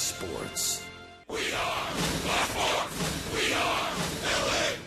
Sports. We are the Fourth. We are LA.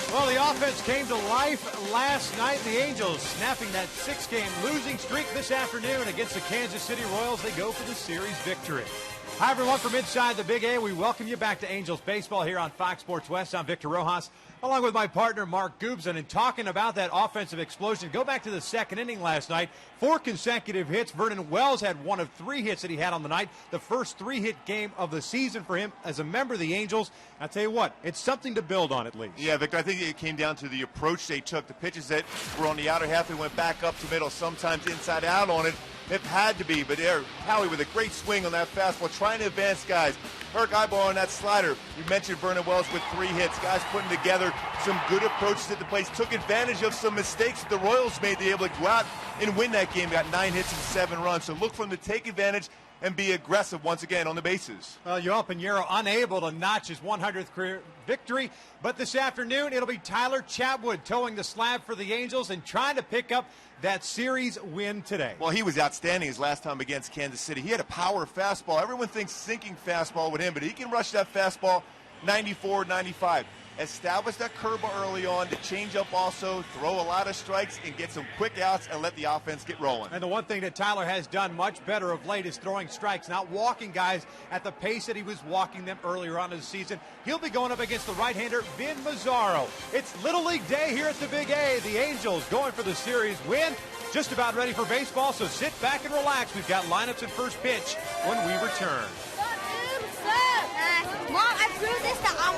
Well, the offense came to life last night. The Angels snapping that 6-game losing streak this afternoon against the Kansas City Royals. They go for the series victory. Hi, everyone, from inside the Big A. We welcome you back to Angels Baseball here on Fox Sports West. I'm Victor Rojas, along with my partner, Mark Goobson. And talking about that offensive explosion, go back to the second inning last night. 4 consecutive hits. Vernon Wells had one of 3 hits that he had on the night. The first 3-hit game of the season for him as a member of the Angels. I'll tell you what, it's something to build on at least. Yeah, Victor, I think it came down to the approach they took. The pitches that were on the outer half, they went back up to middle, sometimes inside out on it. It had to be, but there, Howie with a great swing on that fastball, trying to advance guys. Herc eyeball on that slider. You mentioned Vernon Wells with 3 hits. Guys putting together some good approaches at the plate. Took advantage of some mistakes that the Royals made. They were able to go out and win that game. Got 9 hits and 7 runs. So look for them to take advantage and be aggressive once again on the bases. Well, Yoel Pinheiro unable to notch his 100th career victory. But this afternoon, it'll be Tyler Chatwood towing the slab for the Angels and trying to pick up that series win today. Well, he was outstanding his last time against Kansas City. He had a power fastball. Everyone thinks sinking fastball with him, but he can rush that fastball 94, 95. Establish that curveball early on, the changeup also, throw a lot of strikes and get some quick outs and let the offense get rolling. And the one thing that Tyler has done much better of late is throwing strikes, not walking guys at the pace that he was walking them earlier on in the season. He'll be going up against the right-hander, Vin Mazzaro. It's Little League Day here at the Big A. The Angels going for the series win. Just about ready for baseball, so sit back and relax. We've got lineups and first pitch when we return. Mom, I threw this to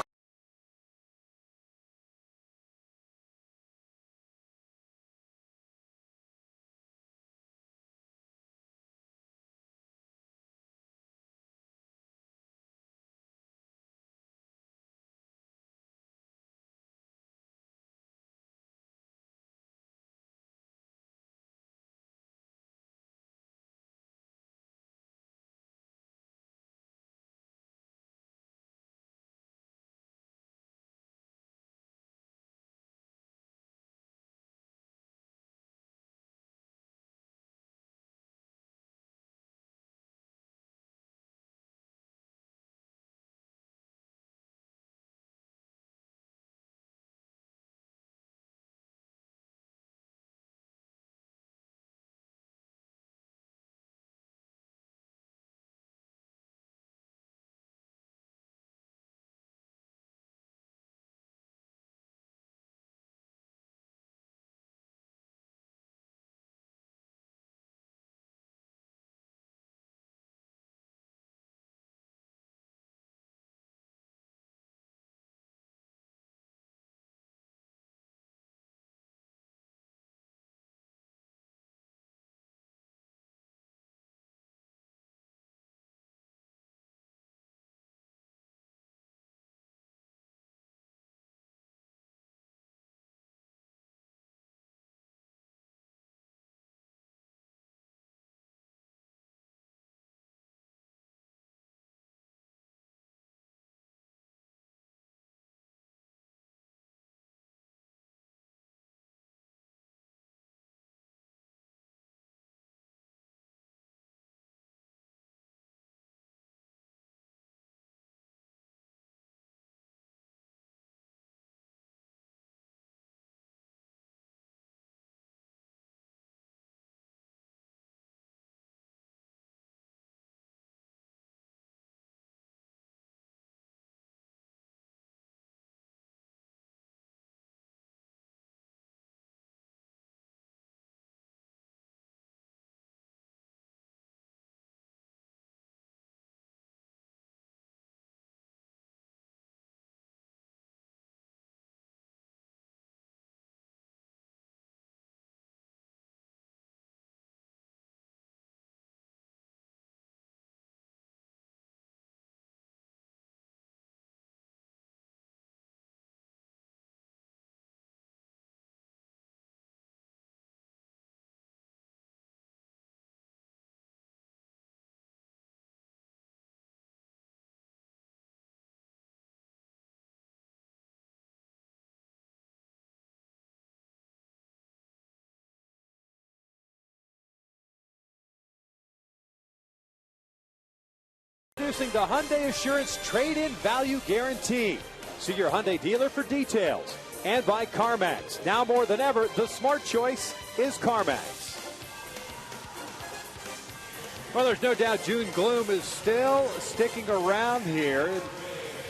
Introducing the Hyundai Assurance Trade-In Value Guarantee. See your Hyundai dealer for details. And by CarMax. Now more than ever, the smart choice is CarMax. Well, there's no doubt June gloom is still sticking around here.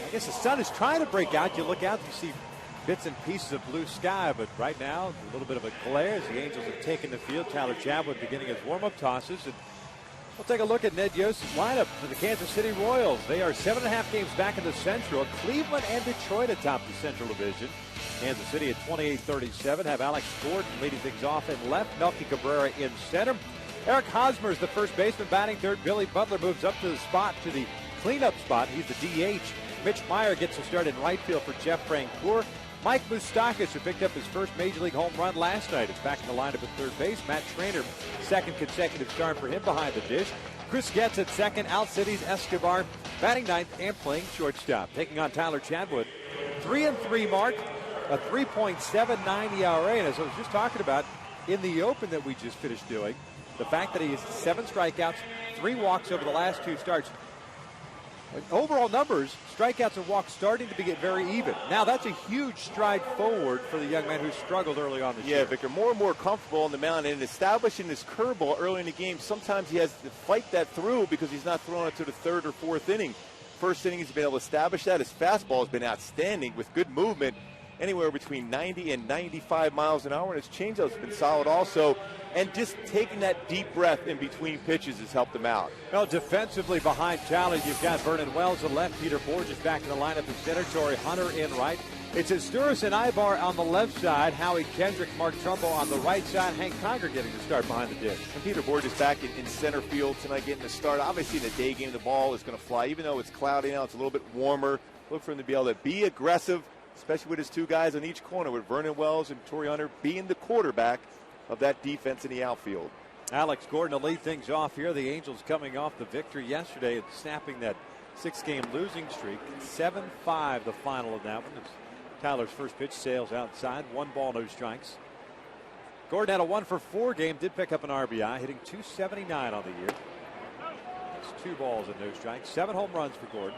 I guess the sun is trying to break out. You look out, you see bits and pieces of blue sky, but right now, a little bit of a glare as the Angels have taken the field. Tyler Chatwood beginning his warm-up tosses. And we'll take a look at Ned Yost's lineup for the Kansas City Royals. They are 7.5 games back in the Central. Cleveland and Detroit atop the Central Division. Kansas City at 28-37 have Alex Gordon leading things off in left. Melky Cabrera in center. Eric Hosmer is the first baseman batting third. Billy Butler moves up to the cleanup spot. He's the DH. Mitch Meyer gets a start in right field for Jeff Francoeur. Mike Moustakas, who picked up his first Major League home run last night, is back in the lineup at third base. Matt Trainer, second consecutive start for him behind the dish. Chris Getz at second. Alcides Escobar batting ninth and playing shortstop. Taking on Tyler Chatwood. 3-3 mark, a 3.79 ERA. And as I was just talking about in the open that we just finished doing, the fact that he has 7 strikeouts, 3 walks over the last 2 starts. Overall numbers, strikeouts and walks starting to get very even. Now that's a huge stride forward for the young man who struggled early on this year. Yeah, Victor, more and more comfortable on the mound and establishing his curveball early in the game. Sometimes he has to fight that through because he's not throwing it to the 3rd or 4th inning. First inning, he's been able to establish that. His fastball has been outstanding with good movement, anywhere between 90 and 95 miles an hour, and his changeup's been solid also. And just taking that deep breath in between pitches has helped him out. Well, defensively behind Talley, you've got Vernon Wells at left, Peter Borges back in the lineup at center, Torrey Hunter in right. It's Asturis and Ibar on the left side, Howie Kendrick, Mark Trumbo on the right side, Hank Conger getting the start behind the dish. And Peter Borges back in center field tonight getting the start. Obviously in the day game, the ball is going to fly. Even though it's cloudy now, it's a little bit warmer. Look for him to be able to be aggressive, especially with his 2 guys on each corner, with Vernon Wells and Torrey Hunter being the quarterback of that defense in the outfield. Alex Gordon to lead things off here. The Angels coming off the victory yesterday and snapping that 6-game losing streak. 7-5 the final of that one. As Tyler's first pitch sails outside. 1 ball, no strikes. Gordon had a 1-for-4 game. Did pick up an RBI, hitting .279 on the year. That's 2 balls and no strikes. 7 home runs for Gordon.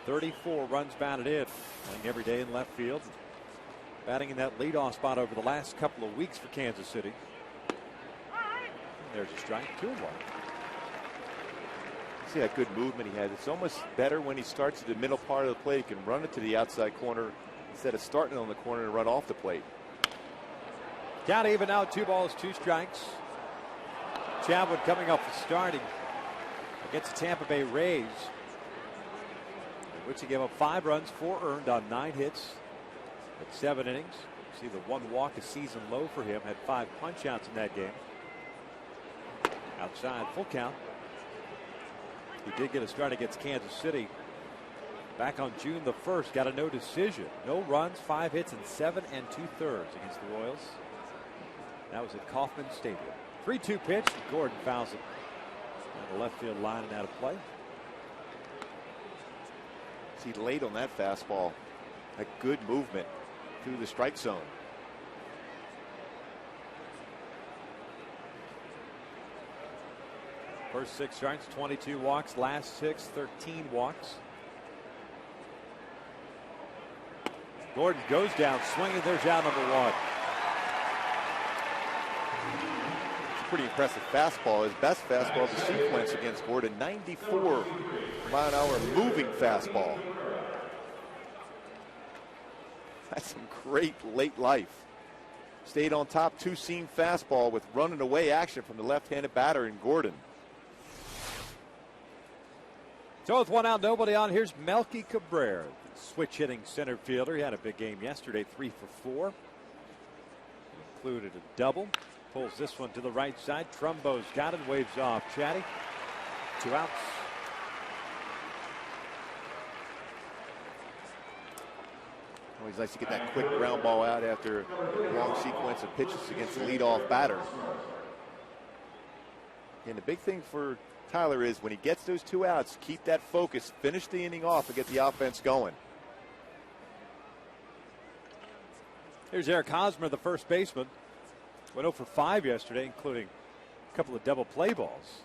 34 runs batted in. Playing every day in left field. Batting in that leadoff spot over the last couple of weeks for Kansas City. There's a strike, 2-1. See that good movement he has. It's almost better when he starts at the middle part of the plate. He can run it to the outside corner instead of starting on the corner and run off the plate. Count even out, 2 balls, 2 strikes. Chatwood coming off the starting against the Tampa Bay Rays, in which he gave up 5 runs, 4 earned on 9 hits. At 7 innings. See the 1 walk, a season low for him. Had 5 punch outs in that game. Outside, full count. He did get a start against Kansas City back on June the 1st. Got a no decision. No runs, 5 hits, and 7 2/3 against the Royals. That was at Kauffman Stadium. 3-2 pitch. Gordon fouls it on the left field line and out of play. See late on that fastball. A good movement through the strike zone. First 6 strikes, 22 walks. Last 6, 13 walks. Gordon goes down swinging. There's out number 1. It's a pretty impressive fastball. His best fastball of the sequence against Gordon. 94 mile an hour moving fastball. That's some great late life. Stayed on top, 2-seam fastball with running away action from the left-handed batter in Gordon. So with 1 out, nobody on, here's Melky Cabrera, switch hitting center fielder. He had a big game yesterday, 3-for-4. Included a double. Pulls this one to the right side. Trumbo's got it, waves off. Chatty, 2 outs. Always nice to get that quick ground ball out after a long sequence of pitches against the leadoff batter. And the big thing for Tyler is when he gets those 2 outs, keep that focus, finish the inning off, and get the offense going. Here's Eric Hosmer, the first baseman. Went 0 for 5 yesterday, including a couple of double play balls.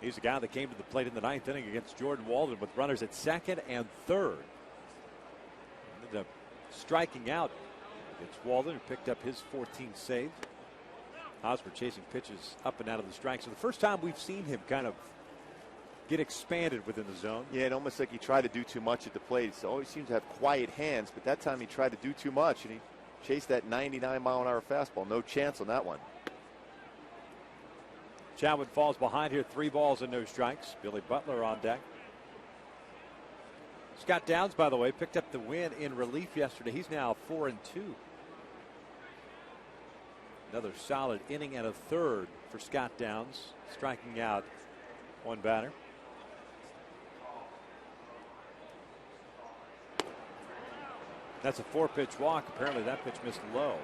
He's the guy that came to the plate in the 9th inning against Jordan Walden with runners at second and third. Ended up striking out against Walden, who picked up his 14th save. Hosmer chasing pitches up and out of the strike. So the first time we've seen him kind of get expanded within the zone. Yeah, and almost like he tried to do too much at the plate. He always seems to have quiet hands, but that time he tried to do too much, and he chased that 99-mile-an-hour fastball. No chance on that one. Chatwood falls behind here, 3 balls and no strikes. Billy Butler on deck. Scott Downs, by the way, picked up the win in relief yesterday. He's now 4-2. Another solid inning and a third for Scott Downs, striking out one batter. That's a 4-pitch walk. Apparently that pitch missed low.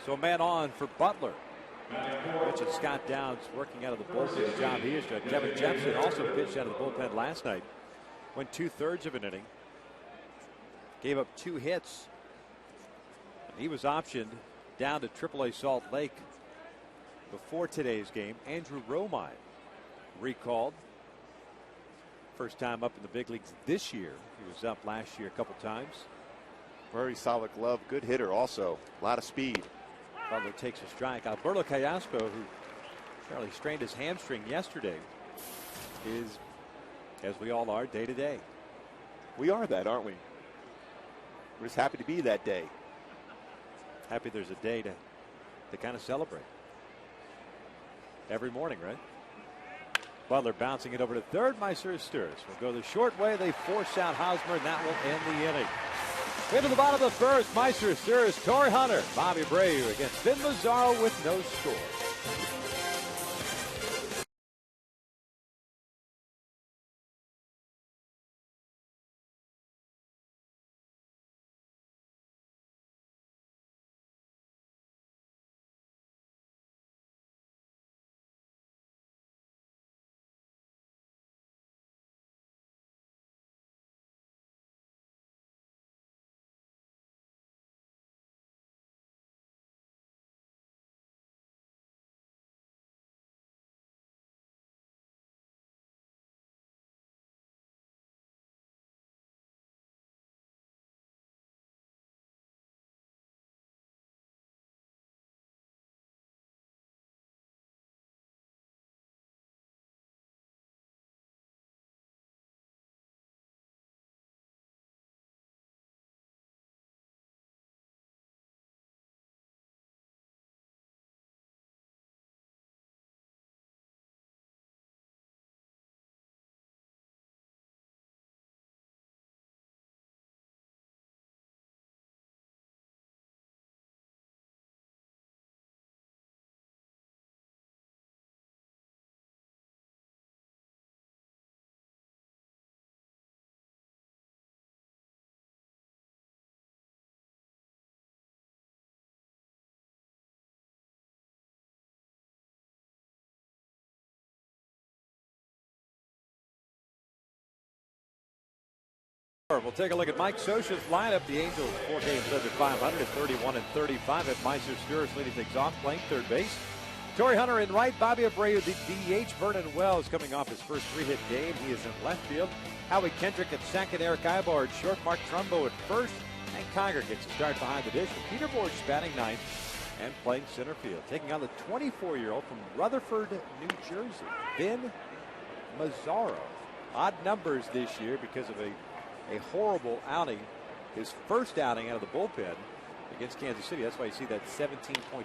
So a man on for Butler. Mentioned Scott Downs working out of the bullpen, the job he has done. Kevin Jepson also pitched out of the bullpen last night. Went 2/3 of an inning. Gave up 2 hits. And he was optioned down to AAA Salt Lake before today's game. Andrew Romine recalled. First time up in the big leagues this year. He was up last year a couple times. Very solid glove. Good hitter also. A lot of speed. Butler takes a strike. Alberto Callasco, who apparently strained his hamstring yesterday, is, as we all are, day to day. We are that, aren't we? We're just happy to be that day. Happy there's a day to kind of celebrate. Every morning, right? Butler bouncing it over to third. Meiser stirs. Will go the short way. They force out Hosmer, and that will end the inning. Into the bottom of the first, Meiser stirs. Torrey Hunter, Bobby Abreu against Vin Mazzaro with no score. We'll take a look at Mike Scioscia's lineup. The Angels 4 games under 500 at 31-35. At Meiser Stirs leading things off, playing third base. Torrey Hunter in right. Bobby Abreu the DH. Vernon Wells coming off his first 3-hit game. He is in left field. Howie Kendrick at second. Eric Ibar at short. Mark Trumbo at first. And Conger gets a start behind the dish. Peter Borge batting ninth and playing center field. Taking on the 24-year-old from Rutherford, New Jersey, Vin Mazzaro. Odd numbers this year because of a horrible outing, his first outing out of the bullpen against Kansas City. That's why you see that 17.47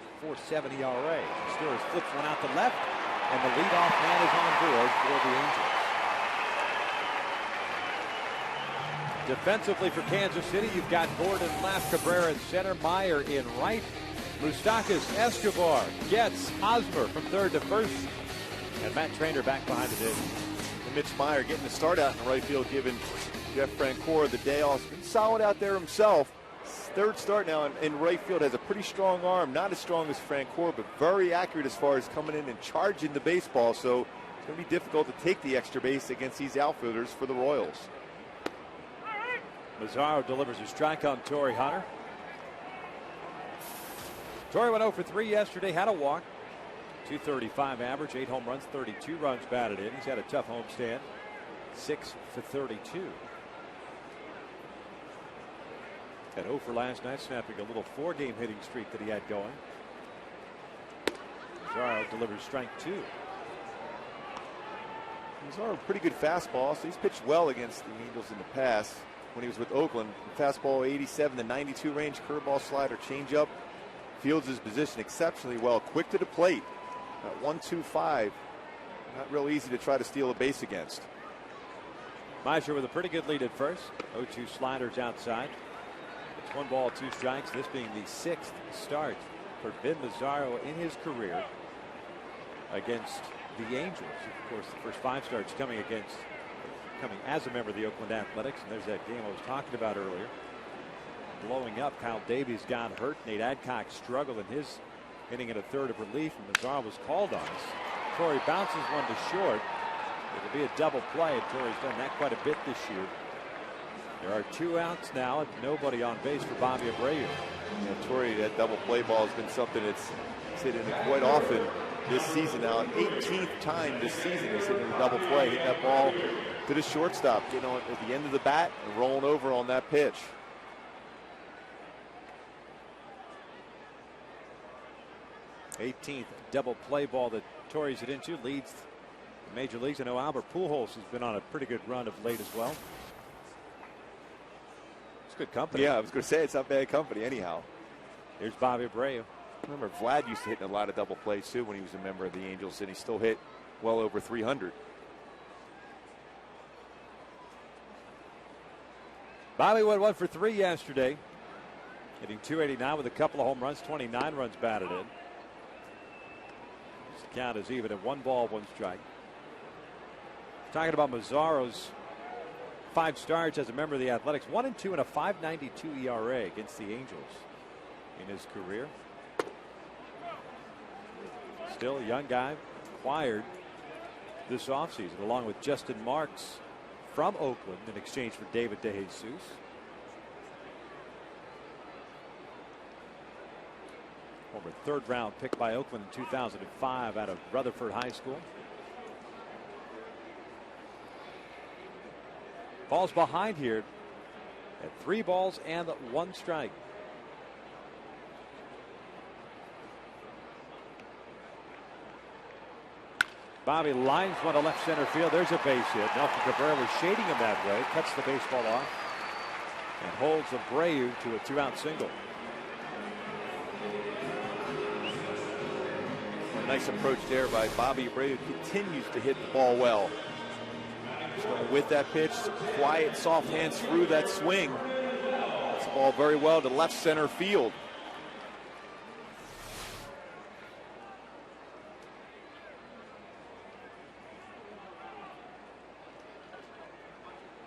ERA. Stirs flips one out to left, and the leadoff man is on board for the Angels. Defensively for Kansas City, you've got Gordon left, Cabrera in center, Meyer in right. Moustakas Escobar gets Hosmer from third to first, and Matt Trainer back behind the dish. And Mitch Meyer getting the start out in right field, giving Jeff Francoeur the day off. He's been solid out there himself. Third start now in right field. Has a pretty strong arm. Not as strong as Francoeur, but very accurate as far as coming in and charging the baseball. So it's going to be difficult to take the extra base against these outfielders for the Royals. Mazzaro delivers a strike on Torrey Hunter. Torrey went 0 for 3 yesterday, had a walk. .235 average, 8 home runs, 32 runs batted in. He's had a tough homestand, 6 for 32. At 0 for last night, snapping a little 4-game hitting streak that he had going. Mazzaro delivers strike 2. Mazzaro, pretty good fastball, so he's pitched well against the Angels in the past. When he was with Oakland, fastball 87 to 92 range, curveball, slider, changeup. Fields his position exceptionally well, quick to the plate. At 1-2-5, not real easy to try to steal a base against. Meisher with a pretty good lead at first. 0-2 sliders outside. It's 1 ball, 2 strikes. This being the 6th start for Ben Mazzaro in his career against the Angels. Of course, the first 5 starts coming as a member of the Oakland Athletics. And there's that game I was talking about earlier. Blowing up. Kyle Davies got hurt. Nate Adcock struggled in his inning in a third of relief, and Mazzaro was called on us. Torrey bounces one to short. It'll be a double play, and Torrey's done that quite a bit this year. There are 2 outs now and nobody on base for Bobby Abreu. Yeah, Torrey, that double play ball has been something that's hit in quite often this season now. 18th time this season he's hitting a double play. Hit that ball to the shortstop, getting on at the end of the bat and rolling over on that pitch. 18th double play ball that Torrey's hit into, leads the major leagues. I know Albert Pujols has been on a pretty good run of late as well. It's good company. Yeah, I was going to say it's not bad company anyhow. Here's Bobby Abreu. Remember, Vlad used to hit in a lot of double plays too when he was a member of the Angels, and he still hit well over 300. Bobby went 1 for 3 yesterday, hitting .289 with a couple of home runs, 29 runs batted in. The count is even at 1 ball, 1 strike. Talking about Mazzaro's 5 starts as a member of the Athletics, 1-2 and a .592 ERA against the Angels in his career. Still a young guy, acquired this offseason along with Justin Marks from Oakland in exchange for David DeJesus. Former 3rd round pick by Oakland in 2005 out of Rutherford High School. Falls behind here at 3 balls and 1 strike. Bobby lines one to left center field. There's a base hit. Nelson Cabrera was shading him that way. Cuts the baseball off and holds Abreu to a 2-out single. A nice approach there by Bobby Abreu. Continues to hit the ball well. Just going with that pitch, quiet, soft hands through that swing. Hits the ball very well to left center field.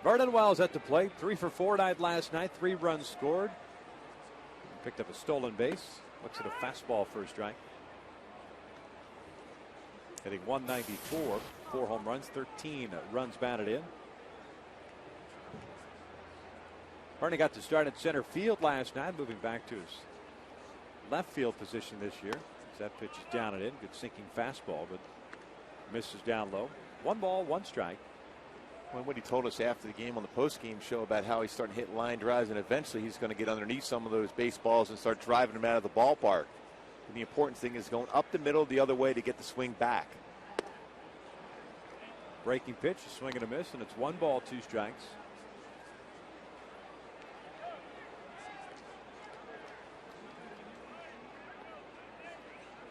Vernon Wells at the plate, 3 for 4 last night, 3 runs scored. Picked up a stolen base. Looks at a fastball for a strike. Hitting .194, 4 home runs, 13 runs batted in. Vernon got to start at center field last night, moving back to his left field position this year. As that pitch is down and in, good sinking fastball, but misses down low. 1 ball, 1 strike. What he told us after the game on the post-game show about how he's starting to hit line drives, and eventually he's going to get underneath some of those baseballs and start driving them out of the ballpark. And the important thing is going up the middle the other way to get the swing back. Breaking pitch, a swing and a miss, and it's 1 ball, 2 strikes.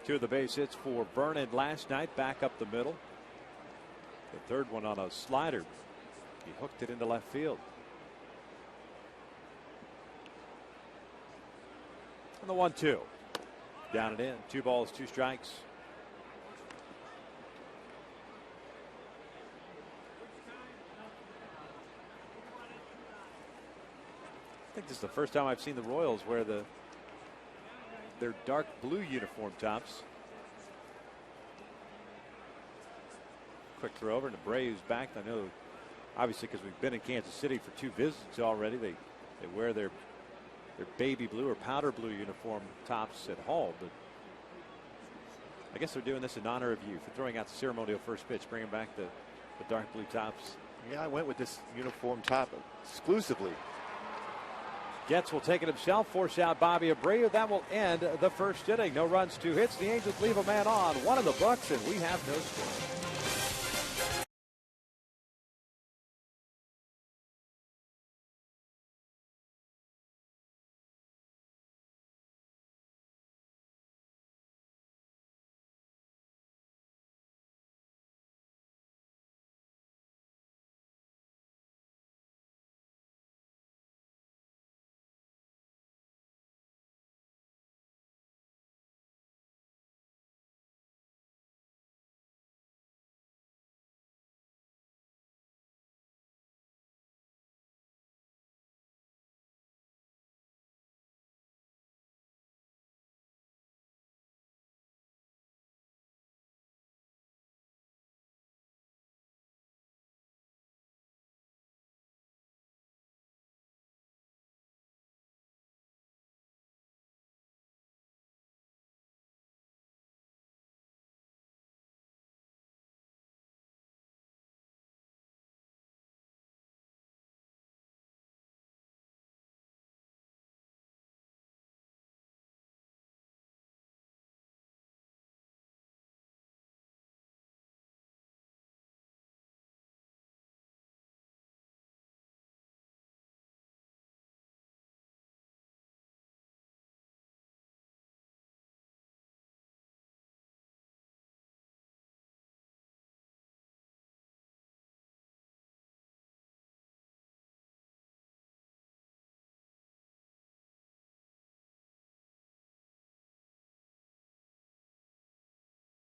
Two of the base hits for Vernon last night, back up the middle. The 3rd one on a slider. He hooked it into left field. And the 1-2. Down and in. 2 balls, 2 strikes. I think this is the first time I've seen the Royals wear their dark blue uniform tops. Quick throw over, and Abreu's back. I know, obviously, because we've been in Kansas City for 2 visits already, they wear their baby blue or powder blue uniform tops at home. But I guess they're doing this in honor of you for throwing out the ceremonial first pitch, bringing back the dark blue tops. Yeah, I went with this uniform top exclusively. Getz will take it himself, force out Bobby Abreu. That will end the first inning. No runs, 2 hits. The Angels leave a man on, 1 in the books, and we have no score.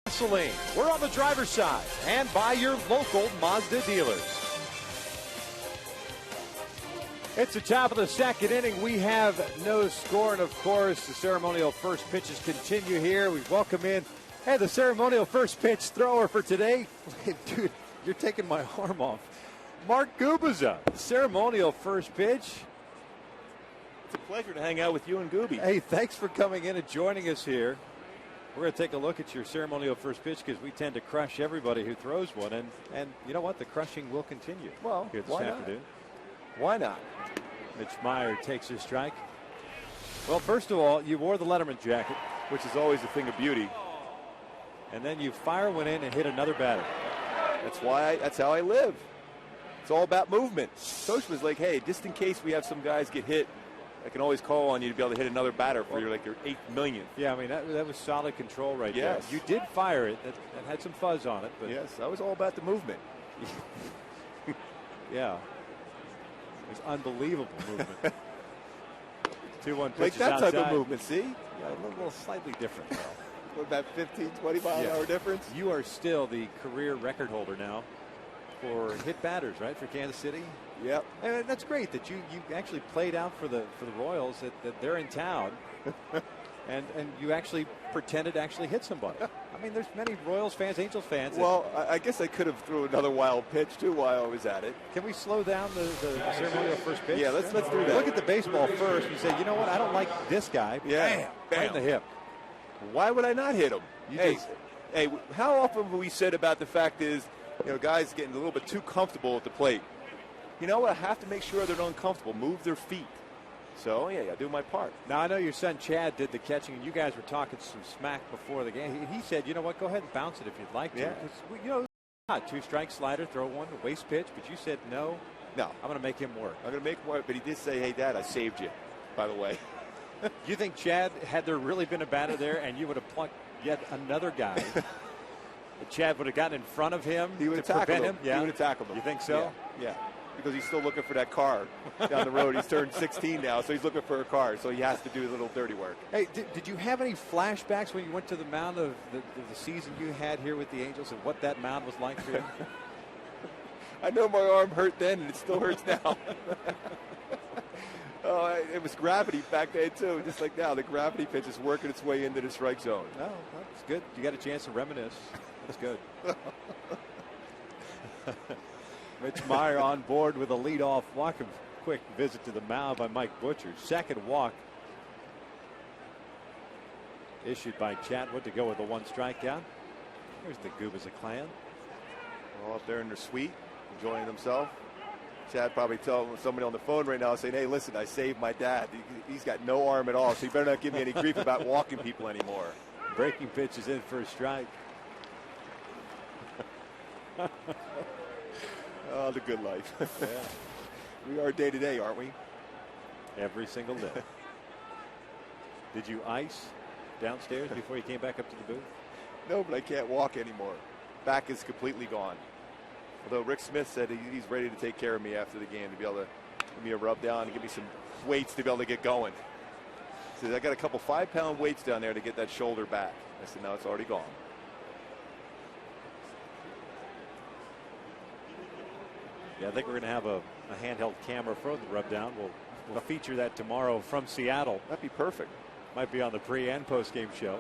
Gasoline. We're on the driver's side and by your local Mazda dealers. It's the top of the second inning. We have no score, and of course the ceremonial first pitches continue here. We welcome in, the ceremonial first pitch thrower for today. Dude, you're taking my arm off. Mark Gubiza, ceremonial first pitch. It's a pleasure to hang out with you and Gooby. Hey, thanks for coming in and joining us here. We're going to take a look at your ceremonial first pitch because we tend to crush everybody who throws one. And you know what? The crushing will continue. Well, here this why afternoon. not? Why not? Mitch Meyer takes his strike. Well, first of all, you wore the Letterman jacket, Which is always a thing of beauty. and then you fire one in and hit another batter. That's how I live. It's all about movement. Coach was like, hey, just in case we have some guys get hit, I can always call on you to be able to hit another batter for your 8th millionth. Yeah, I mean, that was solid control right Yes. there. You did fire it. That had some fuzz on it. But Yes, I was all about the movement. yeah. It was unbelievable movement. 2-1 pitch Like is that outside. type of movement, see? Yeah, a little slightly different, though. What, about 15, 20 mile an hour difference? You are still the career record holder now for hit batters, right, for Kansas City? Yep. And that's great that you actually played out for the Royals, that they're in town, and you actually pretended to actually hit somebody. I mean, there's many Royals fans, Angels fans. Well, I guess I could have threw another wild pitch, too, while I was at it. Can we slow down the ceremonial first pitch? Yeah, let's do that. Look at the baseball first and say, you know what, I don't like this guy. Yeah. Bam, right in the hip. Why would I not hit him? Hey, how often have we said about the fact is, guys getting a little bit too comfortable at the plate? You know what? I have to make sure they're uncomfortable. Move their feet. So, I do my part. Now, I know your son Chad did the catching, and you guys were talking some smack before the game. He said, you know what, go ahead and bounce it if you'd like to. Yeah. 2-strike slider, throw one, a waste pitch, but you said no. No. I'm going to make him work. I'm going to make him work, but he did say, hey, Dad, I saved you, by the way. You think, Chad, had there really been a batter there and you would have plucked yet another guy, Chad would have gotten in front of him He would to have tackled prevent him. him? Yeah. He would have tackled him. You think so? Yeah. Because he's still looking for that car down the road. He's turned 16 now, so he's looking for a car. So he has to do a little dirty work. Hey, did you have any flashbacks when you went to the mound of the season you had here with the Angels and what that mound was like for you? I know my arm hurt then, and it still hurts now. It was gravity back then, too. Just like now, the gravity pitch is working its way into the strike zone. No, that's good. You got a chance to reminisce. That's good. Mitch Meyer on board with a leadoff walk. A quick visit to the mound by Mike Butcher. Second walk issued by Chatwood to go with a 1 strikeout. Here's the Gubas clan. All up there in their suite, enjoying themselves. Chad probably telling somebody on the phone right now saying, hey, listen, I saved my dad. He's got no arm at all, so you better not give me any grief about walking people anymore. Breaking pitch is in for a strike. Oh, the good life. Yeah. We are day to day, aren't we? Every single day. Did you ice downstairs before you came back up to the booth? No, but I can't walk anymore. Back is completely gone. Although Rick Smith said he's ready to take care of me after the game, to be able to give me a rub down and give me some weights to be able to get going. He said, I got a couple 5-pound weights down there to get that shoulder back. I said, no, it's already gone. Yeah, I think we're going to have a handheld camera for the rub down. We'll feature that tomorrow from Seattle. That'd be perfect. Might be on the pre and post game show.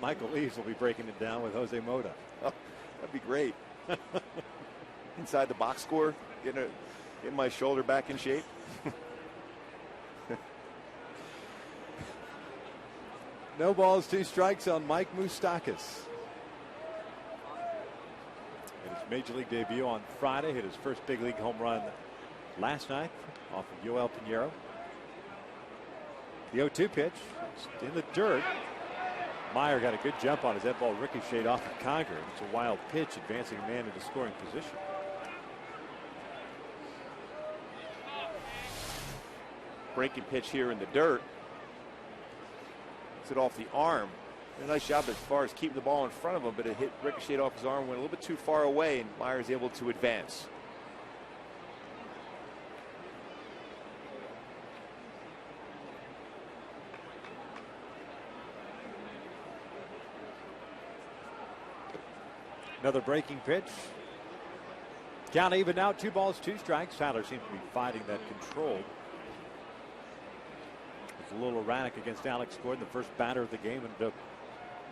Michael Leaves will be breaking it down with Jose Mota. Oh, that'd be great. Inside the box score, getting my shoulder back in shape. No balls, 2 strikes on Mike Moustakas. In his major league debut on Friday, hit his first big league home run last night off of Yoel Pinheiro. The 0-2 pitch, it's in the dirt. Meyer got a good jump on his that ball ricocheted off of Conger. It's a wild pitch, advancing a man into scoring position. Breaking pitch here in the dirt. It's it off the arm. A nice job as far as keeping the ball in front of him, but it hit ricocheted off his arm, went a little bit too far away, and Meyer's able to advance. Another breaking pitch. Count even now, 2 balls, 2 strikes. Tyler seems to be fighting that control. It's a little erratic against Alex Gordon, the first batter of the game, ended up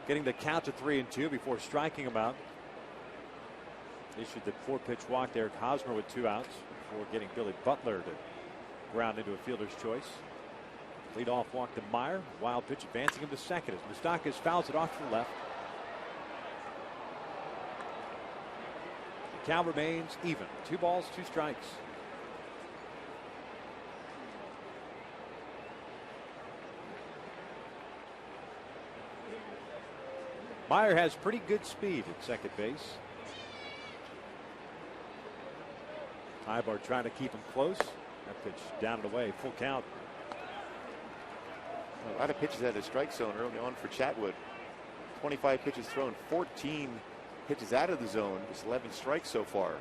getting the count to 3-2 before striking him out. Issued the 4-pitch walk to Eric Hosmer with 2 outs before getting Billy Butler to ground into a fielder's choice. Lead-off walk to Meyer. Wild pitch advancing him to second as Moustakas fouls it off to the left. Count remains even. 2 balls, 2 strikes. Meyer has pretty good speed at second base. Ibar trying to keep him close. That pitch down and away. Full count. A lot of pitches out of the strike zone early on for Chatwood. 25 pitches thrown, 14 pitches out of the zone, just 11 strikes so far.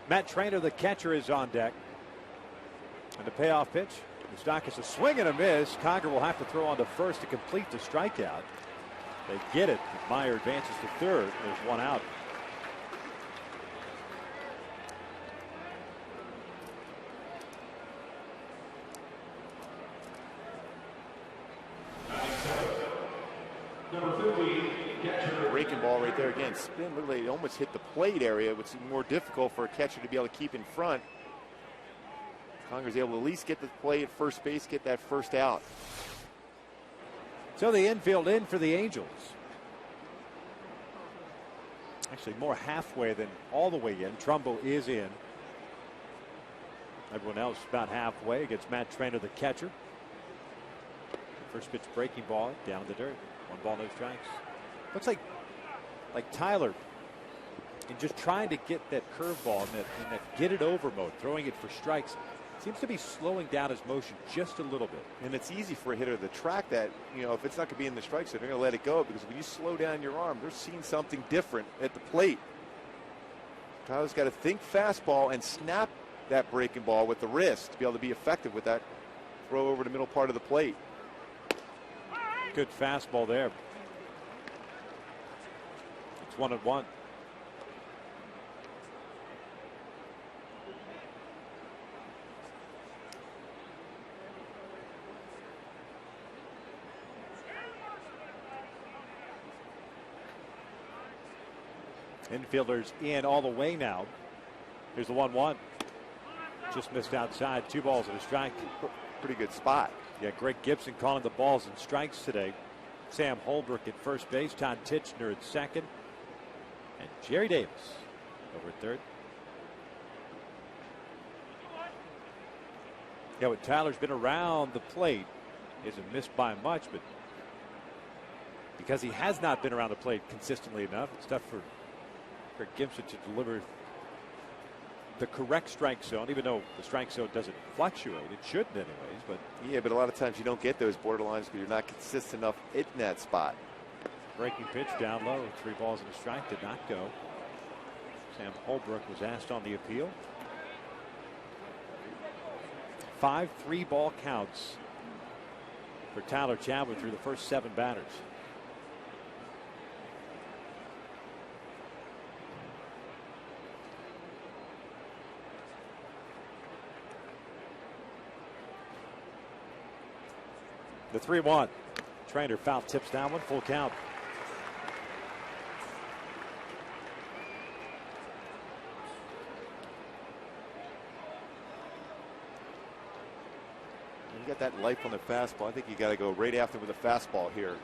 Matt Trainer, the catcher, is on deck. And the payoff pitch. Moustakas a swing and a miss. Conger will have to throw on to first to complete the strikeout. They get it. Meyer advances to third. There's 1 out. Breaking ball right there again. Spin, looked like it almost hit the plate area, which is more difficult for a catcher to be able to keep in front. Conger's able to at least get the play at first base, get that first out. So the infield in for the Angels. Actually more halfway than all the way in. Trumbo is in. Everyone else about halfway against Matt Trainer, the catcher. First pitch breaking ball down in the dirt. 1 ball, no strikes. Looks like Tyler in just trying to get that curveball in that get it over mode, throwing it for strikes, seems to be slowing down his motion just a little bit. And it's easy for a hitter to track that, if it's not going to be in the strike zone, they're going to let it go, because when you slow down your arm, they're seeing something different at the plate. Tyler's got to think fastball and snap that breaking ball with the wrist to be able to be effective with that throw over the middle part of the plate. Good fastball there. It's 1-1. Infielders in all the way now. Here's the 1-1. Just missed outside. 2 balls and a strike. Pretty good spot. Yeah, Greg Gibson calling the balls and strikes today. Sam Holbrook at first base. Todd Titchener at second. And Jerry Davis over at third. Yeah, when Tyler's been around the plate, he hasn't missed by much, but because he has not been around the plate consistently enough, it's tough for Greg Gibson to deliver the correct strike zone, even though the strike zone doesn't fluctuate. It shouldn't anyways, but yeah, but a lot of times you don't get those borderlines because you're not consistent enough in that spot. Breaking pitch down low. 3 balls and a strike. Did not go. Sam Holbrook was asked on the appeal. 5 3-ball counts for Tyler Chatwood through the first 7 batters. The 3-1. Trainer foul tips down one. Full count. You got that life on the fastball. I think you got to go right after with a fastball here.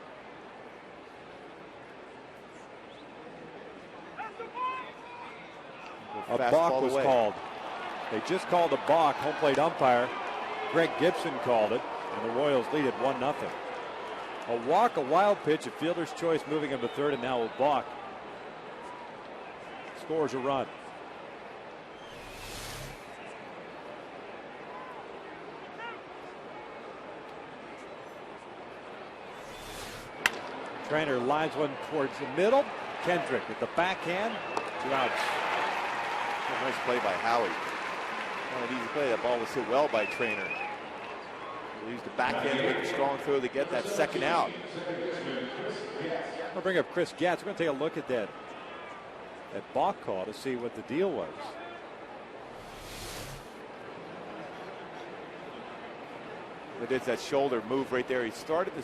A balk was called. They just called a balk. Home plate umpire Greg Gibson called it, and the Royals lead at 1-0. A walk, a wild pitch, a fielder's choice, moving him to third, and now a balk. Scores a run. Trainer lines one towards the middle. Kendrick with the backhand. 2 outs. A nice play by Howie. Not an easy play. That ball was hit well by Trainer. He used the backhand to make a strong throw to get that second out. I'll bring up Chris Gatz. We're going to take a look at that balk call to see what the deal was. It is that shoulder move right there. He started to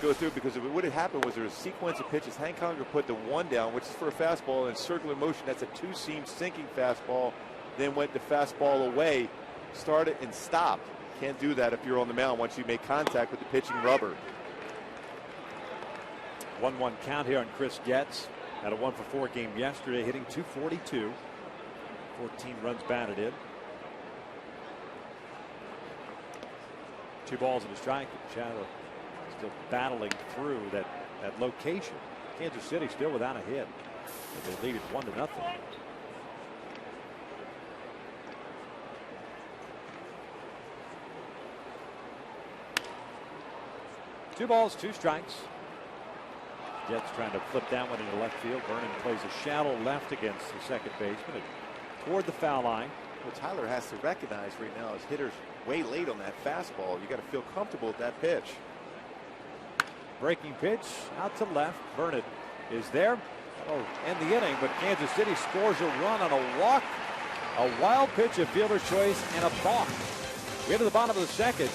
go through because if it would have happened was there a sequence of pitches. Hank Conger put the 1 down, which is for a fastball, and circular motion. That's a 2-seam sinking fastball. Then went the fastball away, started and stopped. Can't do that if you're on the mound once you make contact with the pitching rubber. 1-1 count here on Chris Getz. Had a 1-for-4 game yesterday, hitting .242. 14 runs batted in. 2 balls and a strike. Shadow still battling through that location. Kansas City still without a hit. But they lead it 1-0. 2 balls, 2 strikes. Jets trying to flip that one into left field. Vernon plays a shallow left against the second baseman toward the foul line. What Tyler has to recognize right now is hitters way late on that fastball. You got to feel comfortable with that pitch. Breaking pitch out to left. Vernon is there. That'll end the inning, but Kansas City scores a run on a walk, a wild pitch, a fielder's choice, and a balk. We get to the bottom of the second.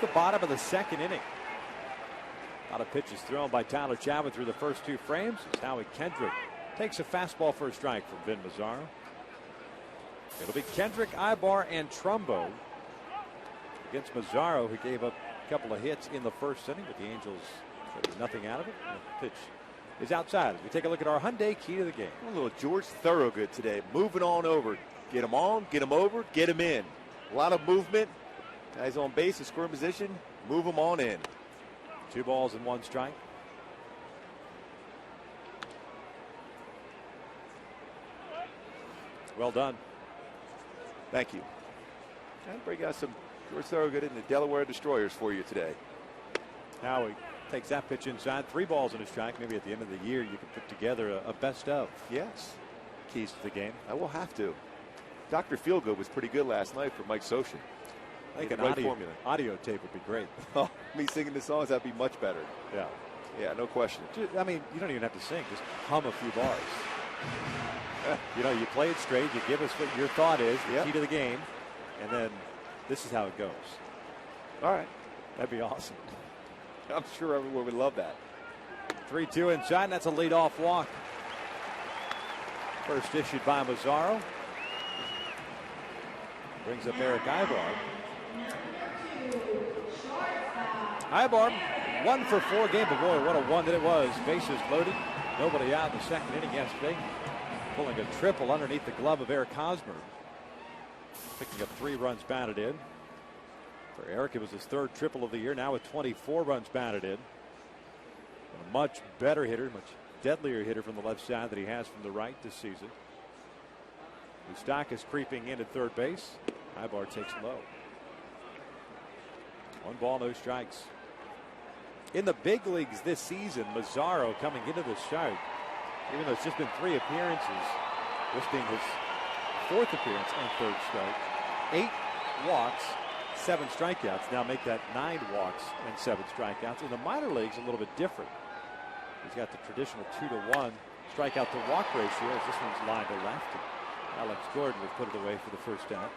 The bottom of the second inning. A lot of pitches thrown by Tyler Chapman through the first two frames. As Howie Kendrick takes a fastball for a strike from Vin Mazzaro. It'll be Kendrick, Ibar, and Trumbo against Mazzaro, who gave up a couple of hits in the first inning, but the Angels got nothing out of it. The pitch is outside. As we take a look at our Hyundai key to the game. A little George Thorogood today. Moving on over. Get him on, get him over, get him in. A lot of movement. Guys on base in scoring position. Move them on in. 2 balls and 1 strike. Well done. Thank you. And bring out some George Thorogood in the Delaware Destroyers for you today. Howie takes that pitch inside. 3 balls and a strike. Maybe at the end of the year you can put together a best of. Yes. Keys to the game. I will have to. Dr. Feelgood was pretty good last night for Mike Soshin. I think an audio tape would be great. Oh, me singing the songs, that'd be much better. Yeah. Yeah, no question. I mean, you don't even have to sing. Just hum a few bars. You know, you play it straight. You give us what your thought is, the key to the game. And then this is how it goes. All right. That'd be awesome. I'm sure everyone would love that. 3-2 inside. And that's a leadoff walk. First issued by Mazzaro. Brings up Eric Ibar. Ibar 1 for 4 game, but boy, what a one that it was. Bases loaded. Nobody out in the second inning yesterday. Pulling a triple underneath the glove of Eric Hosmer. Picking up 3 runs batted in. For Eric, it was his 3rd triple of the year, now with 24 runs batted in. A much better hitter, much deadlier hitter from the left side than he has from the right this season. Moustakas creeping in at third base. Ibar takes low. 1 ball, no strikes. In the big leagues this season, Mazzaro coming into the start, even though it's just been 3 appearances, this being his 4th appearance and 3rd start, 8 walks, 7 strikeouts. Now make that 9 walks and 7 strikeouts. In the minor leagues, a little bit different. He's got the traditional 2-to-1 strikeout to walk ratio, as this one's lined to left. And Alex Gordon will put it away for the first out.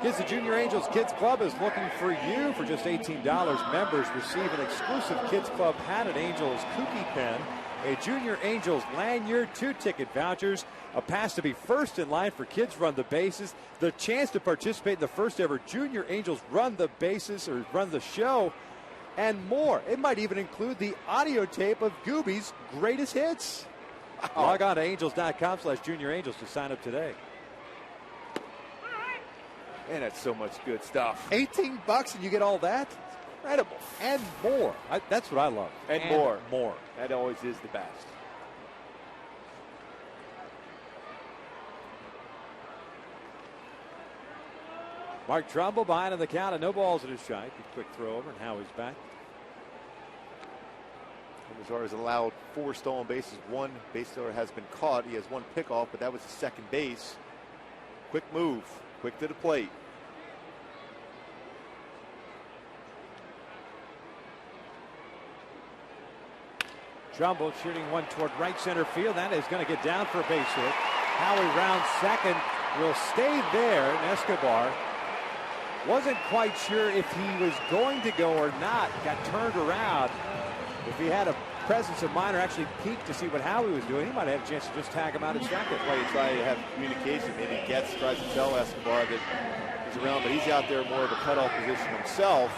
Kids, the Junior Angels Kids Club is looking for you. For just $18, members receive an exclusive Kids Club hat, an Angels Kooky pen, a Junior Angels lanyard, 2 ticket vouchers, a pass to be first in line for Kids Run the Bases, the chance to participate in the first ever Junior Angels Run the Bases or Run the Show, and more. It might even include the audio tape of Gooby's greatest hits. Log on to angels.com/Junior Angels to sign up today. Man, that's so much good stuff. $18 and you get all that? Incredible. And more. That's what I love. And more. More. That always is the best. Mark Trumbo behind on the count, and no balls in his strike. A quick throw over, and Howie's back. Mazzaro has allowed 4 stolen bases. 1 base stealer has been caught. He has 1 pickoff, but that was the second base. Quick move. Quick to the plate. Trumbo shooting one toward right center field. That is going to get down for a base hit. Howie rounds second. Will stay there. And Escobar wasn't quite sure if he was going to go or not. Got turned around. If he had a presence of mind or actually peeked to see what Howie was doing, he might have had a chance to just tag him out at second. That's why you try to have communication. Maybe Getz tries to tell Escobar that he's around, but he's out there more of a cutoff position himself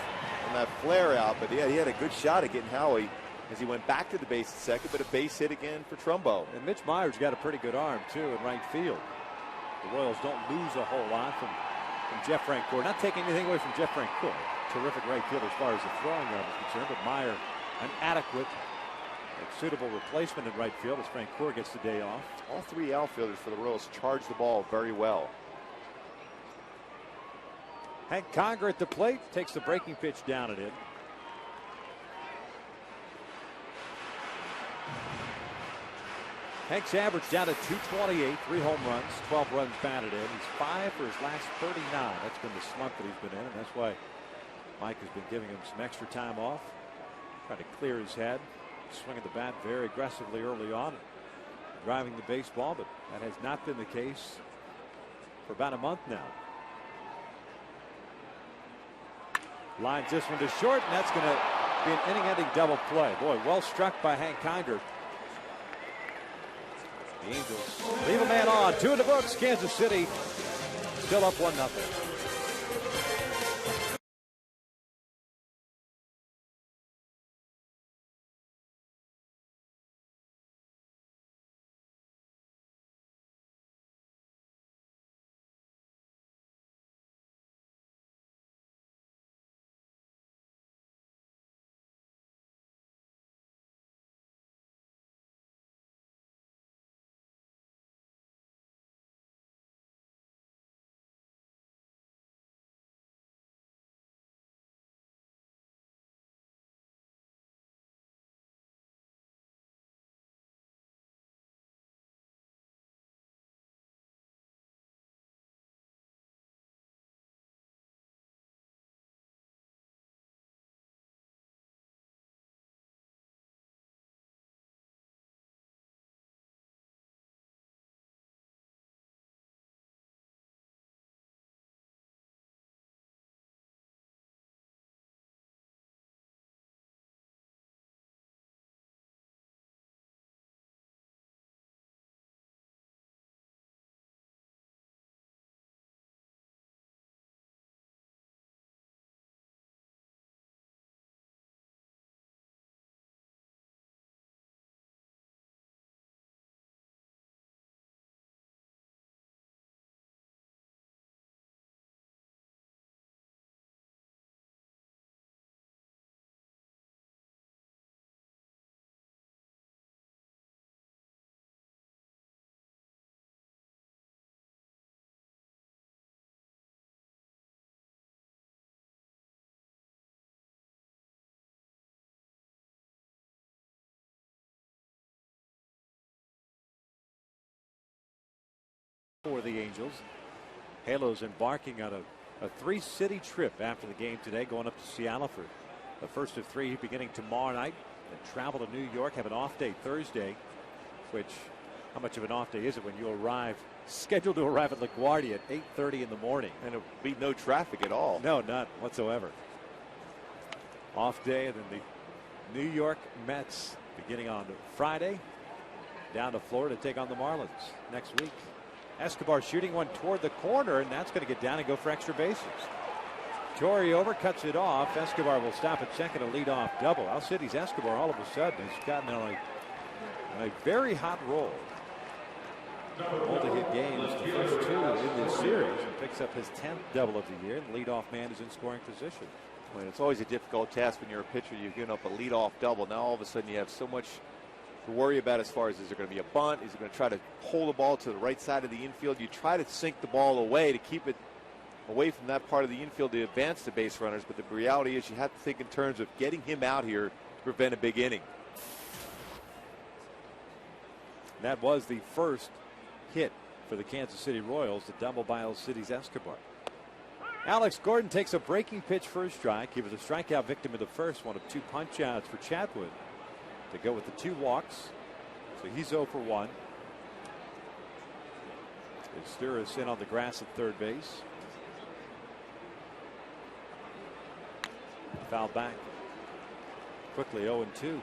on that flare out. But yeah, he had a good shot at getting Howie as he went back to the base at second, but a base hit again for Trumbo. And Mitch Myers got a pretty good arm, too, in right field. The Royals don't lose a whole lot from Jeff Francoeur. Not taking anything away from Jeff Francoeur. Terrific right field as far as the throwing arm is concerned, but Meyer, an adequate, suitable replacement in right field as Francoeur gets the day off. All 3 outfielders for the Royals charge the ball very well. Hank Conger at the plate, takes the breaking pitch down and in. Hank's average down to 228, 3 home runs, 12 runs batted in. He's 5 for his last 39. That's been the slump that he's been in, and that's why Mike has been giving him some extra time off. Trying to clear his head, swinging the bat very aggressively early on. driving the baseball, but that has not been the case for about a month now. Lines this one to short, and that's going to be an inning-ending double play. Boy, well struck by Hank Kinder. The Angels leave a man on. 2 in the books. Kansas City still up 1-0. For the Angels. Halos embarking on a 3-city trip after the game today, going up to Seattle for the first of 3 beginning tomorrow night. Then travel to New York, have an off day Thursday, which, how much of an off day is it when you arrive, scheduled to arrive at LaGuardia at 8:30 in the morning? And it'll be no traffic at all. No, none whatsoever. Off day, and then the New York Mets beginning on Friday, down to Florida to take on the Marlins next week. Escobar shooting one toward the corner, and that's going to get down and go for extra bases. Torrey over, cuts it off. Escobar will stop at second, a leadoff double. Al City's Escobar all of a sudden has gotten on a very hot roll. Multi-hit games, the first 2 in this series, and picks up his 10th double of the year. The leadoff man is in scoring position. Well, it's always a difficult task when you're a pitcher. You've given up a leadoff double. Now all of a sudden you have so much to worry about as far as, is there going to be a bunt? Is it going to try to pull the ball to the right side of the infield? You try to sink the ball away to keep it away from that part of the infield to advance the base runners. But the reality is you have to think in terms of getting him out here to prevent a big inning. That was the first hit for the Kansas City Royals, the double by El City's Escobar. Alex Gordon takes a breaking pitch for a strike. He was a strikeout victim in the first, one of 2 punch outs for Chatwood to go with the 2 walks. So he's 0 for 1. Sturis in on the grass at third base. Foul back. Quickly 0-2.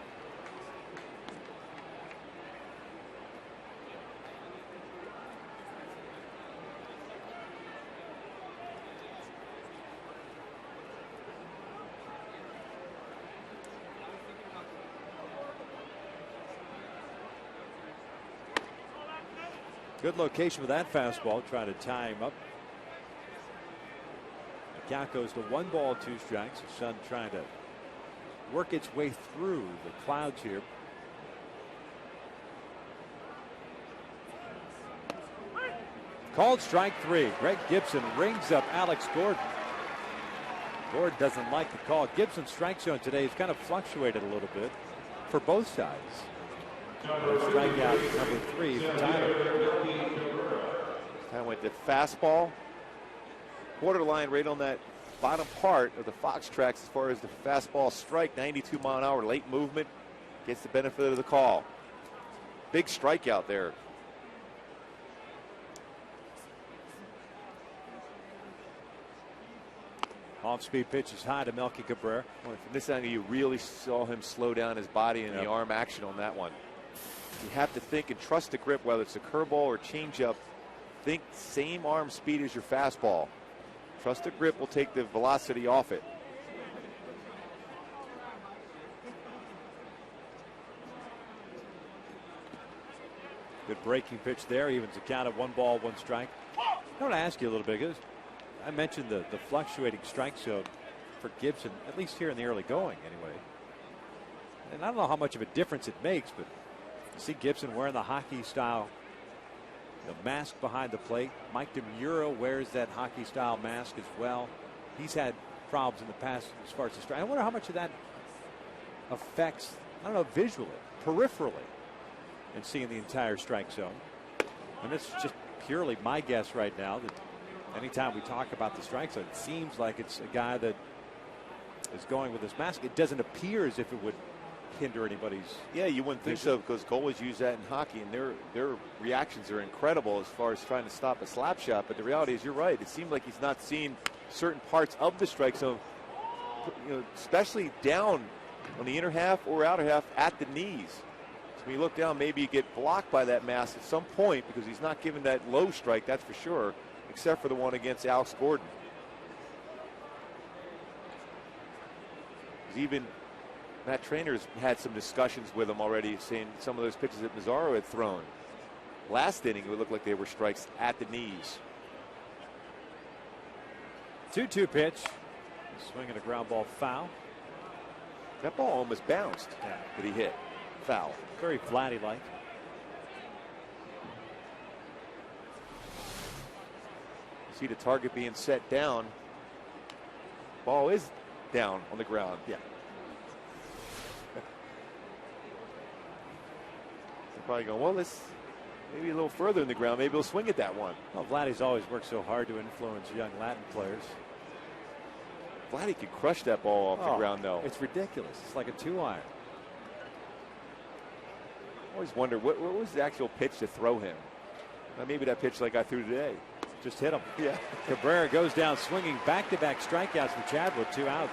Good location with that fastball, trying to tie him up. The count goes to 1 ball, 2 strikes. The sun trying to work its way through the clouds here. Called strike 3. Greg Gibson rings up Alex Gordon. Gordon doesn't like the call. Gibson's strike zone today has kind of fluctuated a little bit for both sides. Strikeout number 3 for Tyler. That went to fastball. Borderline right on that bottom part of the Fox tracks as far as the fastball strike. 92 mile an hour late movement. Gets the benefit of the call. Big strikeout there. Off-speed pitch is high to Melky Cabrera. Well, from this angle, you really saw him slow down his body and the arm action on that one. You have to think and trust the grip, whether it's a curveball or changeup. Think same arm speed as your fastball. Trust the grip will take the velocity off it. Good breaking pitch there. Evens the count of 1 ball, 1 strike. I want to ask you a little bit, because I mentioned the fluctuating strike zone for Gibson, at least here in the early going anyway. And I don't know how much of a difference it makes, but you see Gibson wearing the hockey style mask behind the plate. Mike DeMuro wears that hockey style mask as well. He's had problems in the past as far as the strike. I wonder how much of that affects, I don't know, visually, peripherally, and seeing the entire strike zone. And it's just purely my guess right now that anytime we talk about the strike zone, it seems like it's a guy that is going with his mask. It doesn't appear as if it would hinder anybody's. Yeah, you wouldn't think so, because goalies use that in hockey, and their reactions are incredible as far as trying to stop a slap shot. But the reality is, you're right. It seemed like he's not seeing certain parts of the strike zone, especially down on the inner half or outer half at the knees. So when you look down, maybe you get blocked by that mask at some point, because he's not giving that low strike, that's for sure, except for the one against Alex Gordon. Even Matt Trainer's had some discussions with him already, saying some of those pitches that Mazzaro had thrown last inning, it would look like they were strikes at the knees. 2-2 pitch. Swinging a ground ball foul. That ball almost bounced that he hit. Foul. Very Vladdy-like. See the target being set down. Ball is down on the ground. Yeah. They're probably going, well, let's maybe a little further in the ground. Maybe he'll swing at that one. Well, Vladdy's always worked so hard to influence young Latin players. Vladdy could crush that ball off the ground, though. It's ridiculous. It's like a 2-iron. I always wonder, what was the actual pitch to throw him? Maybe that pitch like I threw today. Just hit him. Yeah. Cabrera goes down swinging. Back-to-back strikeouts for Chadwick. 2 outs.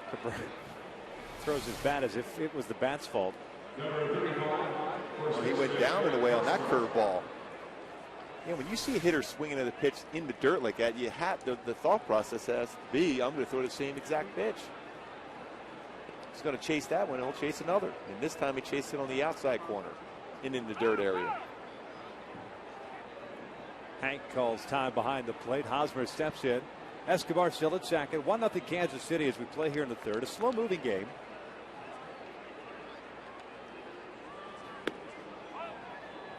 Cabrera throws his bat as if it was the bat's fault. Well, he went down in a way on that curveball. Yeah, when you see a hitter swinging at a pitch in the dirt like that, you have the thought process has to be, I'm going to throw the same exact pitch. He's going to chase that one, and he'll chase another. And this time he chased it on the outside corner and in the dirt area. Hank calls time behind the plate. Hosmer steps in. Escobar still at second. 1-0 Kansas City as we play here in the third. A slow-moving game.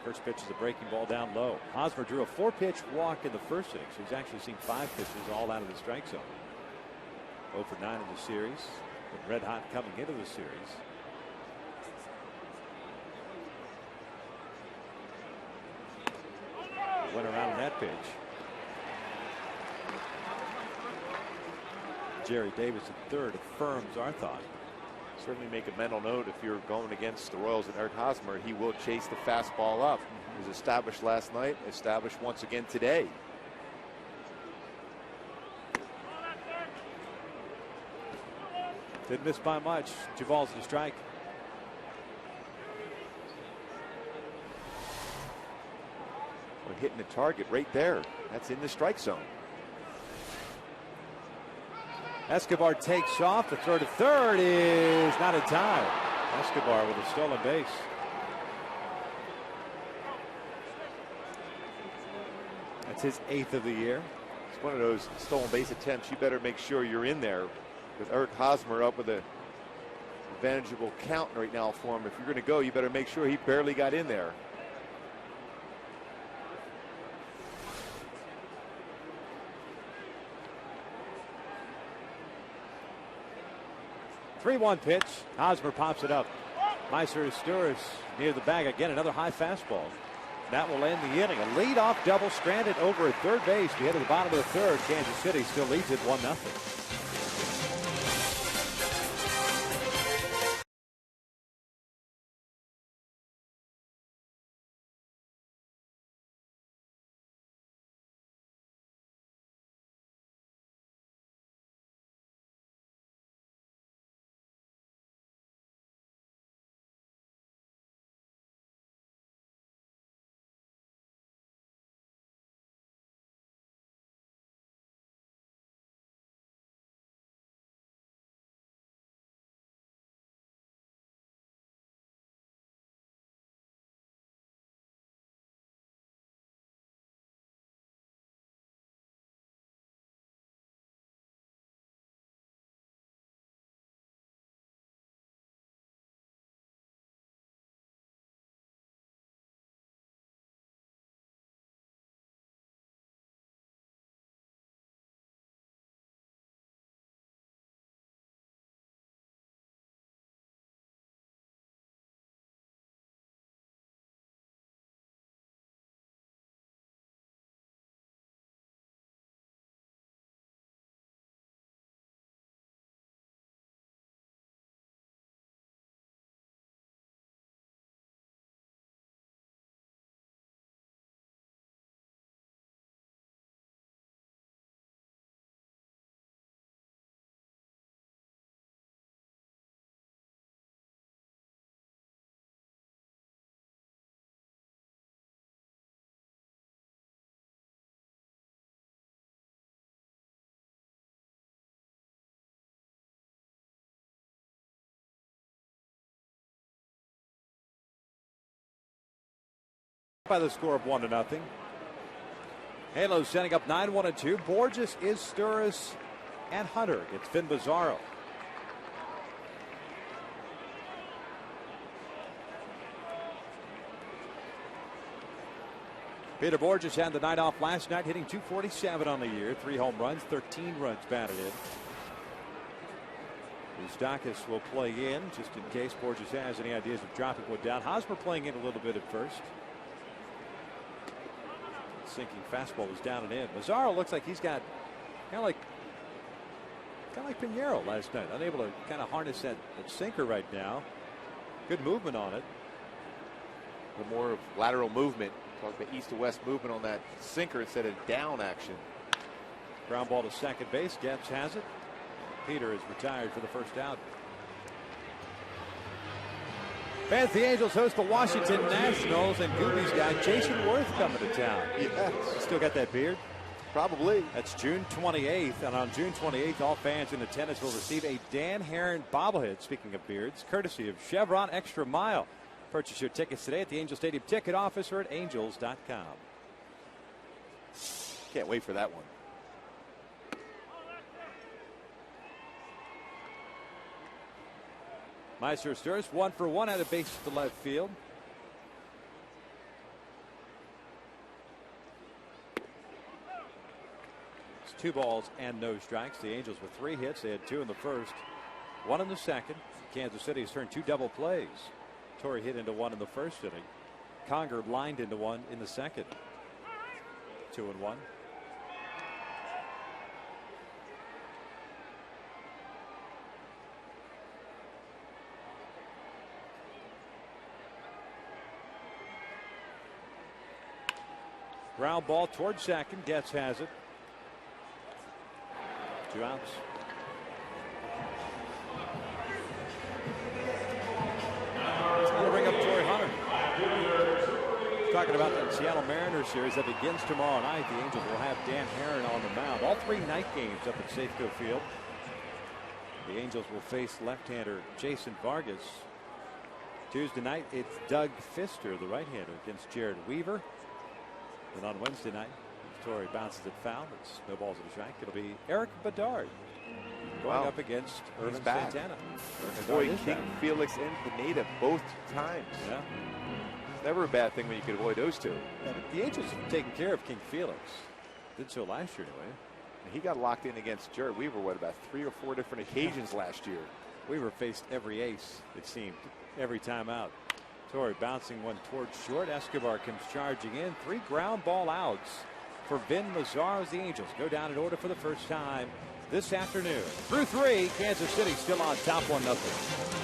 First pitch is a breaking ball down low. Hosmer drew a 4-pitch walk in the first inning, so he's actually seen 5 pitches all out of the strike zone. 0 for 9 in the series. Been red hot coming into the series. Went around on that pitch. Jerry Davis at third affirms our thought. Certainly make a mental note if you're going against the Royals and Eric Hosmer, he will chase the fastball up. It was established last night, established once again today. Didn't miss by much. 2 balls and a strike. We're hitting the target right there. That's in the strike zone. Escobar takes off. The throw to third is not in time. Escobar with a stolen base. That's his 8th of the year. It's one of those stolen base attempts. You better make sure you're in there. With Eric Hosmer up with a advantageable count right now for him. If you're going to go, you better make sure he barely got in there. The 3-1 pitch. Hosmer pops it up. Meiser Stewart near the bag again. Another high fastball. That will end the inning. A leadoff double stranded over at third base. We head to the bottom of the third. Kansas City still leads it 1-0. By the score of 1-0. Halo setting up 9-1-2. Borges, Izturis, and Hunter against Finn Bizzarro. Peter Borges had the night off last night, hitting .247 on the year, 3 home runs, 13 runs batted in. Moustakis will play in just in case Borges has any ideas of dropping one down. Hosmer playing in a little bit at first. Sinking fastball was down and in. Bizzarro looks like he's got kind of like Pinheiro last night, unable to kind of harness that sinker right now. Good movement on it. A little more of lateral movement. Talk about east to west movement on that sinker instead of down action. Ground ball to second base. Getz has it. Peter is retired for the first out. Fans, the Angels host the Washington Nationals, and Gooby's got Jason Worth coming to town. Yes. Still got that beard? Probably. That's June 28th, and on June 28th, all fans in attendance will receive a Dan Herron bobblehead, speaking of beards, courtesy of Chevron Extra Mile. Purchase your tickets today at the Angel Stadium ticket office or at angels.com. Can't wait for that one. Meister Sturz 1-for-1 at a base to left field. It's 2 balls and no strikes. The Angels with 3 hits. They had 2 in the first, 1 in the second. Kansas City has turned 2 double plays. Torrey hit into 1 in the first inning. Conger lined into 1 in the second. 2-1. Ground ball towards second. Getz has it. 2 outs. It's going to bring up Torrey Hunter. Talking about the Seattle Mariners series that begins tomorrow night. The Angels will have Dan Herron on the mound. All 3 night games up at Safeco Field. The Angels will face left-hander Jason Vargas. Tuesday night, it's Doug Fister, the right-hander, against Jared Weaver. And on Wednesday night, if Torrey bounces it foul, it's no balls in the strike. It'll be Eric Bedard going up against Irvin Santana. Avoid King Felix and Pineda both times. Yeah. It's never a bad thing when you can avoid those 2. Yeah, the Angels have taken care of King Felix. Did so last year anyway. He got locked in against Jared Weaver, about 3 or 4 different occasions last year. Weaver faced every ace, it seemed, every time out. Torrey bouncing one towards short. Escobar comes charging in. 3 ground ball outs for Vin Mazzaro as the Angels go down in order for the first time this afternoon. Through 3, Kansas City still on top 1-0.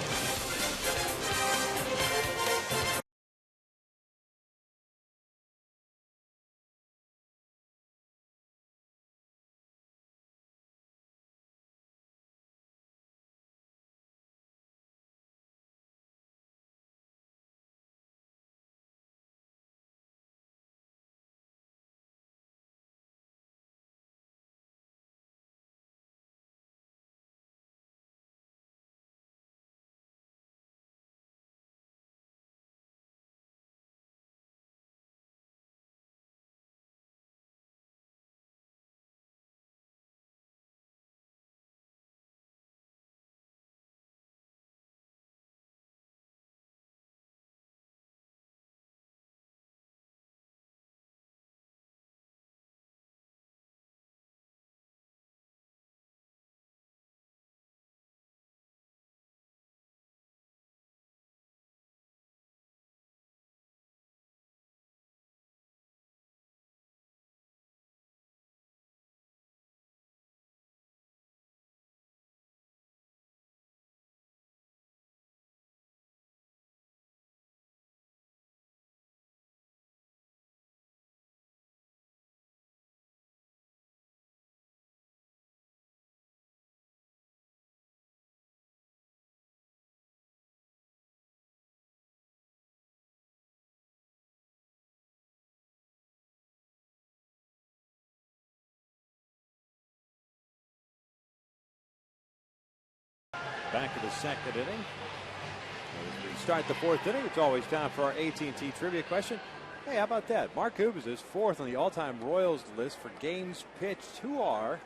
Back to the second inning. As we start the 4th inning, it's always time for our AT&T trivia question. Hey, how about that? Mark Hubas is 4th on the all-time Royals list for games pitched. Who are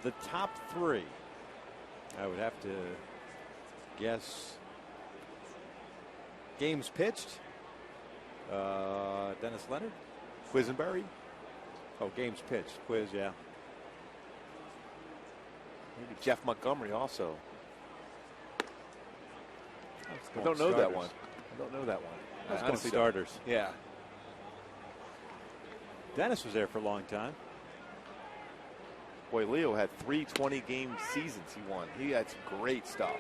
the top 3? I would have to guess games pitched. Dennis Leonard? Quisenberry? Oh, games pitched. Quiz, yeah. Maybe Jeff Montgomery also. I I don't know that one. I don't know that one. Let's go Honestly, starters. Yeah. Dennis was there for a long time. Boy, Leo had 3 20-game seasons he won. He had some great stuff.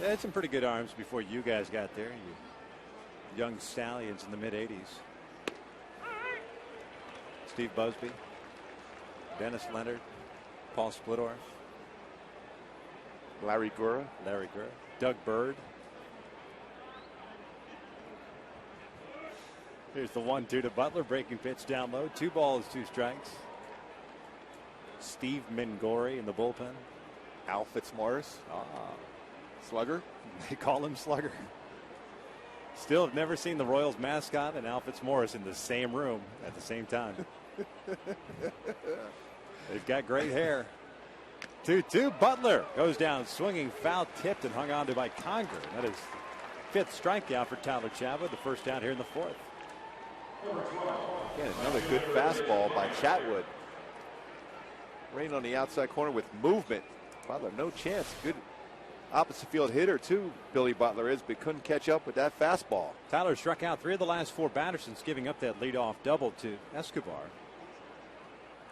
They had some pretty good arms before you guys got there. You young stallions in the mid-'80s. Steve Busby, Dennis Leonard, Paul Splittorff, Larry Gura, Doug Bird. Here's the 1-2 to Butler, breaking pitch down low. 2 balls, 2 strikes. Steve Mingori in the bullpen. Al Fitzmaurice, slugger. They call him Slugger. Still have never seen the Royals mascot and Al Fitzmaurice in the same room at the same time. They've got great hair. 2-2. Butler goes down swinging, foul tipped and hung on to by Conger. That is 5th strikeout for Tyler Chatwood, the first out here in the 4th. Again, another good fastball by Chatwood. Rain on the outside corner with movement. Butler, no chance. Good opposite field hitter, too, Billy Butler is, but couldn't catch up with that fastball. Tyler struck out 3 of the last 4 batters since giving up that leadoff double to Escobar.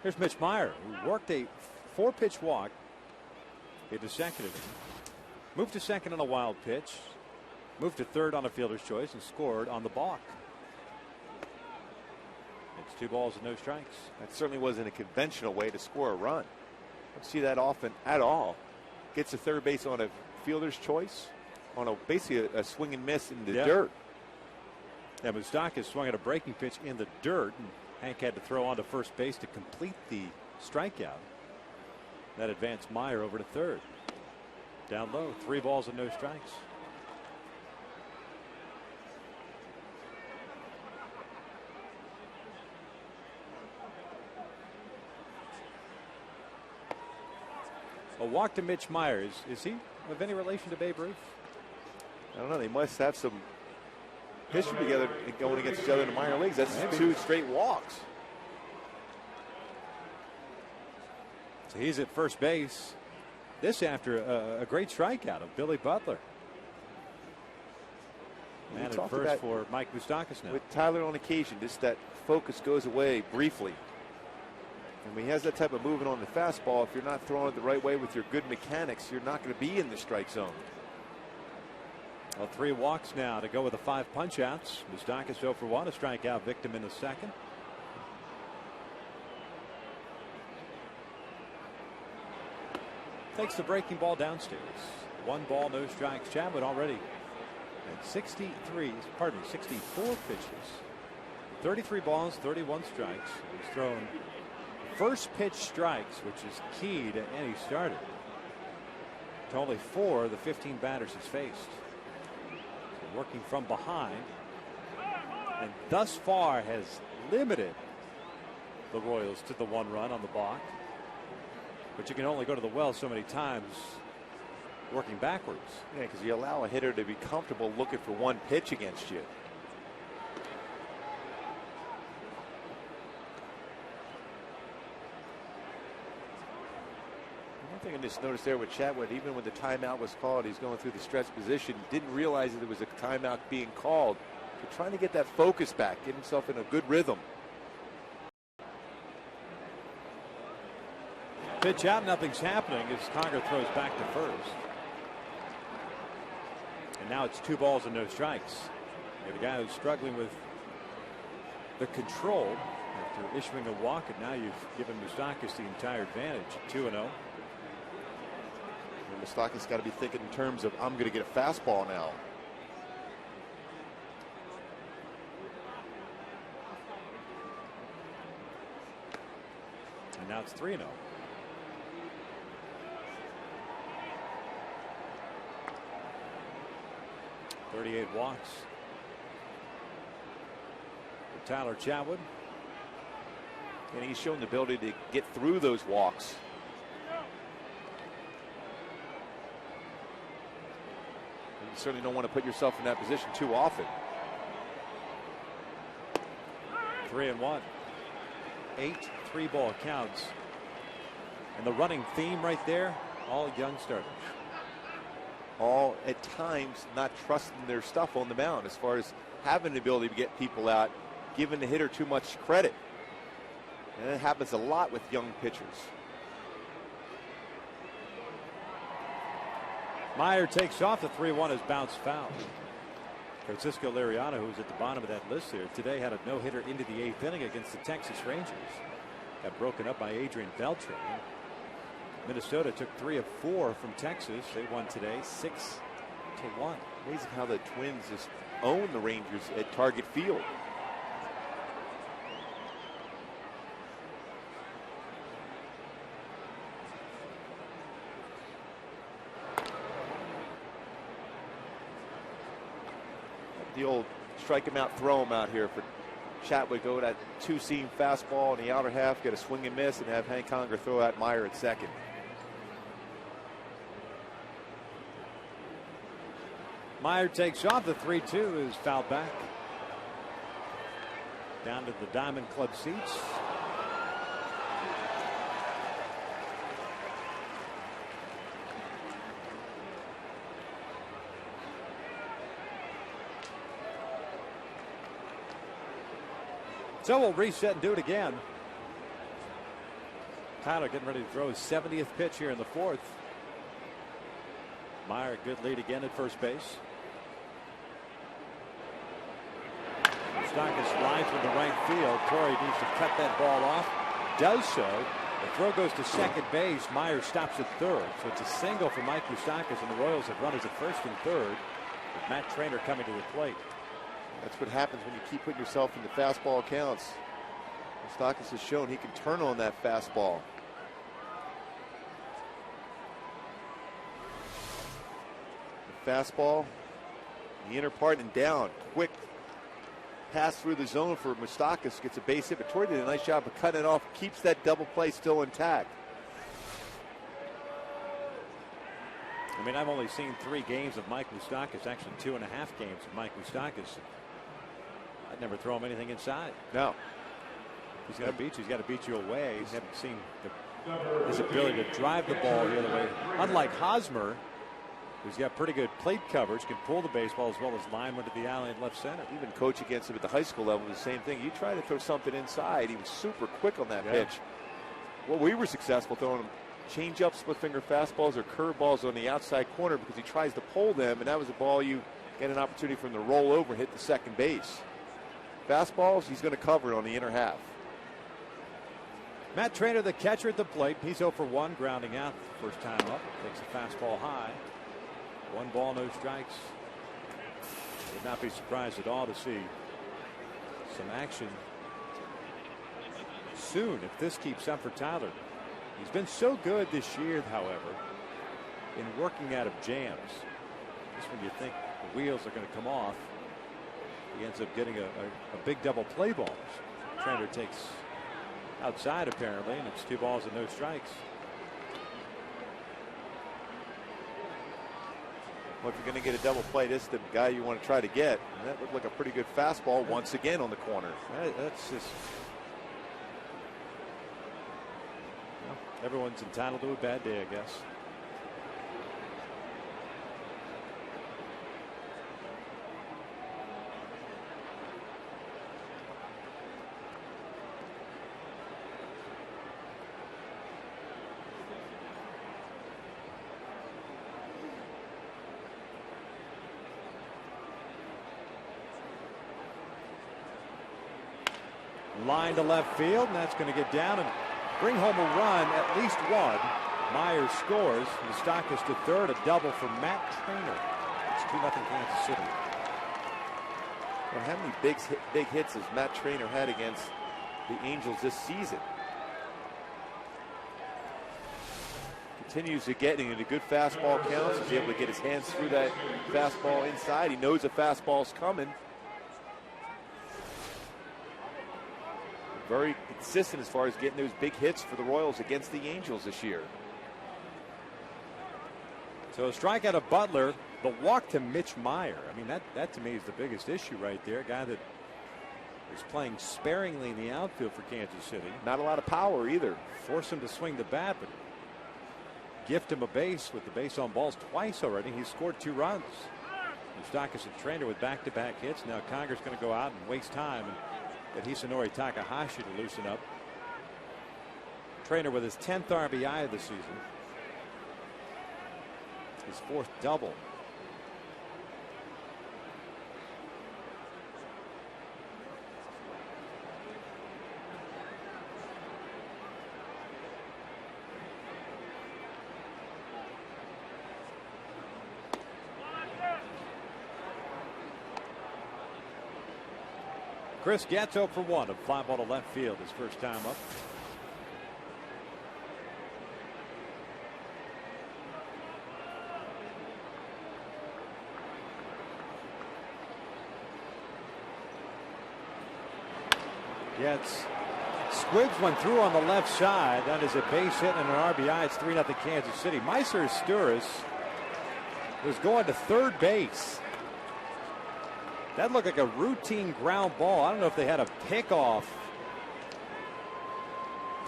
Here's Mitch Meyer, who worked a 4-pitch walk into second inning. Moved to second on a wild pitch. Moved to third on a fielder's choice and scored on the balk. It's 2 balls and no strikes. That certainly wasn't a conventional way to score a run. Don't see that often at all. Gets to third base on a fielder's choice, on basically a swing and miss in the dirt. Yeah, Moustakas swung at a breaking pitch in the dirt, and Hank had to throw on to first base to complete the strikeout. That advanced Meyer over to third. Down low, 3 balls and no strikes. A walk to Mitch Meyer. Is he of any relation to Babe Ruth? I don't know. They must have some history together going against each other in the minor leagues. That's Maybe. 2 straight walks. So he's at first base. This after a great strikeout of Billy Butler. Man at first for Mike Moustakas now. With Tyler on occasion, just that focus goes away briefly. And when he has that type of movement on the fastball, if you're not throwing it the right way with your good mechanics, you're not going to be in the strike zone. Well, 3 walks now to go with the 5 punch-outs. Moustakas 0 for 1, a strikeout victim in the second. Takes the breaking ball downstairs. 1 ball, no strikes. Chatwood already at 64 pitches. 33 balls, 31 strikes. He's thrown first pitch strikes, which is key to any starter. To only 4 of the 15 batters he's faced. So working from behind, and thus far has limited the Royals to the 1 run on the block. But you can only go to the well so many times working backwards. Yeah, because you allow a hitter to be comfortable looking for 1 pitch against you. One thing I just noticed there with Chatwood, even when the timeout was called, he's going through the stretch position, didn't realize that there was a timeout being called. So trying to get that focus back, get himself in a good rhythm. Pitch out, nothing's happening as Conger throws back to first. And now it's 2 balls and no strikes. You have a guy who's struggling with the control after issuing a walk, and now you've given Moustakas the entire advantage. 2-0. Moustakas got to be thinking in terms of, I'm going to get a fastball now. And now it's 3-0. 38 walks for Tyler Chatwood. And he's shown the ability to get through those walks. You certainly don't want to put yourself in that position too often. 3-1. 8 3-ball counts. And the running theme right there, all young starters. All at times not trusting their stuff on the mound as far as having the ability to get people out, giving the hitter too much credit. And it happens a lot with young pitchers. Meyer takes off. The 3-1 is bounced foul. Francisco Liriano, who's at the bottom of that list here, today had a no-hitter into the 8th inning against the Texas Rangers. Got broken up by Adrian Beltre. Minnesota took 3 of 4 from Texas. They won today 6-1. Amazing how the Twins just own the Rangers at Target Field. The old strike him out, throw him out here for Chatwood. Go that 2-seam fastball in the outer half, get a swing and miss, and have Hank Conger throw out Meyer at second. Meyer takes off. The 3-2 is fouled back. Down to the Diamond Club seats. So we'll reset and do it again. Tyler getting ready to throw his 70th pitch here in the 4th. Meyer, good lead again at first base. Moustakas lines from the right field. Torrey needs to cut that ball off. Does so. The throw goes to second base. Meyer stops at third. So it's a single for Mike Moustakas, and the Royals have runners at first and third, with Matt Trainer coming to the plate. That's what happens when you keep putting yourself in the fastball counts. Moustakas has shown he can turn on that fastball. The fastball, the inner part and down. Quick pass through the zone for Moustakas. Gets a base hit, but Torrey did a nice job of cutting it off. Keeps that double play still intact. I mean, I've only seen 3 games of Mike Moustakas, actually 2.5 games of Mike Moustakas. I'd never throw him anything inside. No. He's got to beat you. He's got to beat you away. He's haven't seen his ability to drive the ball the other way. Unlike Hosmer, who's got pretty good plate coverage, can pull the baseball as well as line one to the alley and left center. Even coach against him at the high school level, the same thing. You try to throw something inside. He was super quick on that pitch. Well, we were successful throwing him change-up, split-finger fastballs or curveballs on the outside corner because he tries to pull them, and that was a ball you get an opportunity for him to roll over and hit the second base. Fastballs, he's going to cover it on the inner half. Matt Trainer, the catcher at the plate. He's 0 for 1, grounding out first time up. Takes a fastball high. 1 ball, no strikes. Would not be surprised at all to see some action soon if this keeps up for Tyler. He's been so good this year, however, in working out of jams. Just when you think the wheels are going to come off, he ends up getting a big double play ball. Trainer takes outside apparently, and it's 2 balls and no strikes. Well, if you're going to get a double play, this is the guy you want to try to get. And that looked like a pretty good fastball once again on the corner. That's just... Well, everyone's entitled to a bad day, I guess. Line to left field, and that's going to get down and bring home a run, at least 1. Myers scores. Moustakas to third, a double for Matt Trainer. It's 2-0 Kansas City. Well, how many big hits has Matt Trainer had against the Angels this season? continues to get into good fastball counts. He's able to get his hands through that fastball inside. He knows the fastball's coming. Very consistent as far as getting those big hits for the Royals against the Angels this year. So a strikeout of Butler, the walk to Mitch Meyer. I mean, that to me is the biggest issue right there. A guy that is playing sparingly in the outfield for Kansas City. Not a lot of power either. Force him to swing the bat, but gift him a base with the base on balls twice already. He's scored 2 runs. Moustakas and Trainer with back-to-back hits. Now Conger's going to go out and waste time and get Hisanori Takahashi to loosen up. Trainer with his 10th RBI of the season. His 4th double. Chris Getz 0 for 1, a fly ball to left field his first time up. Getz squibs one through on the left side. That is a base hit and an RBI. It's 3-0 Kansas City. Meiser Sturis was going to third base. That looked like a routine ground ball. I don't know if they had a pickoff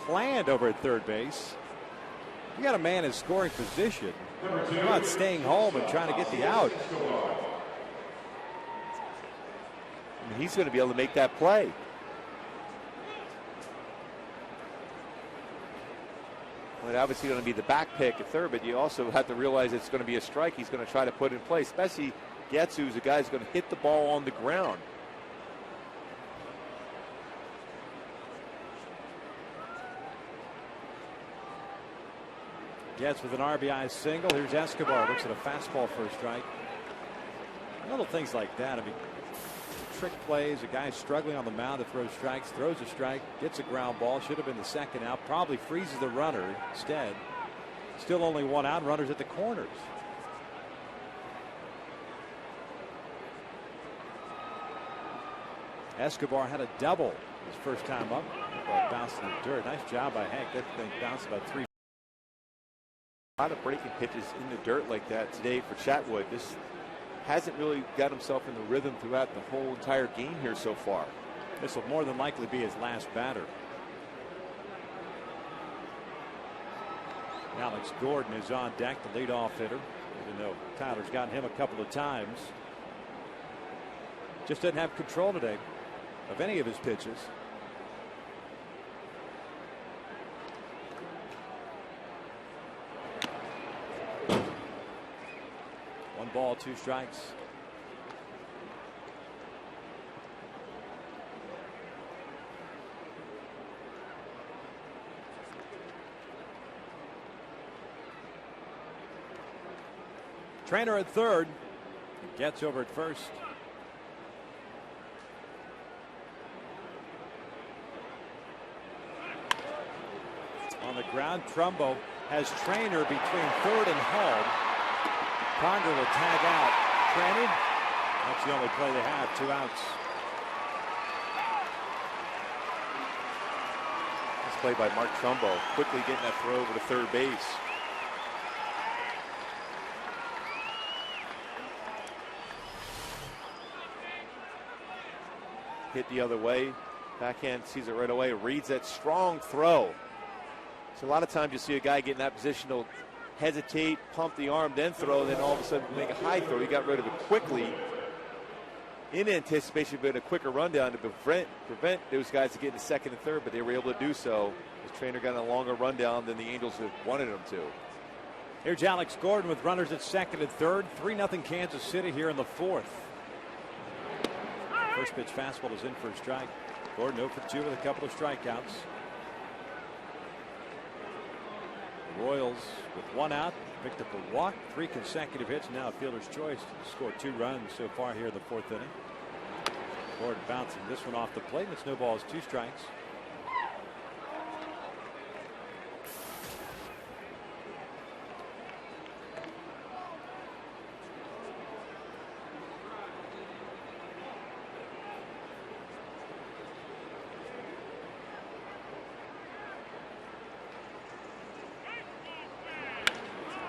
planned over at third base. You got a man in scoring position. You're not staying home and trying to get the out. I mean, he's going to be able to make that play. Well, obviously going to be the back pick at third, but you also have to realize it's going to be a strike he's going to try to put in place, especially Getz, who's a guy who's going to hit the ball on the ground. Getz with an RBI single. Here's Escobar. Looks at a fastball for a strike. Little things like that. I mean, trick plays. A guy struggling on the mound to throw strikes. Throws a strike. Gets a ground ball. Should have been the second out. Probably freezes the runner instead. Still only 1 out. Runners at the corners. Escobar had a double his first time up. Bounced in the dirt. Nice job by Hank. That thing bounced about 3. A lot of breaking pitches in the dirt like that today for Chatwood. This hasn't really got himself in the rhythm throughout the whole entire game here so far. This will more than likely be his last batter. Alex Gordon is on deck, the leadoff hitter, even though Tyler's gotten him a couple of times. Just doesn't have control today of any of his pitches. One ball, 2 strikes. Trainer at third. Gets over at first. On the ground, Trumbo has Trainer between third and home. Conger will tag out Trainer. That's the only play they have. 2 outs. This play by Mark Trumbo, quickly getting that throw over to third base. Hit the other way. Backhand, sees it right away. Reads that strong throw. So a lot of times you see a guy get in that position, he'll hesitate, pump the arm, then throw, and then all of a sudden make a high throw. He got rid of it quickly in anticipation of a quicker rundown to prevent those guys to get into second and third, but they were able to do so. His Trainer got a longer rundown than the Angels had wanted him to. Here's Alex Gordon with runners at second and third. 3-0 Kansas City here in the 4th. First pitch fastball is in for a strike. Gordon 0 for 2 with a couple of strikeouts. The Royals with 1 out, picked up a walk, 3 consecutive hits, now a fielder's choice to score 2 runs so far here in the 4th inning. Gordon bouncing this one off the plate, and the snowball is 2 strikes.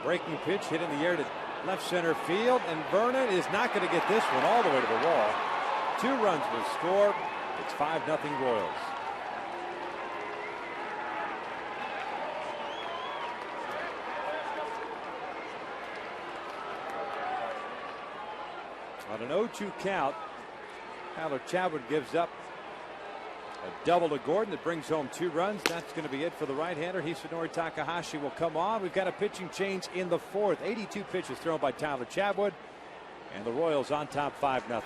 Breaking pitch hit in the air to left center field, and Vernon is not going to get this one all the way to the wall. 2 runs will score. It's 5-0 Royals. On an 0-2 count, Tyler Chatwood gives up a double to Gordon that brings home 2 runs. That's going to be it for the right-hander. Hisanori Takahashi will come on. We've got a pitching change in the 4th. 82 pitches thrown by Tyler Chatwood, and the Royals on top 5-0.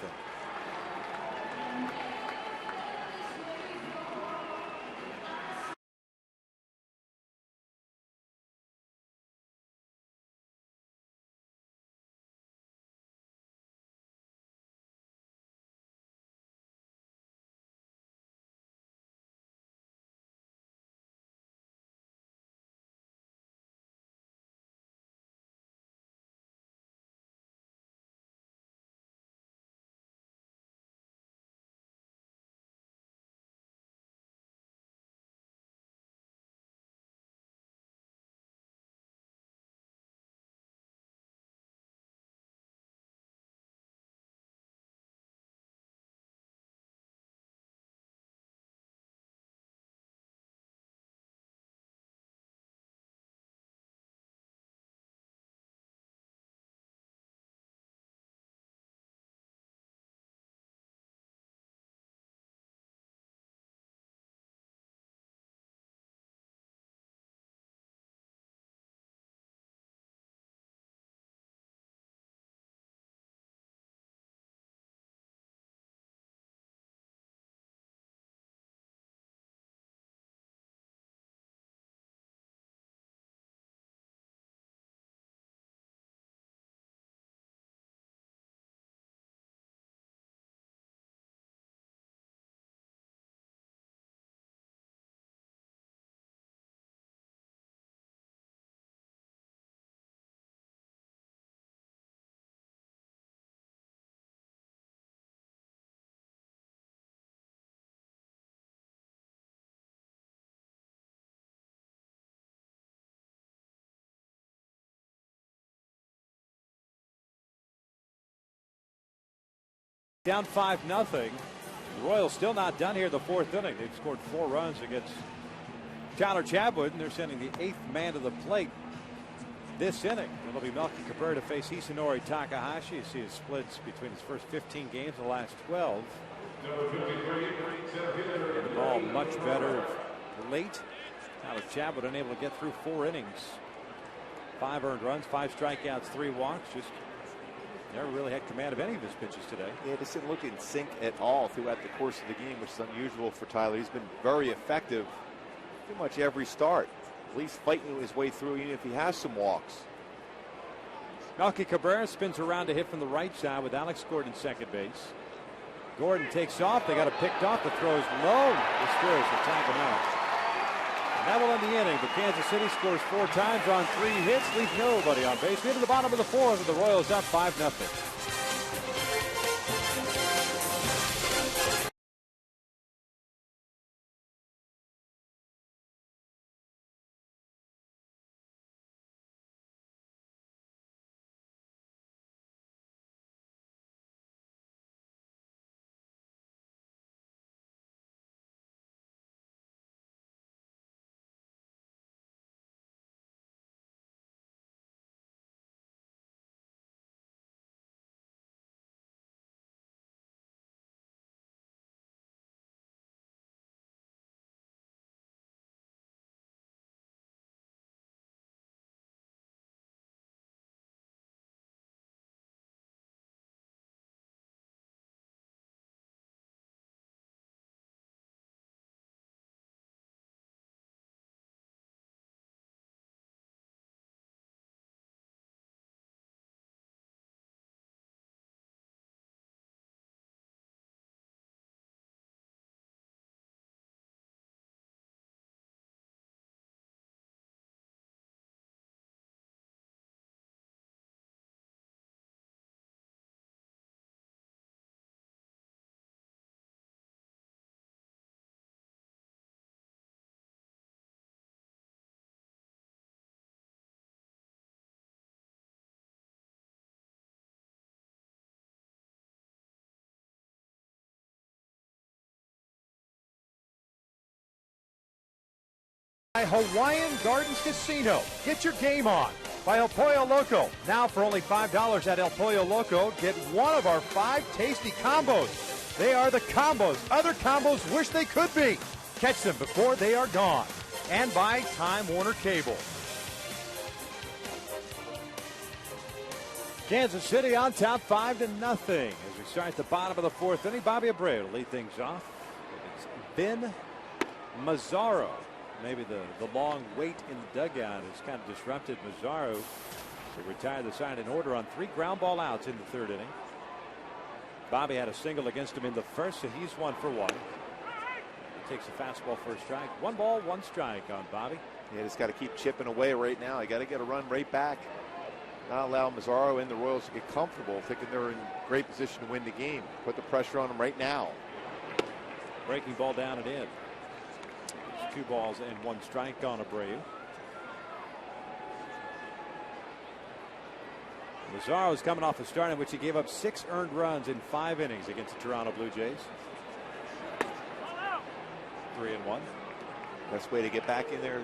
Down 5-0. The Royals still not done here in the 4th inning. They've scored 4 runs against Tyler Chatwood, and they're sending the 8th man to the plate this inning. It'll be Melky Cabrera to face Hisanori Takahashi. You see his splits between his first 15 games and the last 12. And the ball much better late. Tyler Chatwood unable to get through 4 innings. 5 earned runs, 5 strikeouts, 3 walks. Just never really had command of any of his pitches today. Yeah, just didn't look in sync at all throughout the course of the game, which is unusual for Tyler. He's been very effective pretty much every start, at least fighting his way through, even if he has some walks. Melky Cabrera spins around to hit from the right side with Alex Gordon second base. Gordon takes off. They got it picked off. The throw is low. The Stros will tag him out. And that will end the inning. But Kansas City scores 4 times on 3 hits, leaves nobody on base. We get to the bottom of the 4th, and the Royals up 5-0. By Hawaiian Gardens Casino. Get your game on. By El Pollo Loco. Now for only $5 at El Pollo Loco, get one of our 5 tasty combos. They are the combos other combos wish they could be. Catch them before they are gone. And by Time Warner Cable. Kansas City on top 5-0 as we start at the bottom of the 4th inning. Bobby Abreu to lead things off. It's Ben Mazzaro. Maybe the long wait in the dugout has kind of disrupted Mazzaro to retire the side in order on 3 ground ball outs in the 3rd inning. Bobby had a single against him in the 1st, so he's 1 for 1. He takes a fastball for a strike. 1 ball, 1 strike on Bobby. Yeah, just got to keep chipping away right now. You got to get a run right back. Not allow Mazzaro and the Royals to get comfortable, thinking they're in great position to win the game. Put the pressure on them right now. Breaking ball down and in. 2 balls and 1 strike on Abreu. Mazzaro's coming off a start in which he gave up 6 earned runs in 5 innings against the Toronto Blue Jays. 3-1. Best way to get back in there,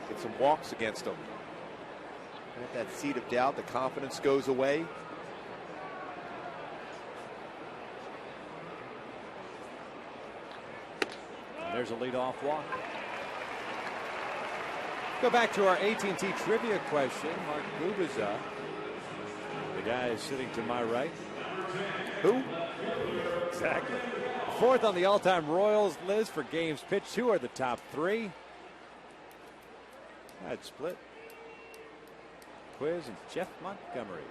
get some walks against them. Get that seed of doubt, the confidence goes away. And there's a leadoff walk. Go back to our AT&T trivia question. Mark Bubiza, the guy is sitting to my right. Who? Exactly. 4th on the all-time Royals list for games pitched. Who are the top 3? I'd split. Quiz and Jeff Montgomery.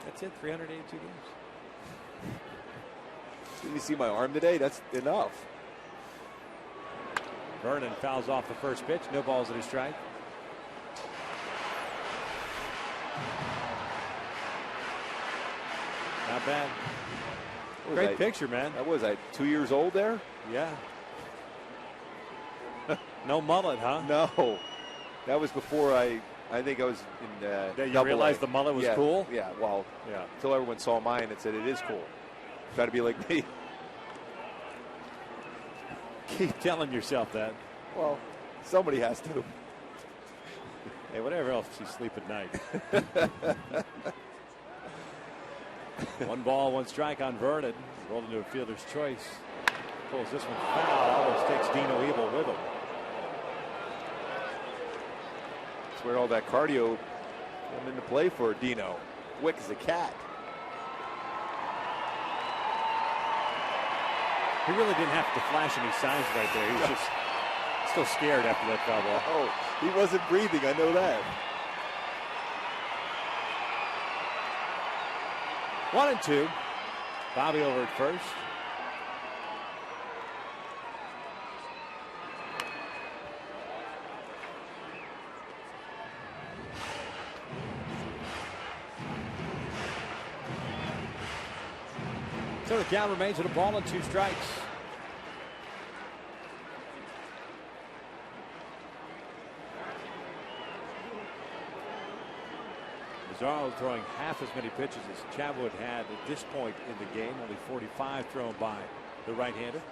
That's it. 382 games. Did you see my arm today? That's enough. Vernon fouls off the first pitch. No balls and a strike. Not bad. Great picture, man. That was 2 years old there? Yeah. No mullet, huh? No. That was before I think I was in you realized the mullet was cool? Yeah, well, yeah. Until everyone saw mine and said it is cool. Try to be like me. Keep telling yourself that. Well, somebody has to. Hey, whatever else you sleep at night. 1 ball, 1 strike on Vernon. Rolled into a fielder's choice. Pulls this one foul. Almost takes Dino Evil with him. That's where all that cardio come into play for Dino. Quick as a cat. He really didn't have to flash any signs right there. He was just still scared after that foul ball. Oh, he wasn't breathing. I know that. 1-2. Bobby over at first. So the count remains at 1 ball and 2 strikes. Mazzaro throwing half as many pitches as Chatwood had at this point in the game. Only 45 thrown by the right-hander.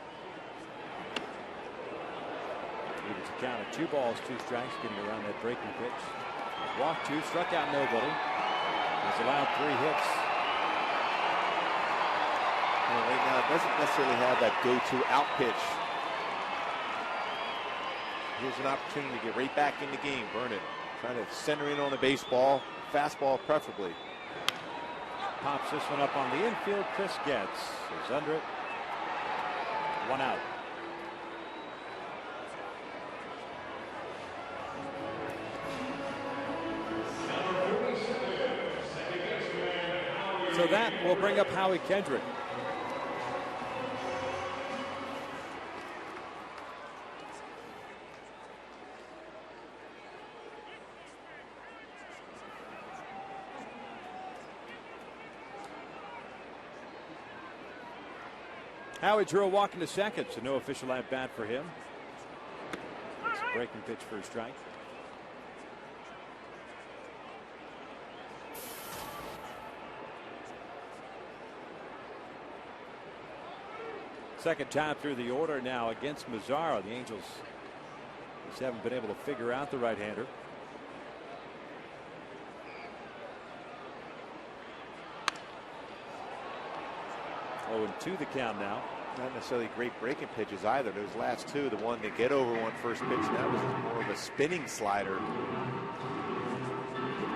Even to count at 2 balls, 2 strikes, getting around that breaking pitch. Walked 2, struck out nobody. Has allowed 3 hits. Right now, it doesn't necessarily have that go-to out pitch. Here's an opportunity to get right back in the game. Vernon trying to center in on the baseball, fastball preferably. Pops this one up on the infield. Chris Getz is under it. 1 out. So that will bring up Howie Kendrick. Howie drew a walk into second, so no official at bat for him. It's a breaking pitch for a strike. Second time through the order now against Mazzaro. The Angels Just haven't been able to figure out the right-hander. 0-2 the count now. Not necessarily great breaking pitches either. Those last two, the one to get over one first pitch, that was more of a spinning slider. It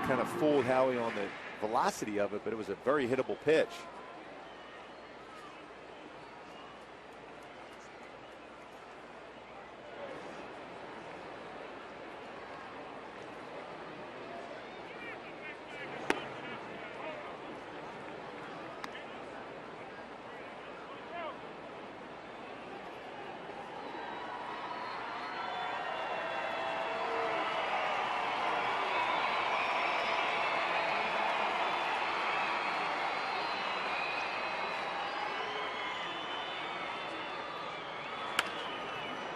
kind of fooled Howie on the velocity of it, but it was a very hittable pitch.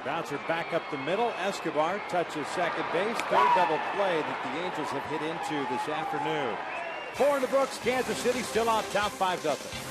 Bouncer back up the middle. Escobar touches second base. Third double play that the Angels have hit into this afternoon. 4 in the books. Kansas City still on top 5-0.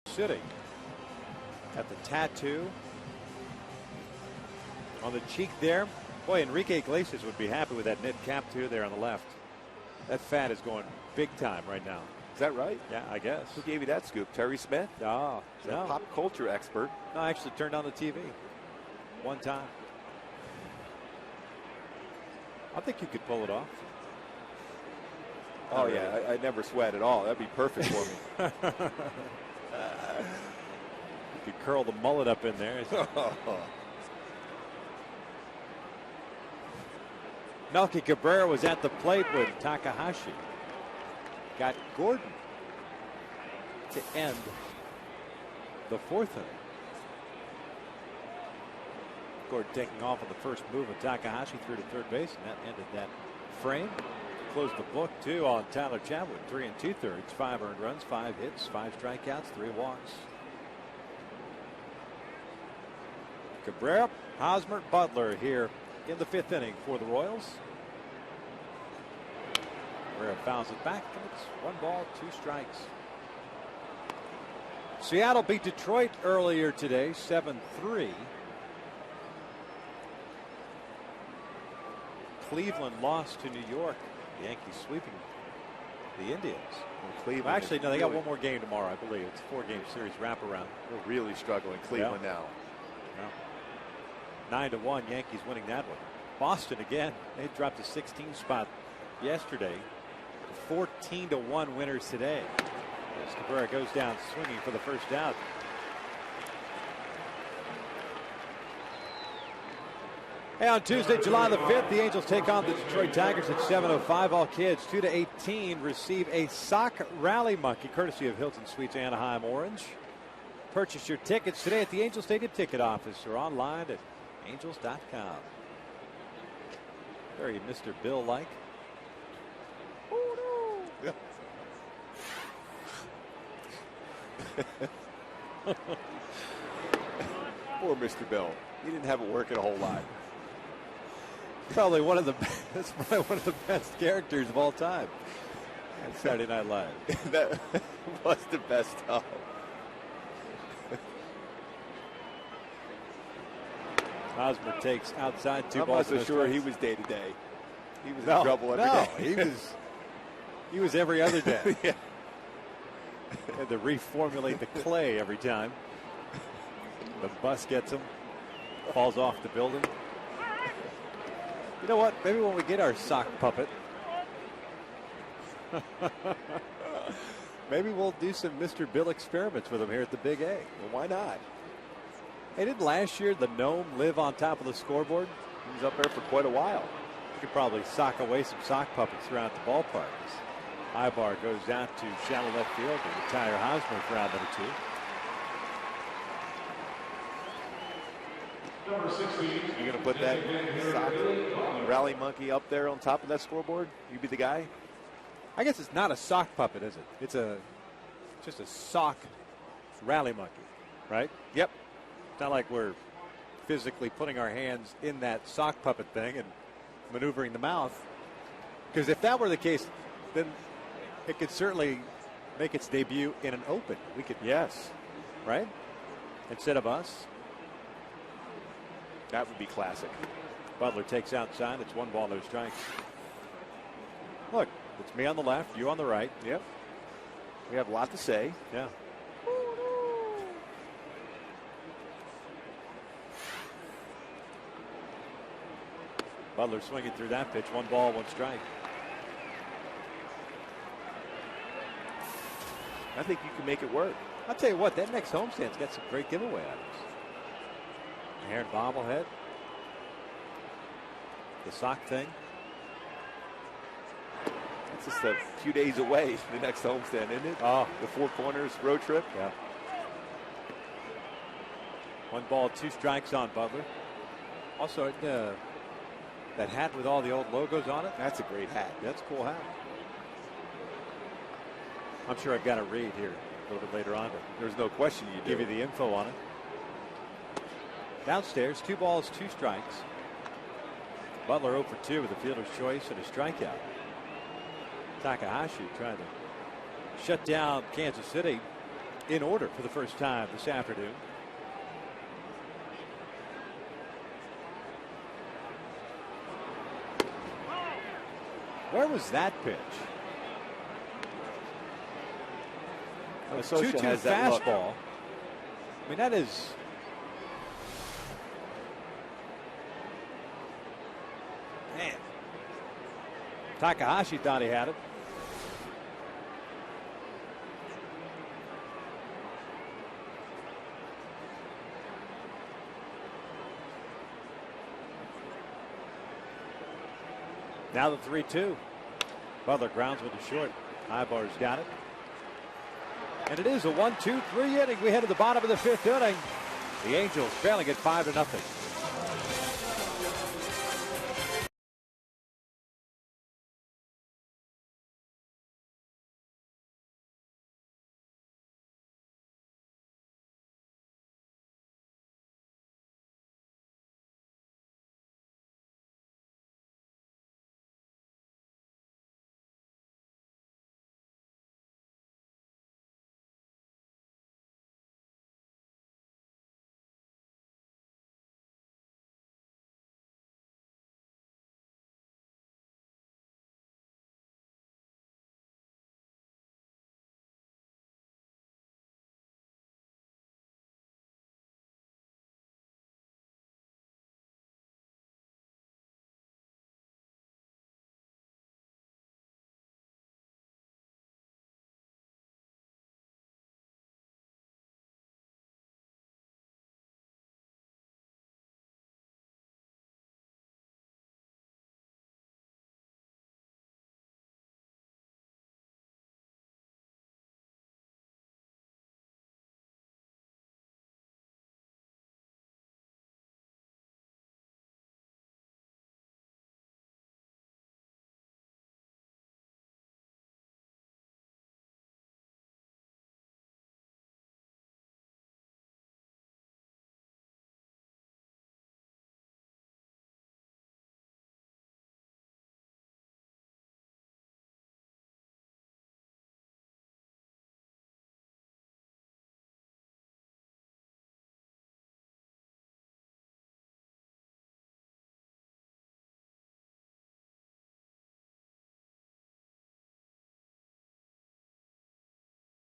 City. Got the tattoo on the cheek there. Boy, Enrique Iglesias would be happy with that knit cap too there on the left. That fat is going big time right now. Is that right? Yeah, I guess. Who gave you that scoop? Terry Smith? Oh, He's no. a pop culture expert. No, I actually turned on the TV one time. I think you could pull it off. Oh, yeah. I never sweat at all. That'd be perfect for me. You could curl the mullet up in there. Melky Cabrera was at the plate when Takahashi got Gordon to end the 4th inning. Gordon taking off on the first move of Takahashi through to third base, and that ended that frame. Closed the book too on Tyler Chatwood. 3 2/3, 5 earned runs, 5 hits, 5 strikeouts, 3 walks. Cabrera, Hosmer, Butler here in the 5th inning for the Royals. Cabrera fouls it back, and it's 1 ball, 2 strikes. Seattle beat Detroit earlier today, 7-3. Cleveland lost to New York. The Yankees sweeping the Indians. Cleveland. Well, actually, no, they got one more game tomorrow, I believe. It's a 4-game series wraparound. We're really struggling. Cleveland now. 9-1, Yankees winning that one. Boston again. They dropped a 16 spot yesterday. 14-1 winners today. As Cabrera goes down swinging for the first out. Hey, on Tuesday, July the 5th, the Angels take on the Detroit Tigers at 7:05. All kids 2 to 18 receive a sock rally monkey courtesy of Hilton Suites Anaheim Orange. purchase your tickets today at the Angel Stadium ticket office or online at angels.com. Very Mr. Bill-like. Yeah. Poor Mr. Bill. He didn't have it working a whole lot. Probably one of the best characters of all time on Saturday Night Live. That was the best stuff. Hosmer takes outside, 2 I'm balls. not so no sure he strikes. was day to day. He was No, in trouble every day. he was every other day. Yeah. Had to reformulate the clay every time. The bus gets him, falls off the building. You know what? Maybe when we get our sock puppet, maybe we'll do some Mr. Bill experiments with him here at the Big A. Well, why not? Hey, didn't last year the gnome live on top of the scoreboard? He was up there for quite a while. You could probably sock away some sock puppets throughout the ballpark. Ibar goes out to shallow left field to retire Hosmer for round number 2. You're going to put that sock rally monkey up there on top of that scoreboard? You be the guy? I guess it's not a sock puppet, is it? It's just a sock rally monkey, right? Yep. It's not like we're physically putting our hands in that sock puppet thing and maneuvering the mouth. Because if that were the case, then it could certainly make its debut in an open. We could, Yes. right? Instead of us. That would be classic. Butler takes outside. It's 1 ball, no strikes. Look, it's me on the left, you on the right. Yep. We have a lot to say. Yeah. Butler swinging through that pitch. 1 ball, 1 strike. I think you can make it work. I'll tell you what, that next homestand's got some great giveaway items. Aaron bobblehead. The sock thing. It's just a few days away, the next homestand, isn't it? Oh. The Four Corners road trip. Yeah. 1 ball, 2 strikes on Butler. Also, that hat with all the old logos on it. That's a great hat. That's a cool hat. I'm sure I've got to read here a little bit later on to There's no question you do. give you the info on it. Downstairs, 2 balls, 2 strikes. Butler 0 for 2 with a fielder's choice and a strikeout. Takahashi trying to shut down Kansas City in order for the first time this afternoon. Where was that pitch? A Socha 2-2 has that look. fastball. I mean, that is. Man. Takahashi thought he had it. Now the 3-2. Butler grounds with a short. Ibar's got it. And it is a 1-2-3 inning. We head to the bottom of the 5th inning. The Angels trailing at 5-0.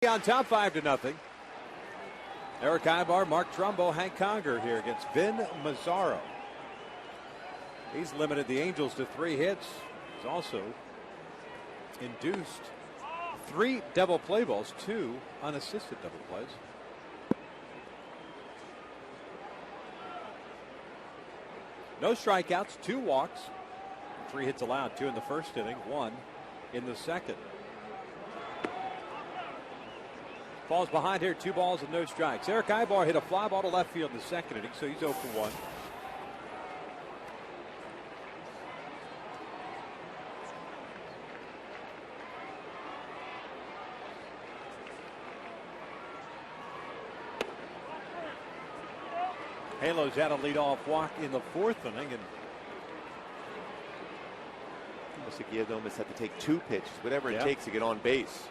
On top 5-0. Eric Ibar, Mark Trumbo, Hank Conger here against Vin Mazzaro. He's limited the Angels to 3 hits. He's also induced 3 double play balls, 2 unassisted double plays. No strikeouts, 2 walks, 3 hits allowed, 2 in the first inning, 1 in the second. Falls behind here, 2 balls and no strikes. Eric Ibar hit a fly ball to left field in the second inning, so he's 0 for 1. Halos had a leadoff walk in the 4th inning, and He almost had to take 2 pitches, whatever it takes to get on base.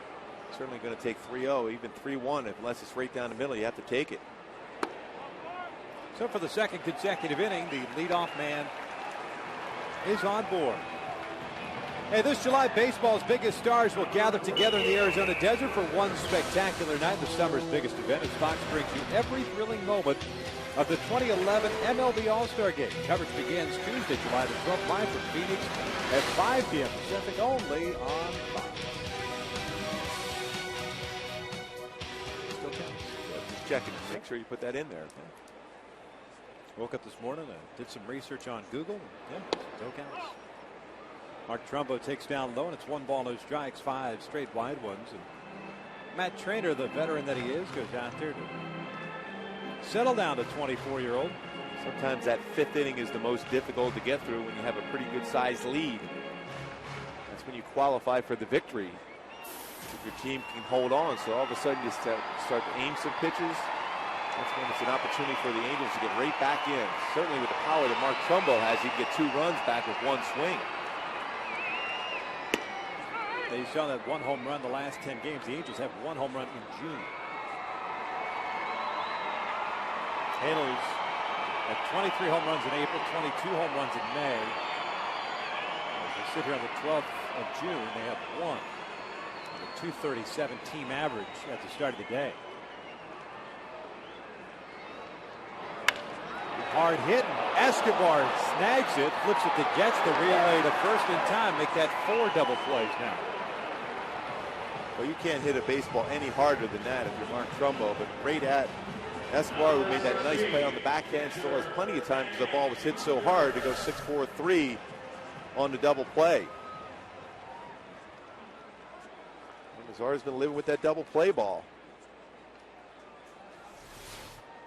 Certainly going to take 3-0, even 3-1. Unless it's right down the middle, you have to take it. So for the second consecutive inning, the leadoff man is on board. Hey, this July, baseball's biggest stars will gather together in the Arizona desert for one spectacular night. The summer's biggest event as Fox brings you every thrilling moment of the 2011 MLB All-Star Game. Coverage begins Tuesday, July the 12th, live from Phoenix at 5 p.m. Pacific, only on Fox. Still counts. Just checking. Make sure you put that in there. Woke up this morning and did some research on Google. Yeah, still counts. Mark Trumbo takes down low, and it's 1 ball, no strikes, 5 straight wide ones. And Matt Trainer, the veteran that he is, goes out there to settle down to 24-year-old. Sometimes that 5th inning is the most difficult to get through when you have a pretty good sized lead. That's when you qualify for the victory. If your team can hold on, so all of a sudden you start to aim some pitches. That's when it's an opportunity for the Angels to get right back in. Certainly with the power that Mark Trumbo has, he can get 2 runs back with 1 swing. They saw that 1 home run the last 10 games. The Angels have 1 home run in June. Halos at 23 home runs in April, 22 home runs in May. As they sit here on the 12th of June, they have 1. A 237 team average at the start of the day. Hard hit. Escobar snags it, flips it to Getz to relay to first in time, make that 4 double plays now. Well, you can't hit a baseball any harder than that if you're Mark Trumbo, but great at Escobar, who made that nice play on the backhand, still has plenty of time because the ball was hit so hard to go 6-4-3 on the double play. Mazar's been living with that double play ball.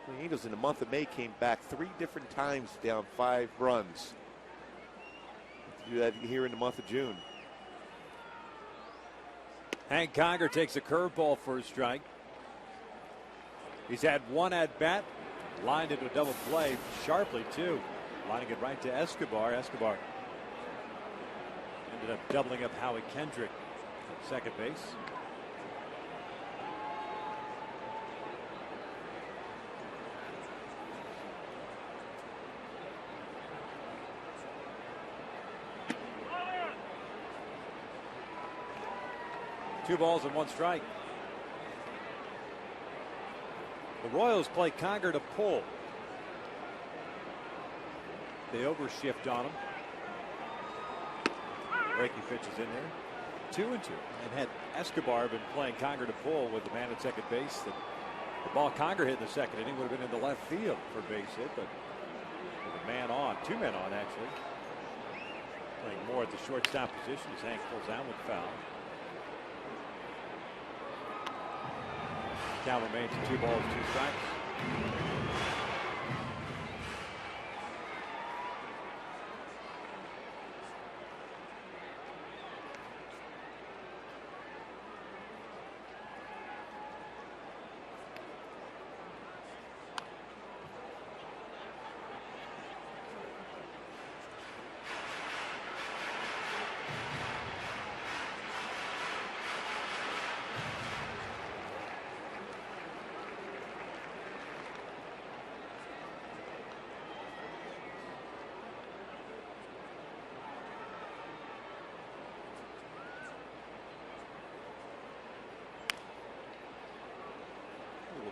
The Angels in the month of May came back 3 different times down 5 runs. To do that here in the month of June. Hank Conger takes a curveball for a strike. He's had 1 at bat, lined into a double play sharply too, lining it right to Escobar. Escobar ended up doubling up Howie Kendrick at second base. Two balls and 1 strike. The Royals play Conger to pull. They overshift on him. Breaking pitches in there. 2-2. And had Escobar been playing Conger to pull with the man at second base, the ball Conger hit in the second inning would have been in the left field for a base hit, but with a man on, 2 men on actually. Playing more at the shortstop position as Hank pulls out with foul. Count remains at 2 balls, 2 strikes.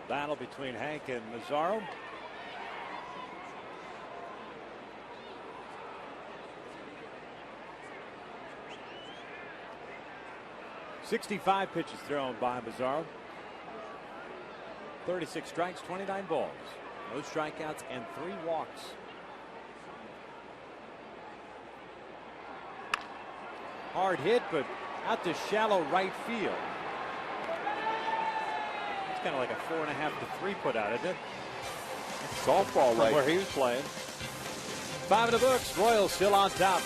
battle between Hank and Mazzaro. .65 pitches thrown by Mazzaro. 36 strikes, 29 balls. No strikeouts and 3 walks. Hard hit, but out to shallow right field. It's kind of like a 4.5 to 3 put out, isn't it? Softball From where he was playing. 5 in the books. Royals still on top.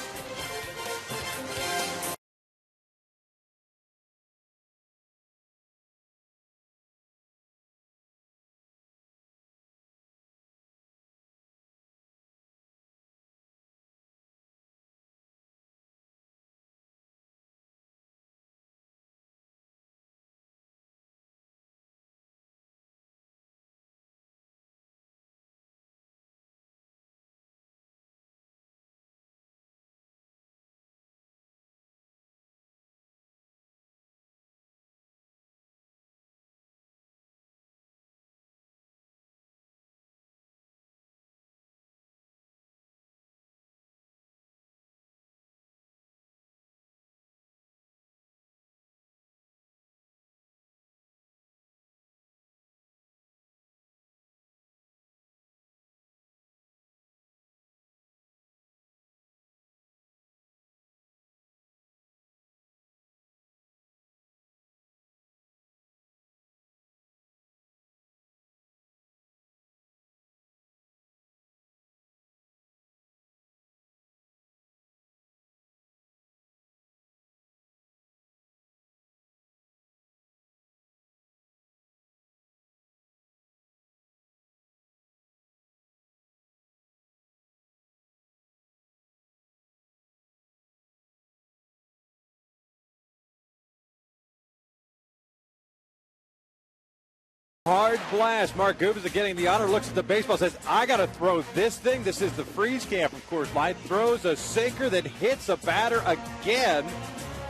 Hard blast. Mark Gubicza getting the honor, looks at the baseball, says, I got to throw this thing. This is the freeze camp, of course. Light throws a sinker that hits a batter again.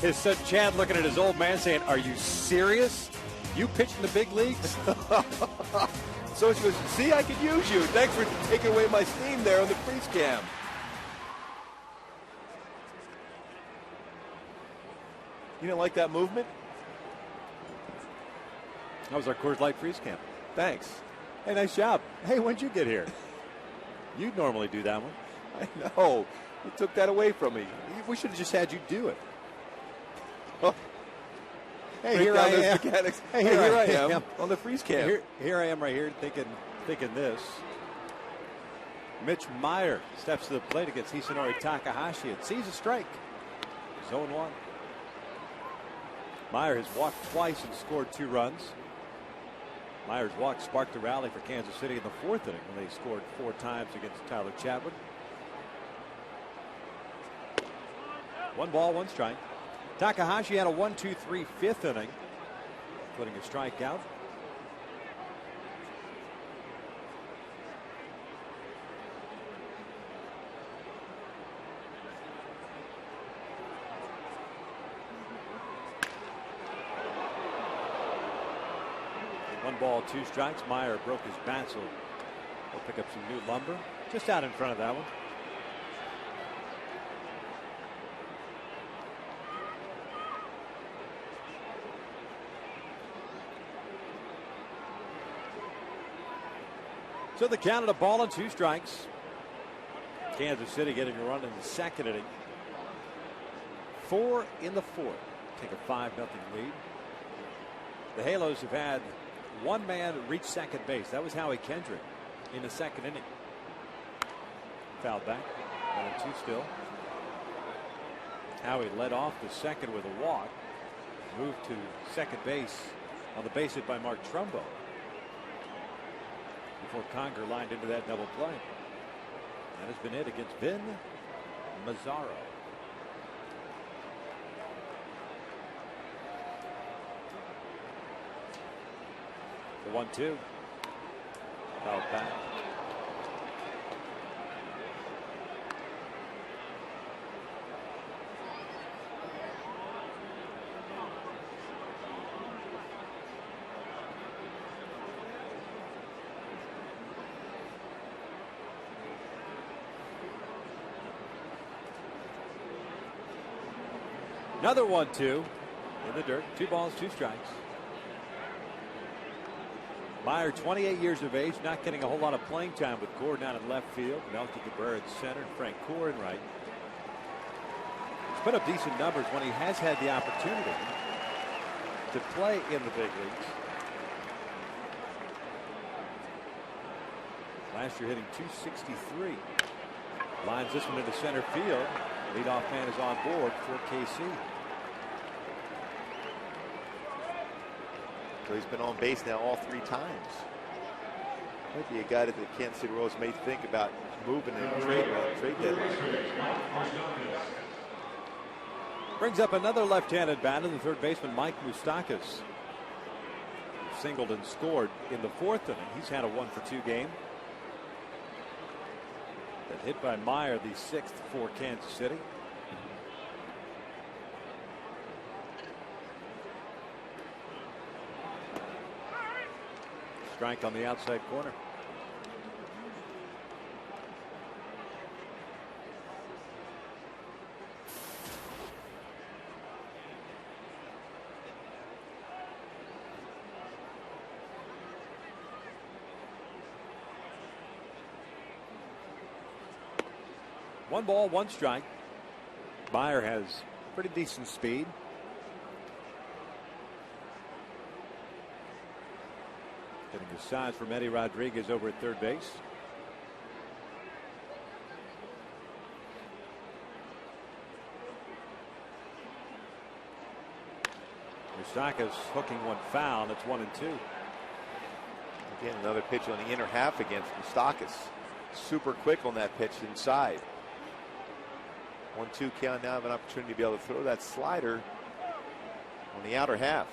His son Chad looking at his old man saying, are you serious? You pitch in the big leagues? So she goes, see, I could use you. Thanks for taking away my steam there on the freeze cam. You didn't like that movement? That was our Coors Light freeze camp. Thanks. Hey, nice job. Hey, when'd you get here? You'd normally do that one. I know. You took that away from me. We should have just had you do it. Oh. Hey, here I am. Hey, here I am on the freeze cam. Here I am right here thinking this. Mitch Meyer steps to the plate against Hisanori Takahashi and sees a strike. Zone 1. Meyer has walked twice and scored 2 runs. Meyer's walk sparked a rally for Kansas City in the 4th inning when they scored 4 times against Tyler Chapman. 1 ball, 1 strike. Takahashi had a 1-2-3 5th inning, including a strikeout. One ball, 2 strikes. Meyer broke his bat, so he'll pick up some new lumber. Just out in front of that one. So the count of a ball and 2 strikes. Kansas City getting a run in the 2nd inning. 4 in the 4th. Take a 5-0 lead. The Halos have had 1 man reach second base. That was Howie Kendrick in the 2nd inning. Fouled back. 1-2 still. Howie led off the 2nd with a walk. Moved to second base on the base hit by Mark Trumbo, before Conger lined into that double play. That has been it against Vin Mazzaro. The 1-2. Fouled back. Another 1-2 in the dirt. 2 balls, 2 strikes. Meyer, 28 years of age, not getting a whole lot of playing time with Gore down in left field. Melky Cabrera in center and Frank Gore in right. He's put up decent numbers when he has had the opportunity to play in the big leagues. Last year hitting .263. Lines this one into center field. Leadoff man is on board for KC. So he's been on base now all 3 times. Might be a guy that the Kansas City Royals may think about moving and trade deadline. Brings up another left-handed batter, the third baseman Mike Moustakas. Singled and scored in the 4th inning. He's had a 1-for-2 game. That hit by Meyer, the 6th for Kansas City. Strike on the outside corner. One ball, 1 strike. Meyer has pretty decent speed. Getting the size from Eddie Rodriguez over at third base. Moustakas hooking one foul. That's 1-2. Again, another pitch on the inner half against Moustakas. Super quick on that pitch inside. 1-2 count. Now have an opportunity to be able to throw that slider on the outer half.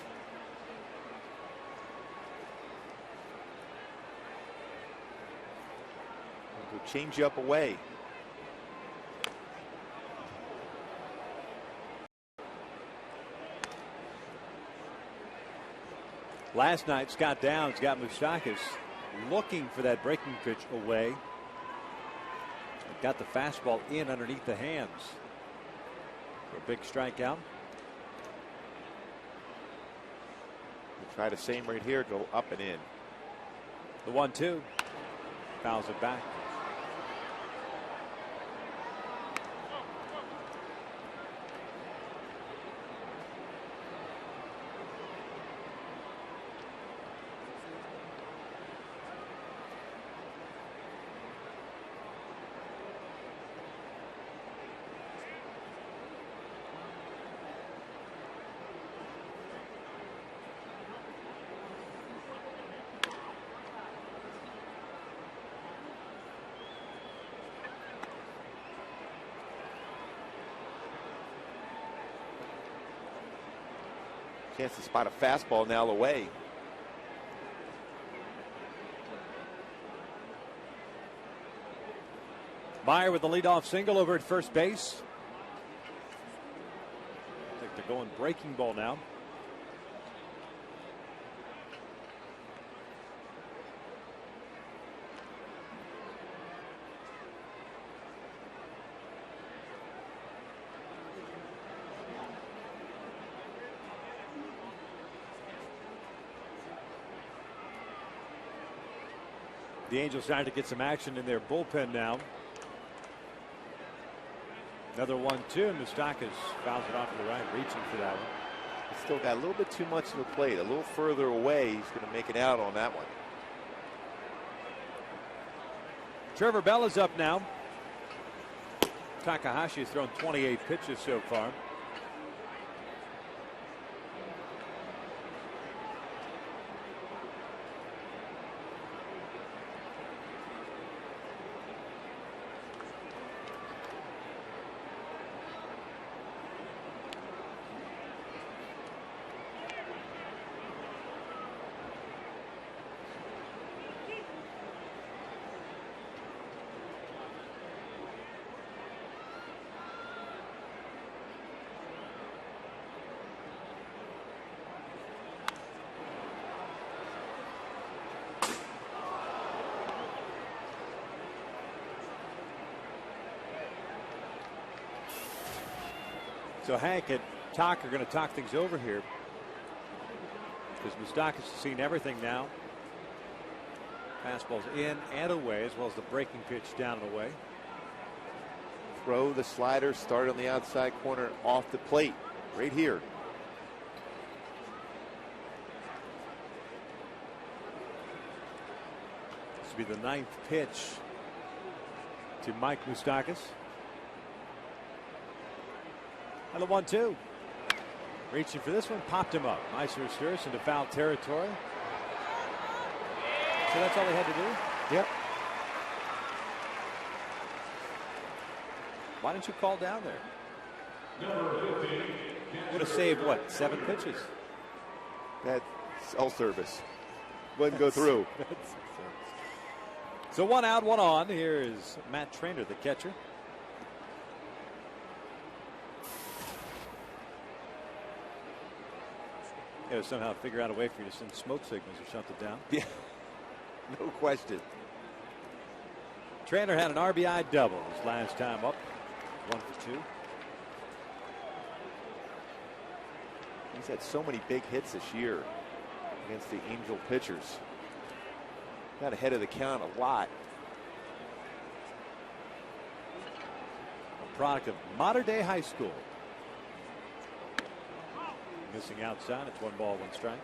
Change up away. Last night, Scott Downs got Moustakas looking for that breaking pitch away. Got the fastball in underneath the hands for a big strikeout. We'll try the same right here. Go up and in. The 1-2 fouls it back. Chance to spot a fastball now away. Meyer with the leadoff single over at first base. I think they're going breaking ball now. The Angels trying to get some action in their bullpen now. Another 1-2, and Moustakas fouls it off to the right, reaching for that one. He's still got a little bit too much to the plate. A little further away, he's going to make it out on that one. Trevor Bell is up now. Takahashi has thrown 28 pitches so far. So Hank, at Talk are going to talk things over here because Moustakas has seen everything now. Fastballs in and away, as well as the breaking pitch down and away. Throw the slider, start on the outside corner off the plate, right here. This will be the 9th pitch to Mike Moustakas. And the 1-2. Reaching for this one, popped him up. Nice reverse into foul territory. So that's all he had to do? Yep. Why didn't you call down there? Would have saved, what, 7 pitches? That cell service wouldn't go through. So 1 out, 1 on. Here is Matt Trainer, the catcher. Got to somehow figure out a way for you to send smoke signals or something down. Yeah, no question. Trainer had an RBI double his last time up. 1 for 2. He's had so many big hits this year against the Angel pitchers. Got ahead of the count a lot. A product of modern day high school. Missing outside. It's 1 ball, 1 strike.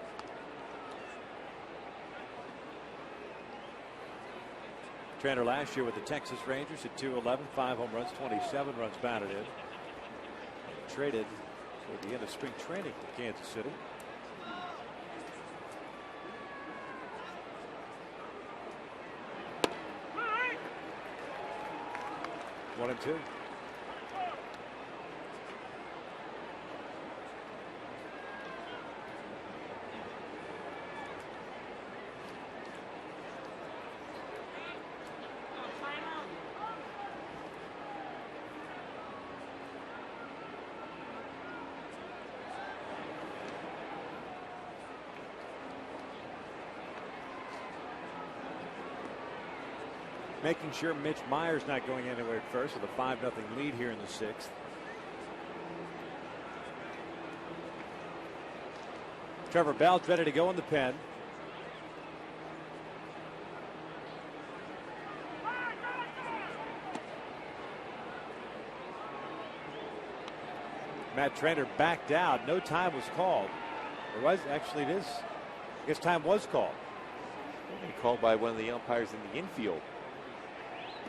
Trainer last year with the Texas Rangers at 211, 5 home runs, 27 runs batted in. Traded toward the end of spring training to Kansas City. One and 2. Making sure Mitch Meyer's not going anywhere at first with a 5-0 lead here in the 6th. Trevor Bell's ready to go in the pen. Matt Trainer backed out. No time was called. There was actually it is. I guess time was called. Called by one of the umpires in the infield.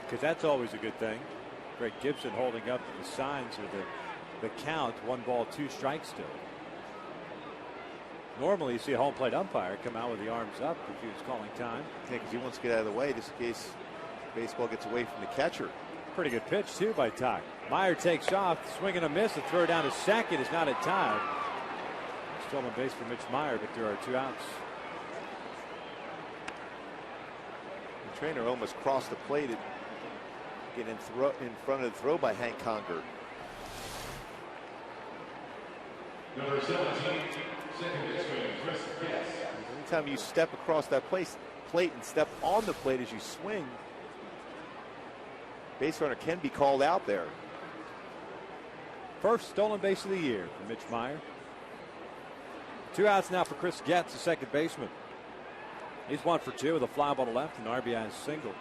Because that's always a good thing. Greg Gibson holding up the signs or the count. 1 ball, 2 strikes still. Normally you see a home plate umpire come out with the arms up if he was calling time. Yeah, because he wants to get out of the way just in case baseball gets away from the catcher. Pretty good pitch too by Tock. Meyer takes off, swing and a miss. The throw down to second is not in time. Stolen base for Mitch Meyer, but there are 2 outs. The Trainer almost crossed the plate. Getting in front of the throw by Hank Conger. Number 17, second baseman, Chris Getz. Anytime you step across that plate and step on the plate as you swing, base runner can be called out there. First stolen base of the year for Mitch Meyer. 2 outs now for Chris Getz, the second baseman. He's 1 for 2 with a fly ball to left and RBI single.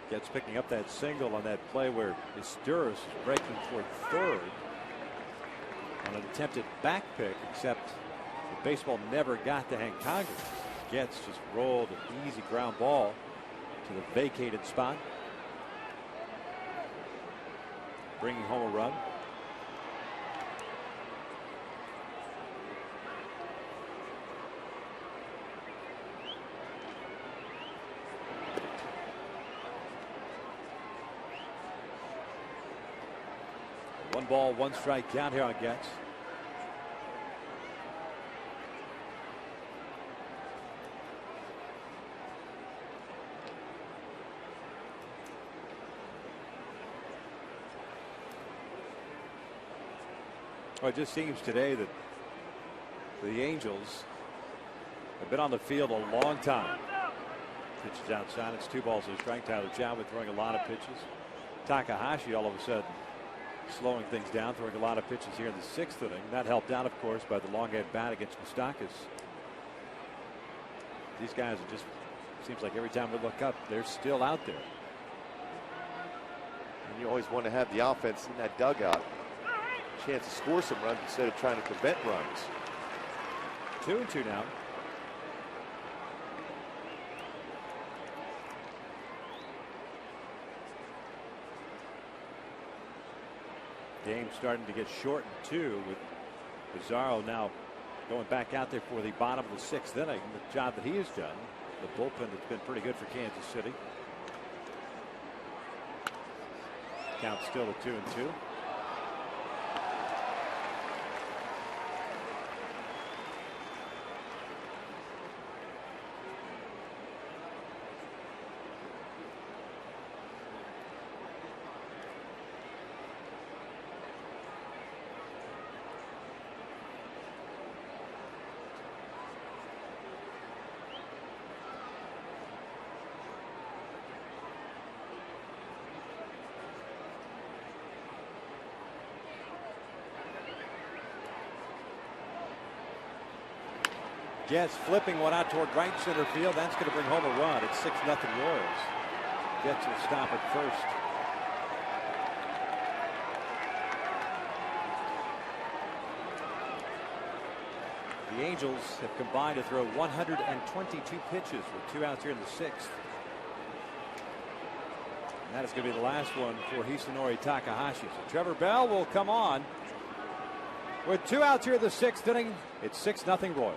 Getz picking up that single on that play where Isturis is breaking toward third on an attempted back pick, except the baseball never got to Hank Conger. Getz just rolled an easy ground ball to the vacated spot, bringing home a run. One ball, 1 strike count here on Getz. Well, it just seems today that the Angels have been on the field a long time. Pitches outside. It's 2 balls and a strike. Tyler Chatwood throwing a lot of pitches. Takahashi all of a sudden slowing things down, throwing a lot of pitches here in the 6th inning. That helped out, of course, by the long at bat against Moustakas. These guys are just, seems like every time we look up, they're still out there. And you always want to have the offense in that dugout. Chance to score some runs instead of trying to prevent runs. 2-2 now. Game starting to get shortened too, with Pizarro now going back out there for the bottom of the 6th inning. The job that he has done, the bullpen that's been pretty good for Kansas City. Count still at 2-2. Jets flipping one out toward right center field. That's going to bring home a run. It's 6-0 Royals. Jets will stop at first. The Angels have combined to throw 122 pitches with 2 outs here in the 6th. And that is going to be the last one for Hisanori Takahashi. So Trevor Bell will come on. With 2 outs here in the 6th inning, it's 6-0 Royals.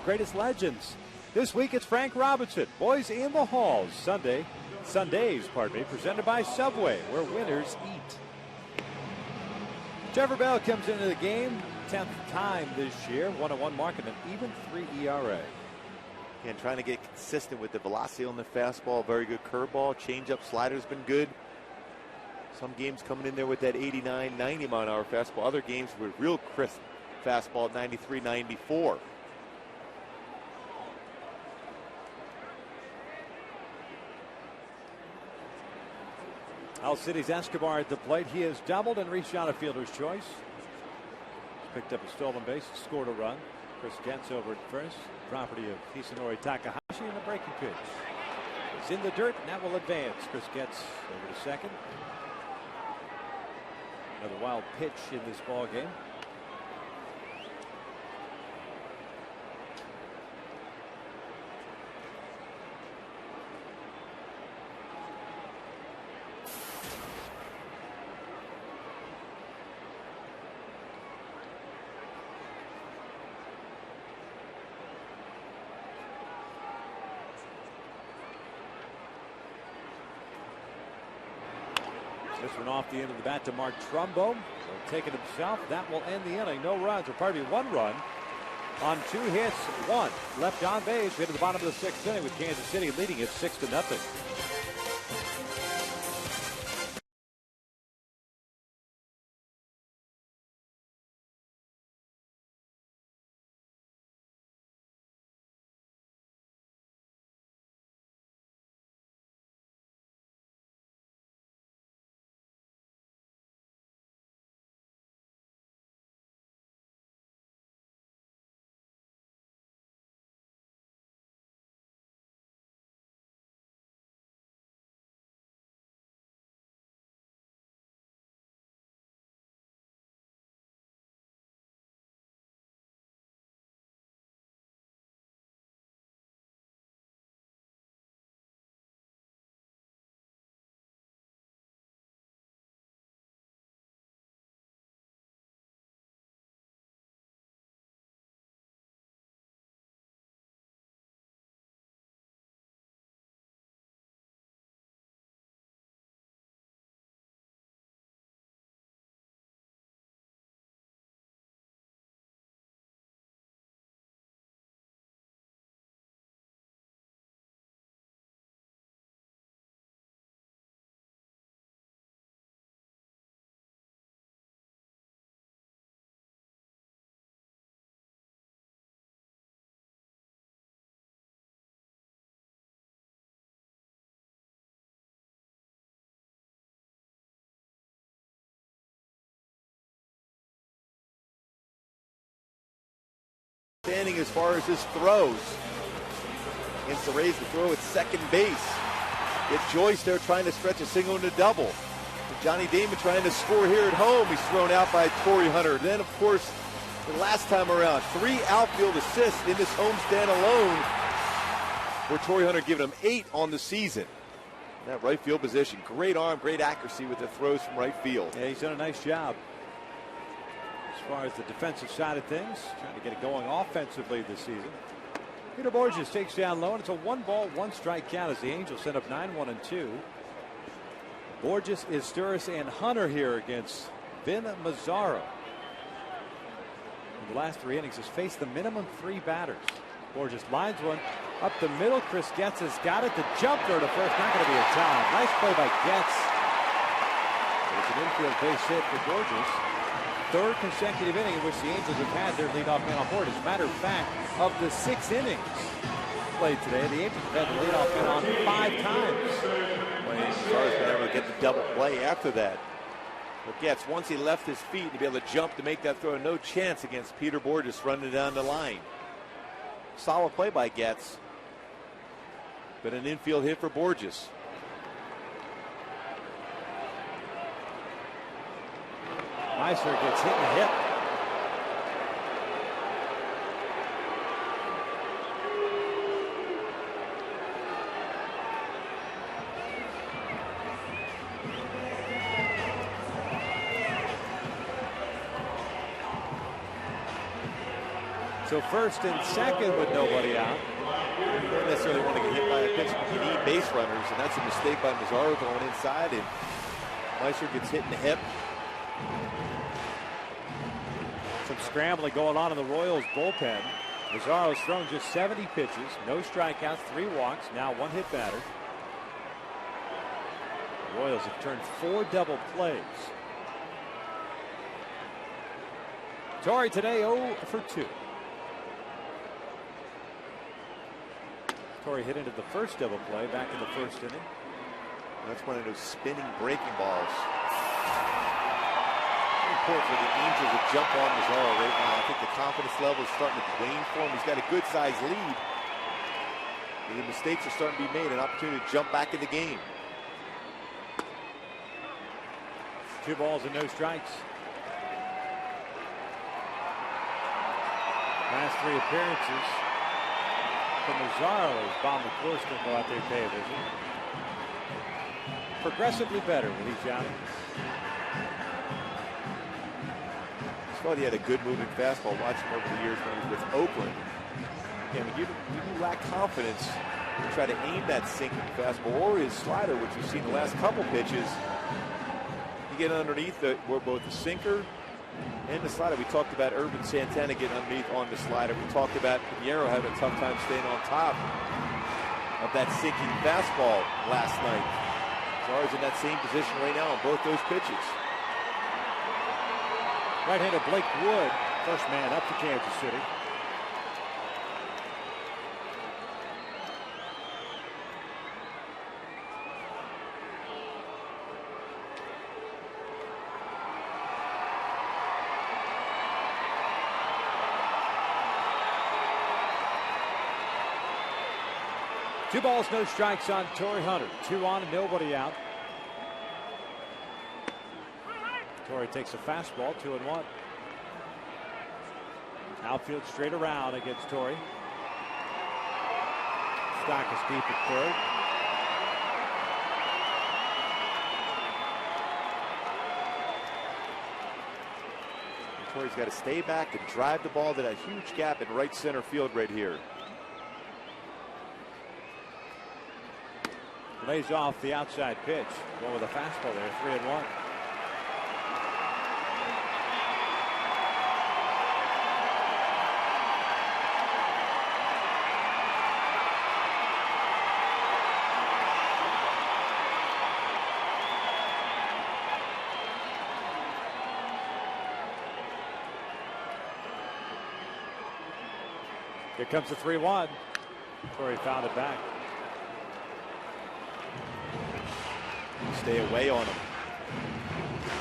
Greatest legends. This week it's Frank Robinson. Boys in the Halls. Sundays, presented by Subway, where winners eat. Trevor Bell comes into the game, 10th time this year, 1-1 mark and an even 3 ERA. And trying to get consistent with the velocity on the fastball. Very good curveball. Changeup, slider's been good. Some games coming in there with that 89, 90 mile an hour fastball. Other games with real crisp fastball at 93, 94. Al City's Escobar at the plate. He has doubled and reached out a fielder's choice. Picked up a stolen base, scored a run. Chris Getz over at first. Property of Hisanori Takahashi, and a breaking pitch. It's in the dirt, and that will advance. Chris Getz over to second. Another wild pitch in this ball game. This one off the end of the bat to Mark Trumbo. He'll take it himself. That will end the inning. No runs, or pardon me, 1 run on 2 hits, 1 left on base. We hit to the bottom of the 6th inning with Kansas City leading it 6-0. Standing as far as his throws. Against the Rays to throw at second base. Get Joyce there trying to stretch a single into double. And Johnny Damon trying to score here at home. He's thrown out by Torrey Hunter. Then, of course, the last time around, 3 outfield assists in this homestand alone, where Torrey Hunter giving him 8 on the season. That right field position, great arm, great accuracy with the throws from right field. Yeah, he's done a nice job. As far as the defensive side of things, trying to get it going offensively this season. Peter Borges takes down low, and it's a 1-ball, 1-strike count as the Angels send up 9-1-2. Borges, Izturis, and Hunter here against Vin Mazzaro. In the last 3 innings, has faced the minimum 3 batters. Borges lines one up the middle. Chris Getz has got it. The jump throw to first, not going to be a time. Nice play by Getz. It's an infield base hit for Borges. 3rd consecutive inning in which the Angels have had their leadoff man on board. As a matter of fact, of the 6 innings played today, the Angels have had the leadoff man on 5 times. Mazzaro's been able to get the double play after that. But Getz, once he left his feet to be able to jump to make that throw, no chance against Peter Borges running down the line. Solid play by Getz, but an infield hit for Borges. Meister gets hit in the hip. So first and second with nobody out. You don't necessarily want to get hit by a pitch, but you need base runners, and that's a mistake by Mazzaro going inside, and Meister gets hit in the hip. Some scrambling going on in the Royals bullpen. Mazzaro's thrown just 70 pitches, no strikeouts, 3 walks, now 1 hit batter. The Royals have turned 4 double plays. Torrey today 0 for 2. Torrey hit into the first double play back in the 1st inning. That's one of those spinning breaking balls. Important for the Angels to jump on Mazzaro right now. I think the confidence level is starting to wane for him. He's got a good sized lead. And the mistakes are starting to be made. An opportunity to jump back in the game. 2 balls and no strikes. Last 3 appearances for Mazzaro as Bob McCourse can go out there and pay a visit. Progressively better with each outing. I thought he had a good moving fastball. Watching him over the years when he was with Oakland. Yeah, when you lack confidence, you try to aim that sinking fastball or his slider, which we've seen the last couple pitches. get underneath both the sinker and the slider. We talked about Urban Santana getting underneath on the slider. We talked about Pinheiro having a tough time staying on top of that sinking fastball last night. Zara's in that same position right now on both those pitches. Right-hander Blake Wood, first man up to Kansas City. Two balls, no strikes on Torrey Hunter. 2 on and nobody out. Torrey takes a fastball, 2-1. Outfield straight around against Torrey. Stock is deep at third. And Torrey's got to stay back and drive the ball to that huge gap in right center field right here. Lays off the outside pitch. Going with a fastball there, 3-1. Here comes the 3-1. Torrey found it back. Stay away on him.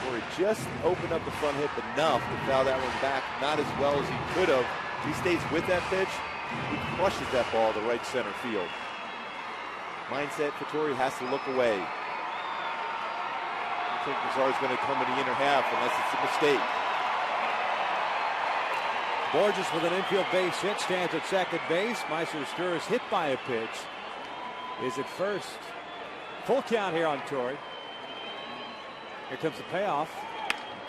Torrey just opened up the front hip enough to foul that one back. Not as well as he could have. If he stays with that pitch, he crushes that ball to right center field. Mindset for Torrey has to look away. I think Mazar's going to come in the inner half unless it's a mistake. Borges with an infield base hit, stands at second base. Meister Sturz hit by a pitch. Is at first. Full count here on Torrey. Here comes the payoff.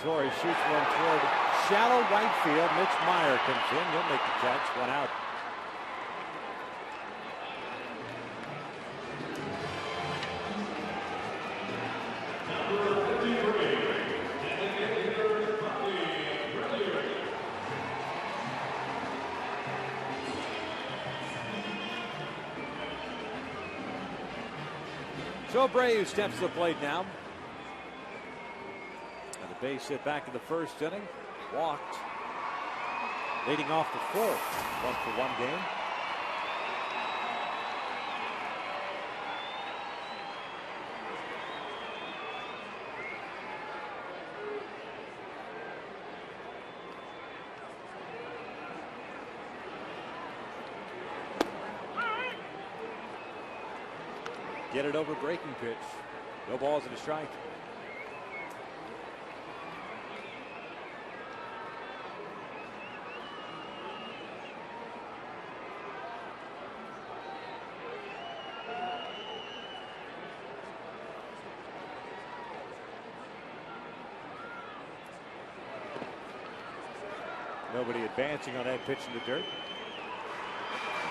Torrey shoots one toward shallow right field. Mitch Meyer comes in. He'll make the catch. 1 out. So Abreu steps to the plate now. And the base hit back in the first inning. Walked. Leading off the fourth. 1-for-1 game. Get it over breaking pitch. No balls and a strike. Nobody advancing on that pitch in the dirt.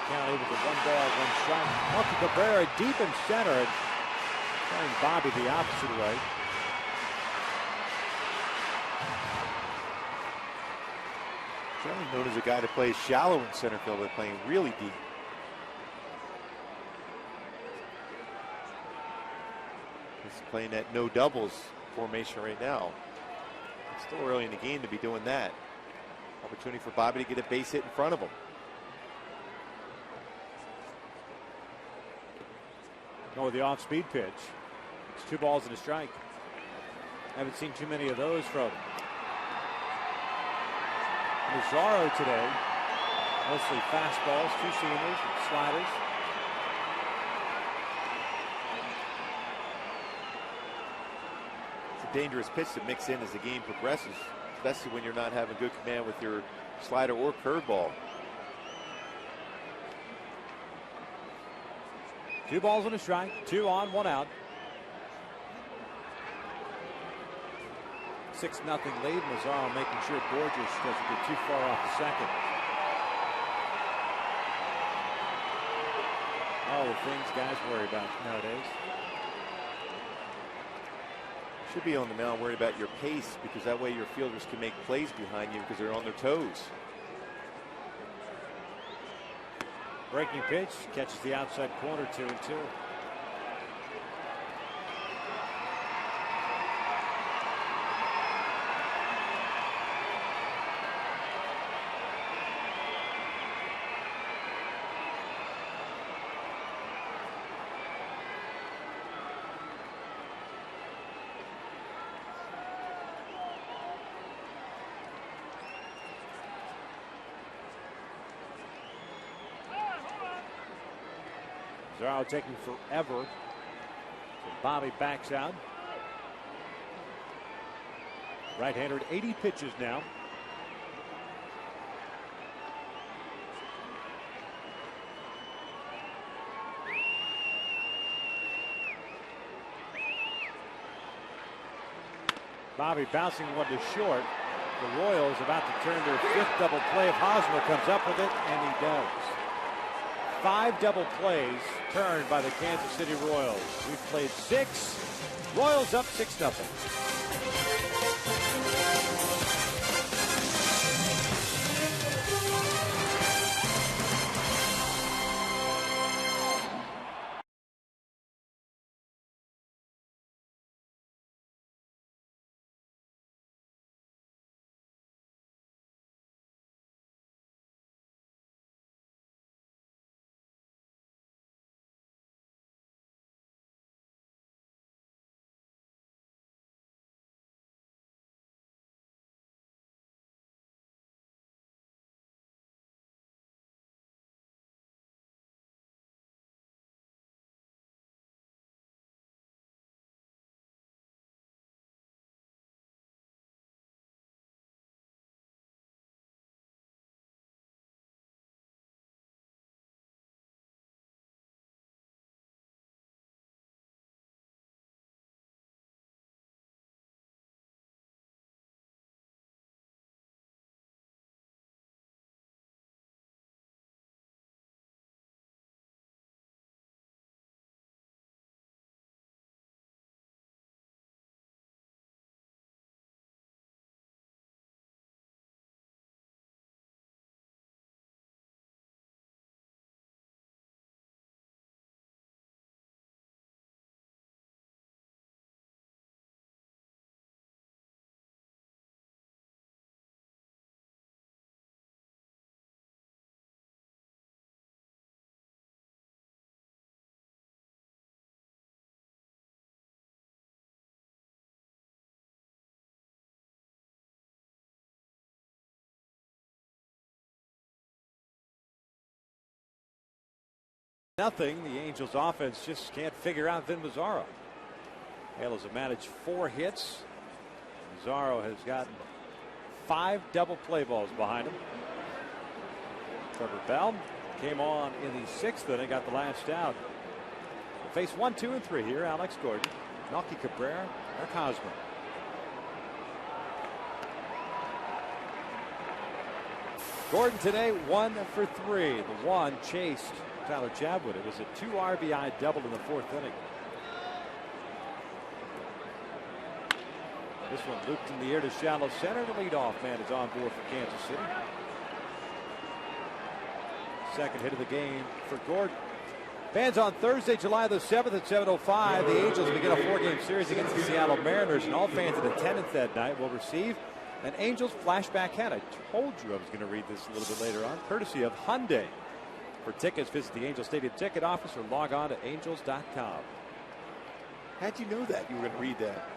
Count it was a 1 ball, 1 strike. Up to Cabrera deep in center and playing Bobby the opposite way. Generally known as a guy that plays shallow in center field, but playing really deep. He's playing that no doubles formation right now. It's still early in the game to be doing that. Opportunity for Bobby to get a base hit in front of him. Go with the off-speed pitch. It's 2 balls and a strike. Haven't seen too many of those from Mazzaro today. Mostly fastballs, 2-seamers, sliders. It's a dangerous pitch to mix in as the game progresses, especially when you're not having good command with your slider or curveball. 2 balls and a strike. 2 on, 1 out. 6-0 lead. Mazzaro making sure Borges doesn't get too far off the second. All the things guys worry about nowadays. Should be on the mound worried about your pace, because that way your fielders can make plays behind you because they're on their toes. Breaking pitch, catches the outside corner, 2-2. Zarro taking forever. So Bobby backs out. Right-hander, 80 pitches now. Bobby bouncing one to short. The Royals about to turn their 5th double play if Hosmer comes up with it, and he does. 5 double plays turned by the Kansas City Royals. We've played 6. Royals up 6-0. Nothing. The Angels offense just can't figure out Vin Mazzaro. Halos have managed 4 hits. Mazzaro has gotten 5 double play balls behind him. Trevor Bell came on in the 6th inning, got the last out. We'll face 1, 2, and 3 here. Alex Gordon, Melky Cabrera, Eric Hosmer. Gordon today 1 for 3. The one chased Tyler Chatwood. It was a 2 RBI double in the 4th inning. This one looped in the air to shallow center. The leadoff man is on board for Kansas City. Second hit of the game for Gordon. Fans, on Thursday, July the 7th at 7:05, the Angels begin a 4-game series against the Seattle Mariners, and all fans in attendance that night will receive an Angels flashback hat. I told you I was going to read this a little bit later on, courtesy of Hyundai. For tickets, visit the Angels Stadium ticket office or log on to angels.com. How'd you know that you were going to read that?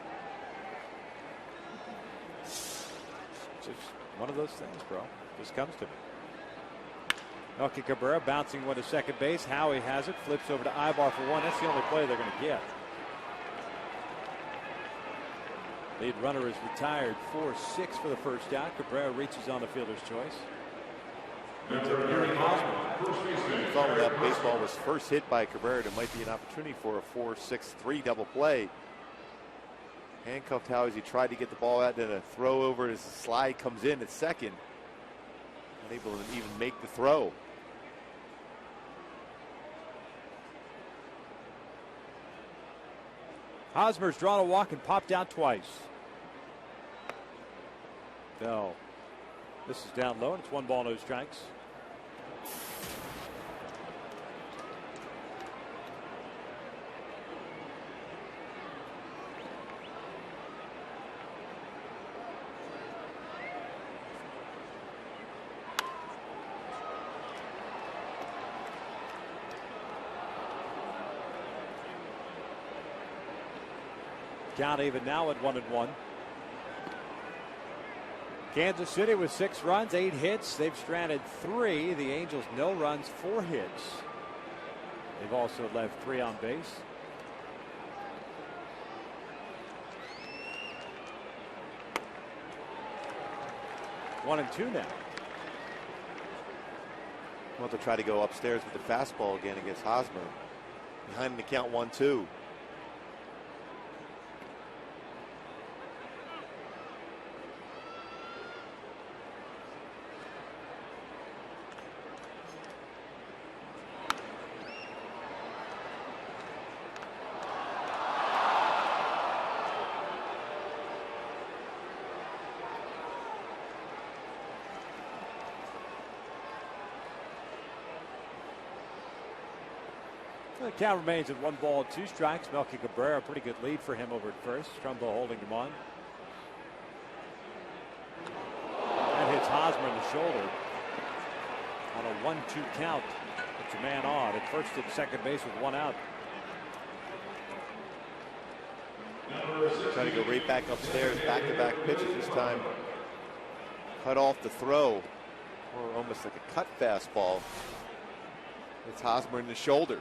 Just one of those things, bro. Just comes to me. Melky Cabrera bouncing one to second base. Howie has it. Flips over to Ibar for 1. That's the only play they're going to get. Lead runner is retired. 4-6 for the first out. Cabrera reaches on the fielder's choice. You thought when that baseball was first hit by Cabrera, there might be an opportunity for a 4-6-3 double play. Handcuffed Howie as he tried to get the ball out, then a throw over as the slide comes in at second. Unable to even make the throw. Hosmer's drawn a walk and popped out twice. No. This is down low, and it's 1 ball, no strikes. Count even now at 1-1. Kansas City with 6 runs, 8 hits. They've stranded 3. The Angels, no runs, 4 hits. They've also left 3 on base. One and two now. Want to try to go upstairs with the fastball again against Hosmer. Behind the count 1-2. The count remains at 1 ball, 2 strikes. Melky Cabrera, pretty good lead for him over at first. Trumbo holding him on. That hits Hosmer in the shoulder on a 1-2 count. Puts a man on at first and second base with 1 out. Try to go right back upstairs, back-to-back pitches this time. Cut off the throw, or almost like a cut fastball. It's Hosmer in the shoulder.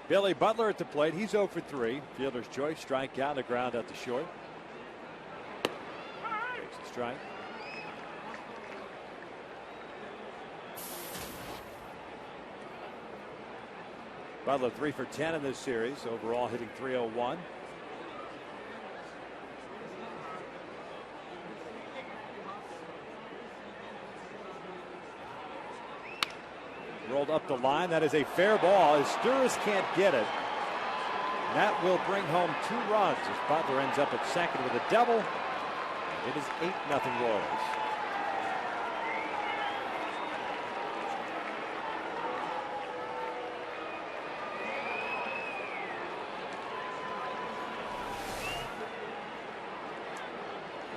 Billy Butler at the plate. He's 0 for 3. Fielder's choice. Strike out. The ground out to short. Takes the strike. Butler 3 for 10 in this series. Overall hitting .301. Rolled up the line. That is a fair ball as Sturris can't get it. That will bring home 2 runs as Butler ends up at second with a double. It is 8-0 Royals.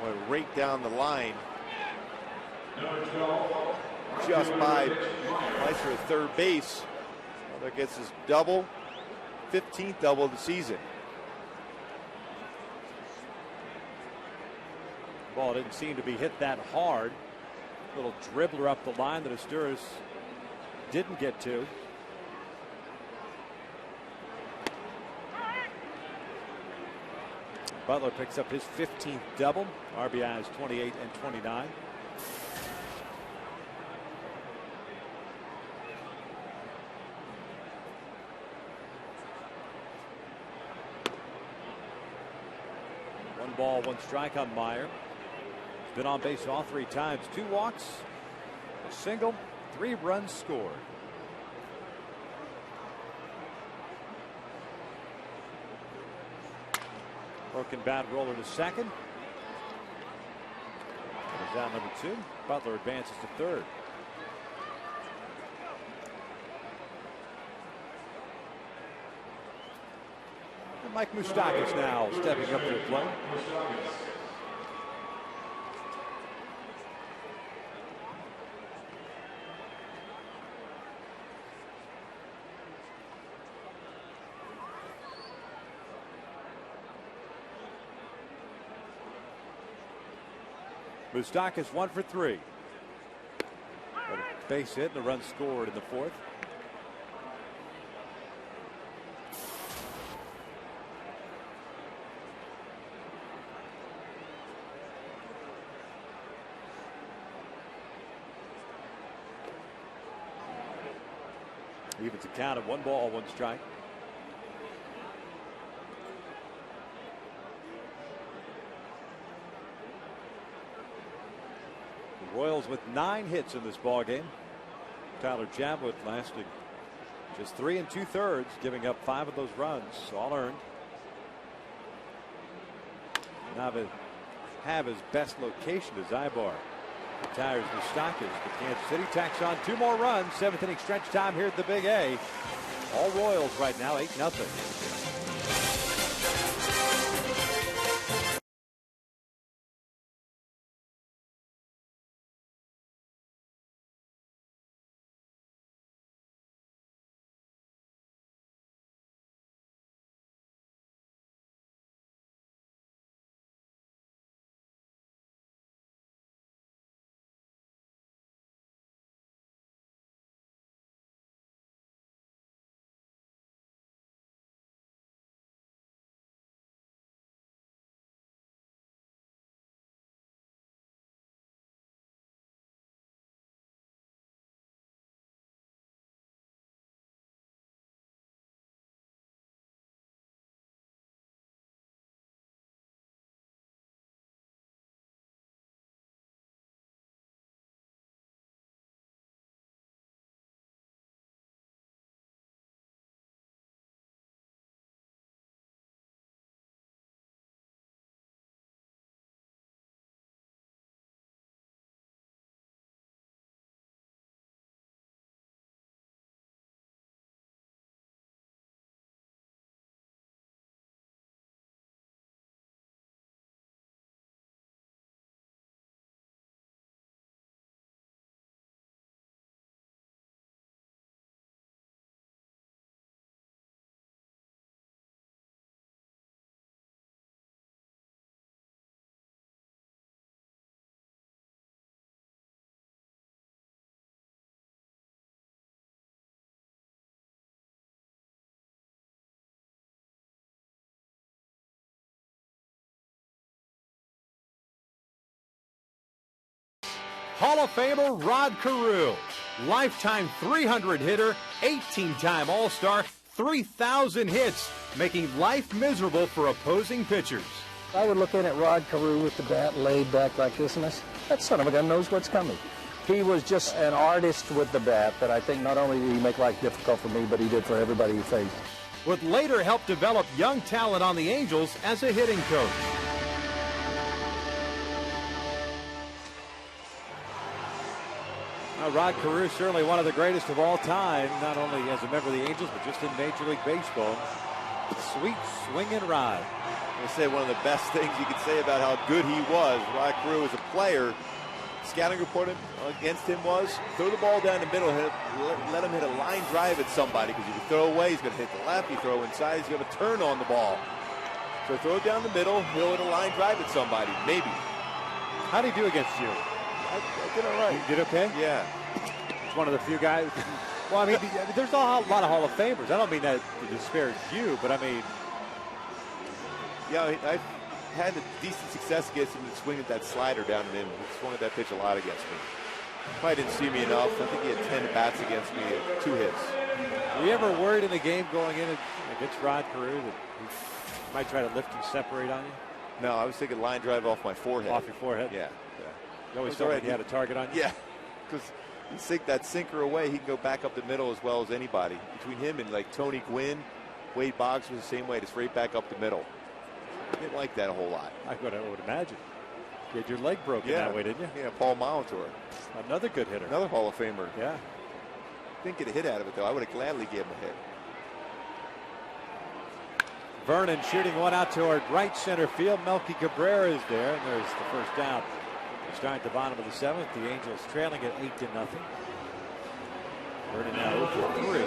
Boy, right down the line. Just by Meister at third base. Butler gets his double, 15th double of the season. Ball didn't seem to be hit that hard. Little dribbler up the line that Sturris didn't get to. Butler picks up his 15th double. RBIs 28 and 29. Ball, 1 strike on Meyer. He's been on base all 3 times. 2 walks, a single, 3 runs scored. Broken bat roller to second. Goes down number 2. Butler advances to third. Mike Moustakas now stepping up to the plate. Moustakas 1 for 3. But a base hit and a run scored in the 4th. Evens the count of 1 ball, 1 strike. Royals with 9 hits in this ball game. Tyler Chatwood lasting just 3 2/3, giving up 5 of those runs, all earned. Nava have his best location to Zybar. Retires Moustakas, but Kansas City tacks on 2 more runs. 7th inning stretch time here at the Big A. All Royals right now, 8-0. Hall of Famer Rod Carew, lifetime 300 hitter, 18-time All-Star, 3,000 hits, making life miserable for opposing pitchers. I would look in at Rod Carew with the bat laid back like this, and that son of a gun knows what's coming. He was just an artist with the bat that I think not only did he make life difficult for me, but he did for everybody he faced. Would later help develop young talent on the Angels as a hitting coach. Rod Carew, certainly one of the greatest of all time, not only as a member of the Angels, but just in Major League Baseball. Sweet swinging Rod. I say one of the best things you could say about how good he was. Rod Carew as a player, scouting report against him was throw the ball down the middle, let him hit a line drive at somebody, because if you throw away, he's going to hit the left. You throw inside, he's going to turn on the ball. So throw it down the middle, he'll hit a line drive at somebody, maybe. How did he do against you? I did all right. You did okay? Yeah. It's one of the few guys. Well, I mean, there's a lot of Hall of Famers. I don't mean that to disparage you, but I mean. Yeah, I've had a decent success against him to swing at that slider down the middle. He swung at that pitch a lot against me. Probably didn't see me enough. I think he had 10 bats against me, 2 hits. Were you ever worried in the game going in against Rod Carew that he might try to lift and separate on you? No, I was thinking line drive off my forehead. Off your forehead? Yeah. You always thought he had a target on you? Yeah, because you sink that sinker away, he can go back up the middle as well as anybody. Between him and like Tony Gwynn, Wade Boggs was the same way, just right back up the middle. Didn't like that a whole lot. I would imagine. You had your leg broken that way, didn't you? Yeah, Paul Molitor. Another good hitter. Another Hall of Famer. Yeah. Didn't get a hit out of it, though. I would have gladly given him a hit. Vernon shooting one out toward right center field. Melky Cabrera is there, and there's the first down. We start at the bottom of the 7th. The Angels trailing at 8-0. Vernon now 0 for 3.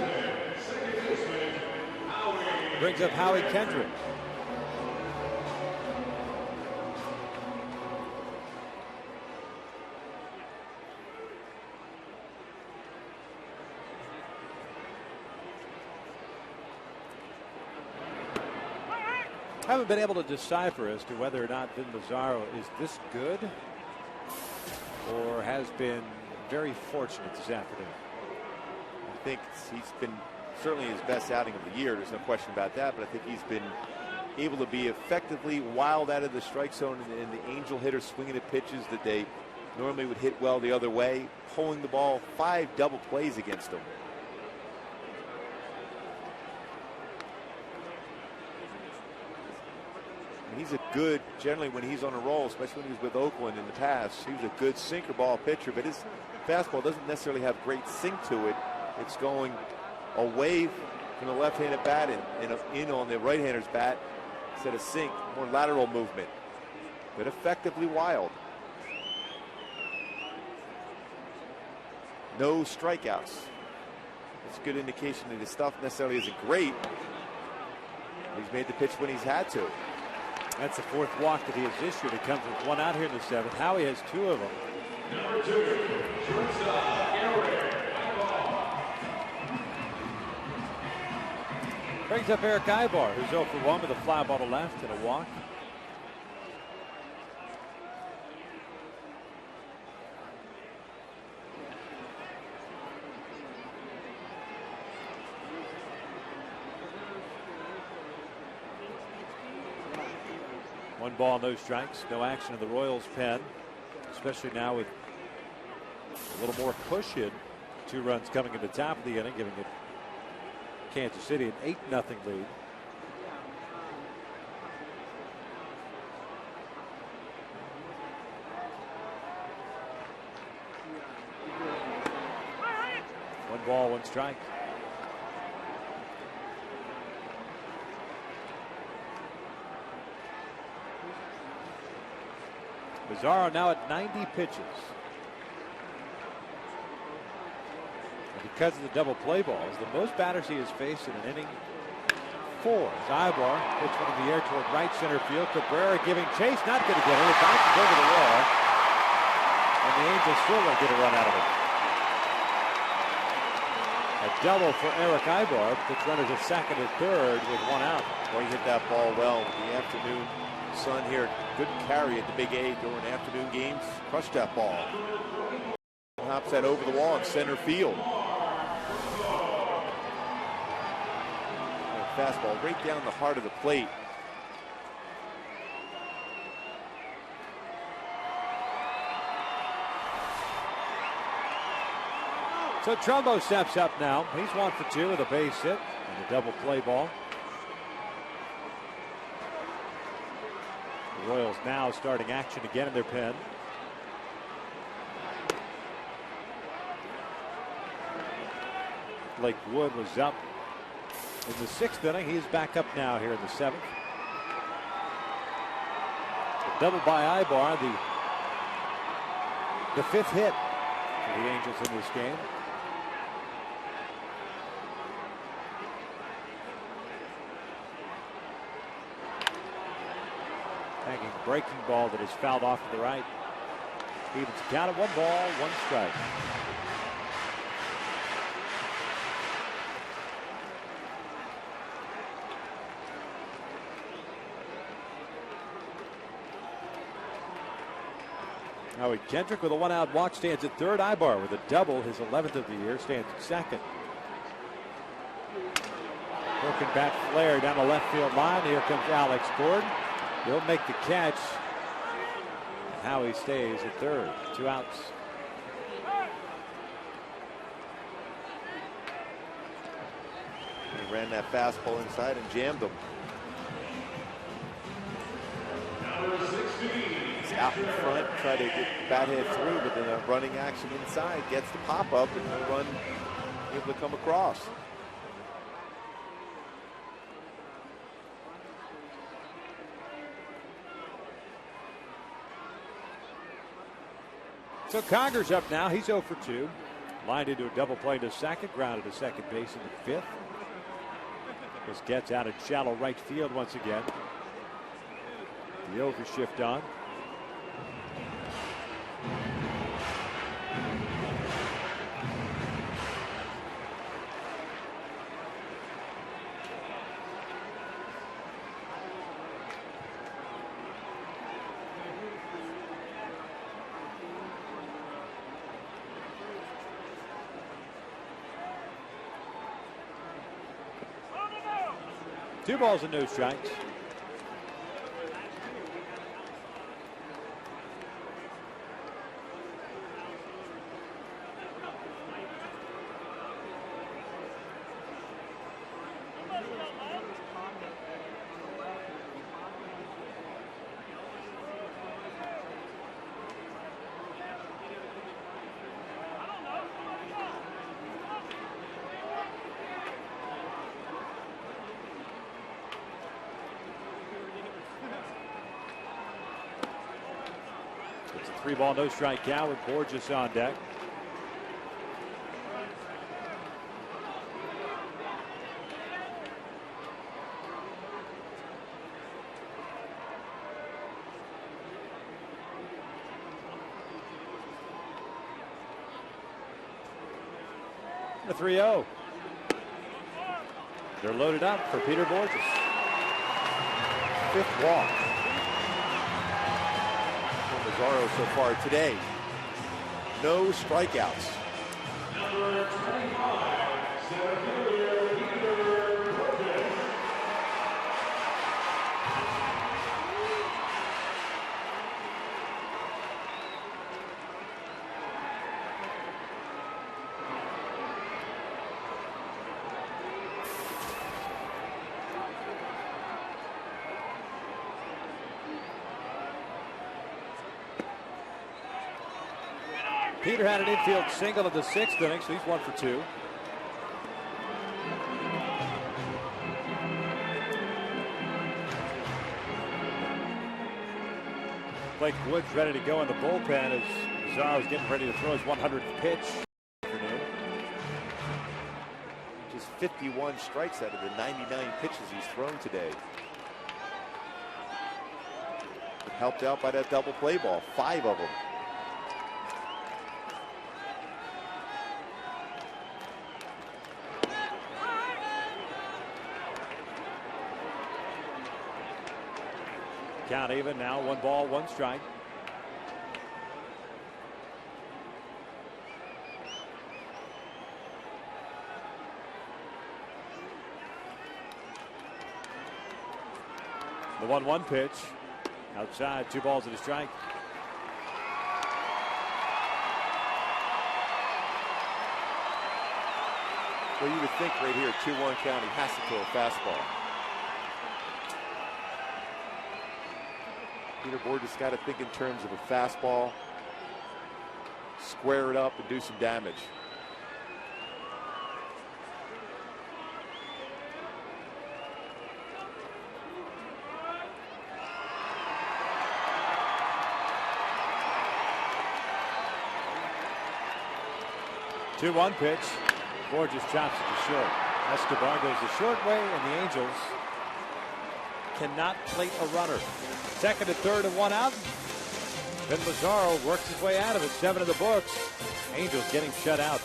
Brings up Howie Kendrick. Haven't been able to decipher as to whether or not Vin Mazzaro is this good or has been very fortunate this afternoon. I think he's been certainly his best outing of the year. There's no question about that, but I think he's been able to be effectively wild out of the strike zone, and the Angel hitters swinging at pitches that they normally would hit well the other way, pulling the ball, 5 double plays against him. And he's a good, generally when he's on a roll, especially when he was with Oakland in the past, he was a good sinker ball pitcher, but his fastball doesn't necessarily have great sink to it. It's going away from the left-handed bat and in on the right-hander's bat instead of sink, more lateral movement, but effectively wild. No strikeouts. It's a good indication that his stuff necessarily isn't great. He's made the pitch when he's had to. That's the 4th walk that he has issued. It comes with 1 out here in the 7th. Howie has 2 of them. Number 2, shortstop, Eric. Brings up Eric Ibar, who's 0 for 1 with a fly ball to left and a walk. One ball, no strikes, no action in the Royals' pen, especially now with a little more push in. 2 runs coming in the top of the inning, giving it Kansas City an 8-0 lead. One ball, 1 strike. Bizarro now at 90 pitches. And because of the double play balls, the most batters he has faced in an inning 4. Ibar hits one in the air toward right center field. Cabrera giving chase, not going to get it. It bounces over the wall. And the Angels still won't get a run out of it. A double for Eric Ibar, puts runners at 2nd and 3rd with 1 out. Well, he hit that ball well with the afternoon sun here. Good carry at the Big A during afternoon games. Crushed that ball. Hops that over the wall in center field. Fastball right down the heart of the plate. So Trumbo steps up now. He's 1 for 2 with a base hit and a double play ball. The Royals now starting action again in their pen. Blake Wood was up in the 6th inning. He's back up now here in the 7th. A double by Ibar, the 5th hit for the Angels in this game. Hanging breaking ball that is fouled off to the right. Evens the count at 1 ball, 1 strike. Howie Kendrick with a 1-out walk stands at 3rd. Ibar with a double, his 11th of the year, stands at 2nd. Broken bat flare down the left field line. Here comes Alex Gordon. He'll make the catch. Howie stays at 3rd. 2 outs. He ran that fastball inside and jammed him. He's out in front, try to get the bat head through, but then a running action inside gets the pop up and the run able to come across. So Conger's up now. He's 0 for 2. Lined into a double play to 2nd, grounded to 2nd base in the 5th. This gets out in shallow right field once again. The overshift on. Two balls and no strikes. 3 ball, no strike count with Borges on deck. The 3-0. They're loaded up for Peter Borges. 5th walk for Mazzaro so far today. No strikeouts. Peter had an infield single in the 6th inning, so he's 1 for 2. Blake Woods ready to go in the bullpen as Mazzaro's getting ready to throw his 100th pitch. Just 51 strikes out of the 99 pitches he's thrown today. Helped out by that double play ball, 5 of them. Count even now, 1 ball, 1 strike. The 1-1 pitch. Outside, 2 balls and a strike. Well, you would think right here, 2-1 count, he has to throw a fastball. Peter Borges got to think in terms of a fastball, square it up, and do some damage. Two-one pitch. Borges chops it to short. Escobar goes the short way, and the Angels cannot plate a runner. 2nd and 3rd and 1 out. Then Mazzaro works his way out of it. 7 in the books. Angels getting shut out.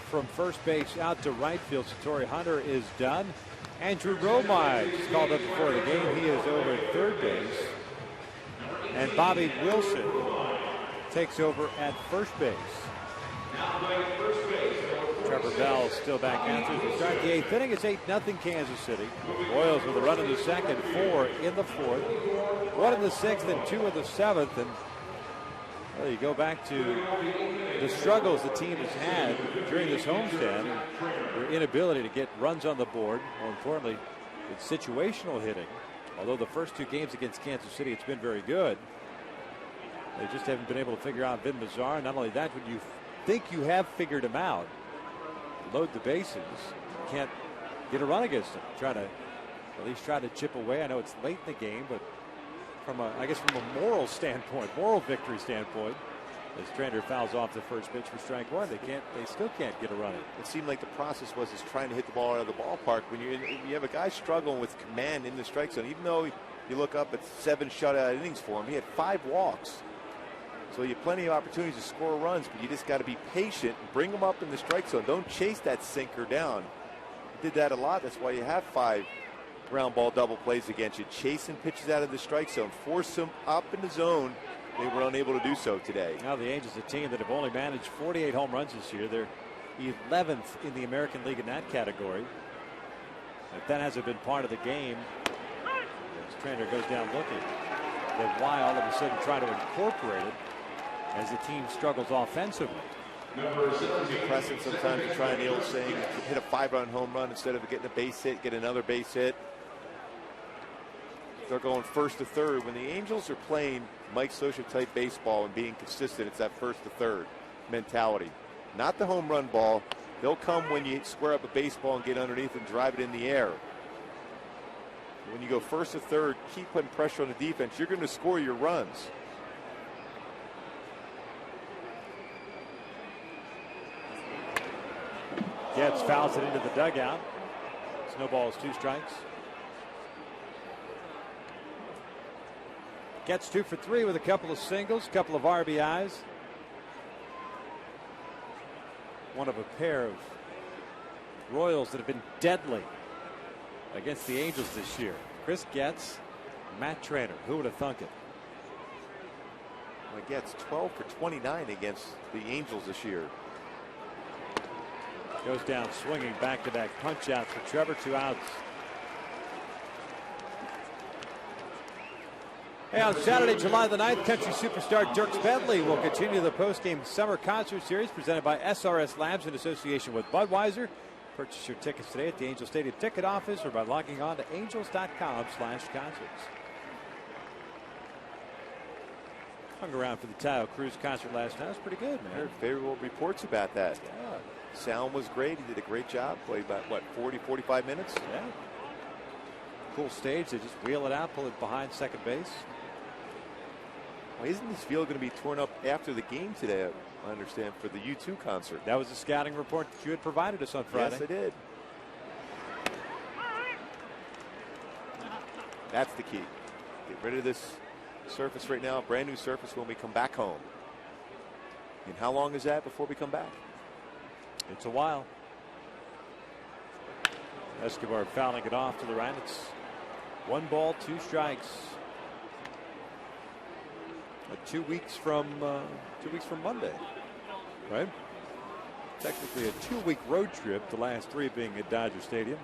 From first base out to right field, Satori Hunter is done. Andrew Romine is called up before the game. He is over at third base. And Bobby Wilson takes over at first base. Now playing first base, Trevor Bell still back after the start. The 8th inning, it's 8-0 Kansas City. Royals with a run in the second, 4 in the 4th, 1 in the 6th, and 2 in the 7th. And well, you go back to the struggles the team has had during this homestand, their inability to get runs on the board. More importantly, it's situational hitting. Although the first 2 games against Kansas City, it's been very good. They just haven't been able to figure out Vin Mazar. Not only that, when you think you have figured him out, load the bases, you can't get a run against him. At least try to chip away. I know it's late in the game, but from a moral standpoint, moral victory standpoint, as Trainer fouls off the first pitch for strike 1, they still can't get a run. It seemed like the process was trying to hit the ball out of the ballpark. When you have a guy struggling with command in the strike zone, even though you look up at 7 shutout innings for him, he had 5 walks. So you have plenty of opportunities to score runs, but you just got to be patient and bring them up in the strike zone. Don't chase that sinker down. You did that a lot. That's why you have 5 ground ball double plays against you. Chasing pitches out of the strike zone. Force them up in the zone. They were unable to do so today. Now the Angels, a team that have only managed 48 home runs this year. They're 11th in the American League in that category. If that hasn't been part of the game, as Trainer goes down looking, then why all of a sudden try to incorporate it as the team struggles offensively? It's impressive sometimes to try and the old saying, hit a 5-run home run instead of getting a base hit, get another base hit. They're going first to third. When the Angels are playing Mike Scioscia type baseball and being consistent, it's that first to third mentality. Not the home run ball. They'll come when you square up a baseball and get underneath and drive it in the air. When you go first to third, keep putting pressure on the defense. You're going to score your runs. Getz fouls it into the dugout. Snowball's 2 strikes. Gets 2 for 3 with a couple of singles, couple of RBIs. One of a pair of Royals that have been deadly against the Angels this year. Chris Getz, Matt Trainer. Who would have thunk it? Well, Getz 12 for 29 against the Angels this year. Goes down swinging, back-to-back punch-outs for Trevor. 2 outs. Hey, on Saturday, July the 9th, country superstar Dierks Bentley will continue the post-game summer concert series presented by SRS Labs in association with Budweiser. Purchase your tickets today at the Angel Stadium ticket office or by logging on to angels.com/concerts. Hung around for the Tayo Cruz concert last night. It was pretty good, man. I heard favorable reports about that. Yeah. Sound was great. He did a great job. Played about, 40-45 minutes? Yeah. Cool stage. They just wheel it out, pull it behind second base. Well, isn't this field going to be torn up after the game today, I understand, for the U2 concert? That was the scouting report that you had provided us on Friday. Yes, I did. That's the key. Get rid of this surface right now, brand new surface when we come back home. And how long is that before we come back? It's a while. Escobar fouling it off to the right. It's 1 ball, 2 strikes. 2 weeks from Monday, right? Technically a 2-week road trip. The last 3 being at Dodger Stadium.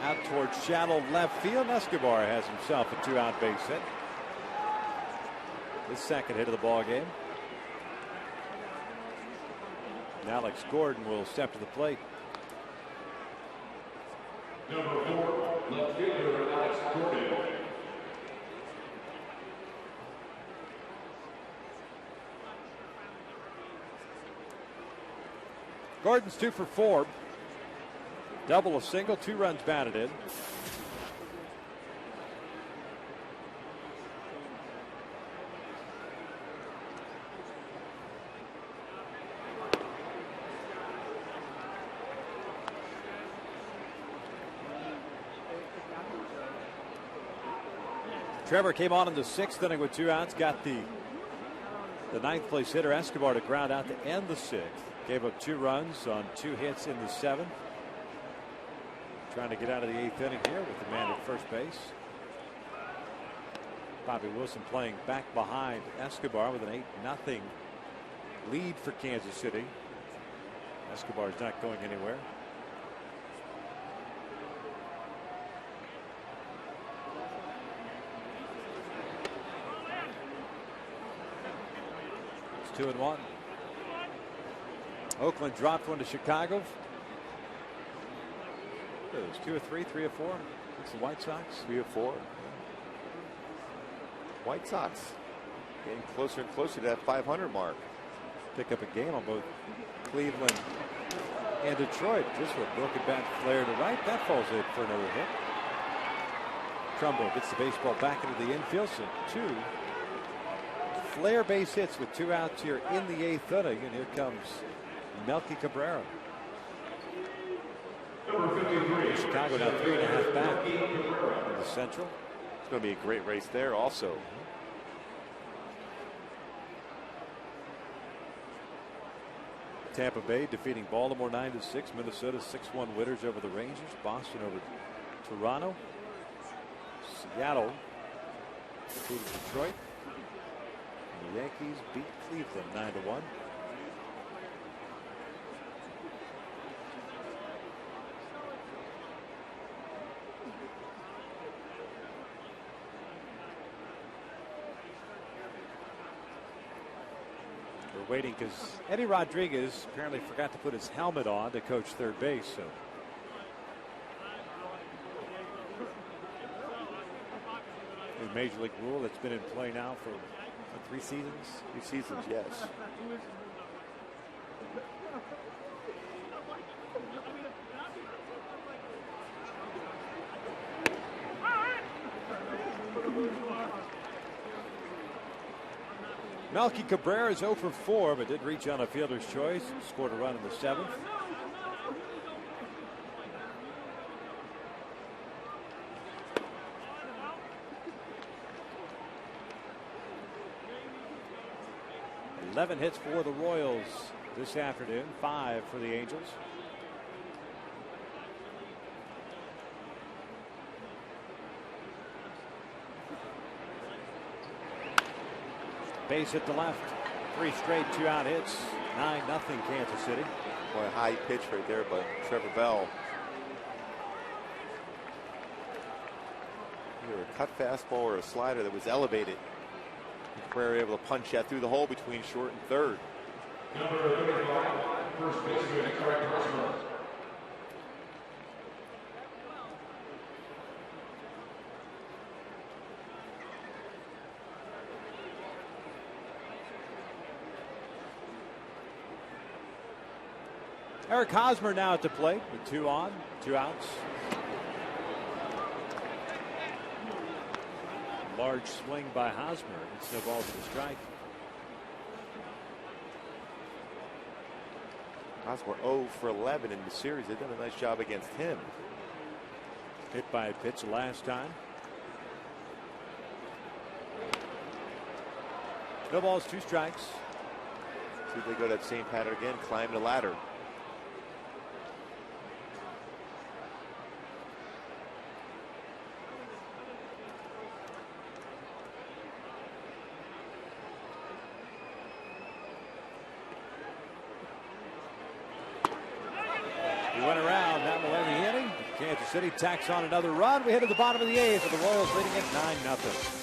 Out towards shallow left field. Escobar has himself a 2-out base hit. His second hit of the ball game. And Alex Gordon will step to the plate. Number 4, left fielder Alex Gordon. Gordon's 2 for 4. Double, a single, 2 runs batted in. Trevor came on in the 6th inning with 2 outs. Got the ninth place hitter Escobar to ground out to end the 6th. Gave up 2 runs on 2 hits in the 7th. Trying to get out of the 8th inning here with the man at first base. Bobby Wilson playing back behind Escobar with an 8-0 lead for Kansas City. Escobar's not going anywhere. It's 2-1. Oakland dropped one to Chicago. It was 2 or 3, 3 or 4. It's the White Sox. 3 or 4. White Sox getting closer and closer to that 500 mark. Pick up a game on both Cleveland and Detroit. Just with broken bat flare to right. That falls in for another hit. Trumbo gets the baseball back into the infield. So 2 flare base hits with 2 outs here in the 8th inning. And here comes Melky Cabrera. Chicago now 3.5 back in the Central. It's going to be a great race there also. Tampa Bay defeating Baltimore 9-6. Minnesota 6-1 winners over the Rangers. Boston over Toronto. Seattle defeated Detroit. And the Yankees beat Cleveland 9-1. We're waiting because Eddie Rodriguez apparently forgot to put his helmet on to coach third base. So the Major League rule that's been in play now for 3 seasons. 3 seasons, yes. Melky Cabrera is 0 for 4, but did reach on a fielder's choice. Scored a run in the 7th. Hits for the Royals this afternoon, 5 for the Angels. Base hit to left. 3 straight 2-out hits. 9-0 Kansas City. Boy, a high pitch right there, but Trevor Bell. Either a cut fastball or a slider that was elevated. Cabrera able to punch that through the hole between short and third. First baseman, correct person. Eric Hosmer now at the plate with 2 on, 2 outs. Large swing by Hosmer. It's no ball to the strike. Hosmer 0 for 11 in the series. They've done a nice job against him. Hit by a pitch last time. No balls, 2 strikes. See if they go that same pattern again, climb the ladder. He went around, now we'll end the inning. Kansas City tacks on another run. We head to the bottom of the 8th with the Royals leading it 9-0.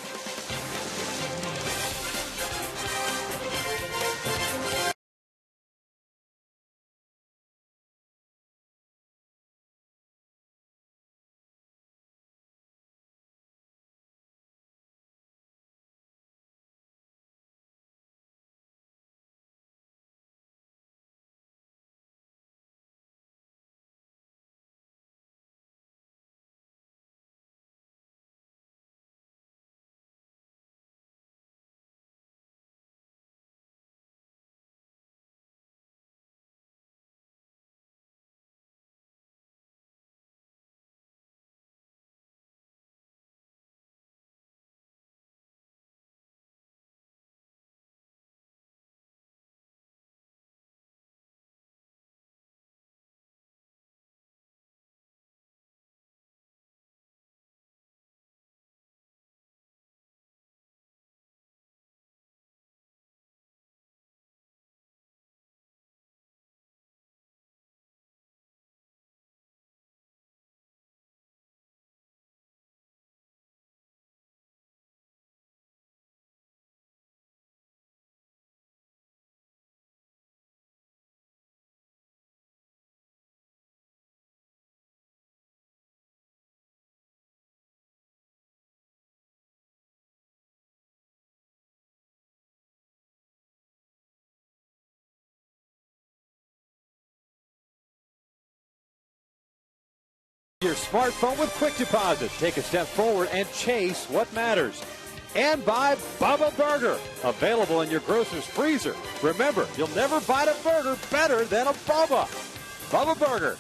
Your smartphone with quick deposit. Take a step forward and chase what matters. And by Bubba Burger, available in your grocer's freezer. Remember, you'll never bite a burger better than a Bubba. Bubba Burger.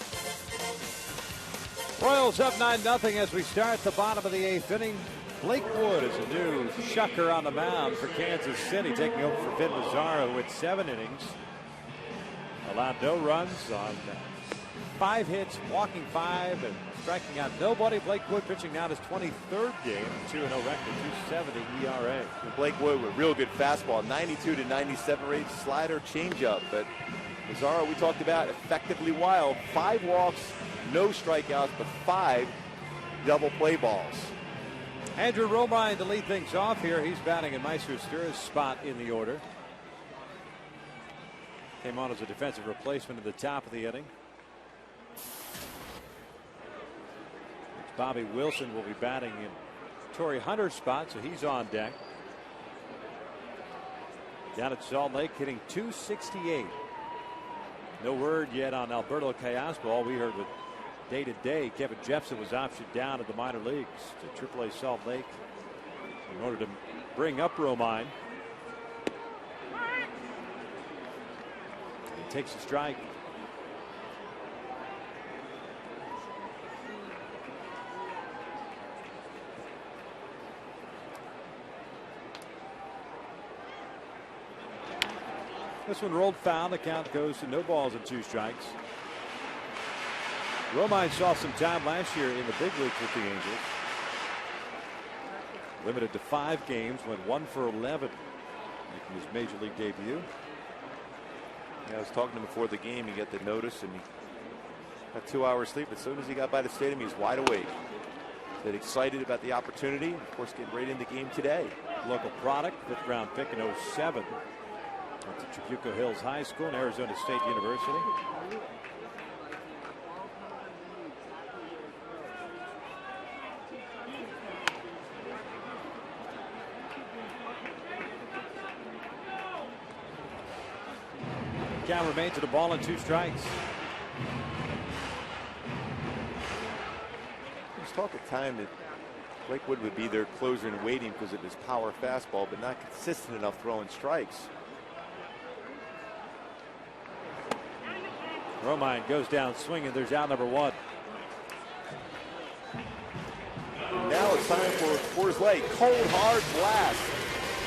Royals up 9-0 as we start the bottom of the 8th inning. Blake Wood is a new chucker on the mound for Kansas City, taking over for Vin Mazzaro with 7 innings. Allowed no runs on 5 hits, walking 5, and striking out nobody. Blake Wood pitching now his 23rd game, 2-0 record, 2.70 ERA. Blake Wood with real good fastball, 92 to 97 range, slider, changeup. But Mazzaro, we talked about, effectively wild. 5 walks, no strikeouts, but 5 double play balls. Andrew Romine to lead things off here. He's batting in Meister Stura's spot in the order. Came on as a defensive replacement at the top of the inning. Bobby Wilson will be batting in Torrey Hunter's spot, so he's on deck. Down at Salt Lake, hitting .268. No word yet on Alberto Callaspo. All we heard with day-to-day, Kevin Jepson was optioned down at the minor leagues to AAA Salt Lake in order to bring up Romine. He takes a strike. This one rolled foul. The count goes to no balls and 2 strikes. Romine saw some time last year in the big leagues with the Angels. Limited to 5 games, went 1 for 11 making his major league debut. Yeah, I was talking to him before the game. He got the notice and he got 2 hours sleep. As soon as he got by the stadium, he was wide awake. Said excited about the opportunity. Of course, getting right in the game today. Local product, 5th round pick in 07. Went to Trabuco Hills High School and Arizona State University. Count remains at a ball and 2 strikes. There's talk at time that Blake Wood would be their closer in waiting because of his power fastball, but not consistent enough throwing strikes. Romine goes down swinging. There's out number 1. Now it's time for Coors Light. Cold hard blast.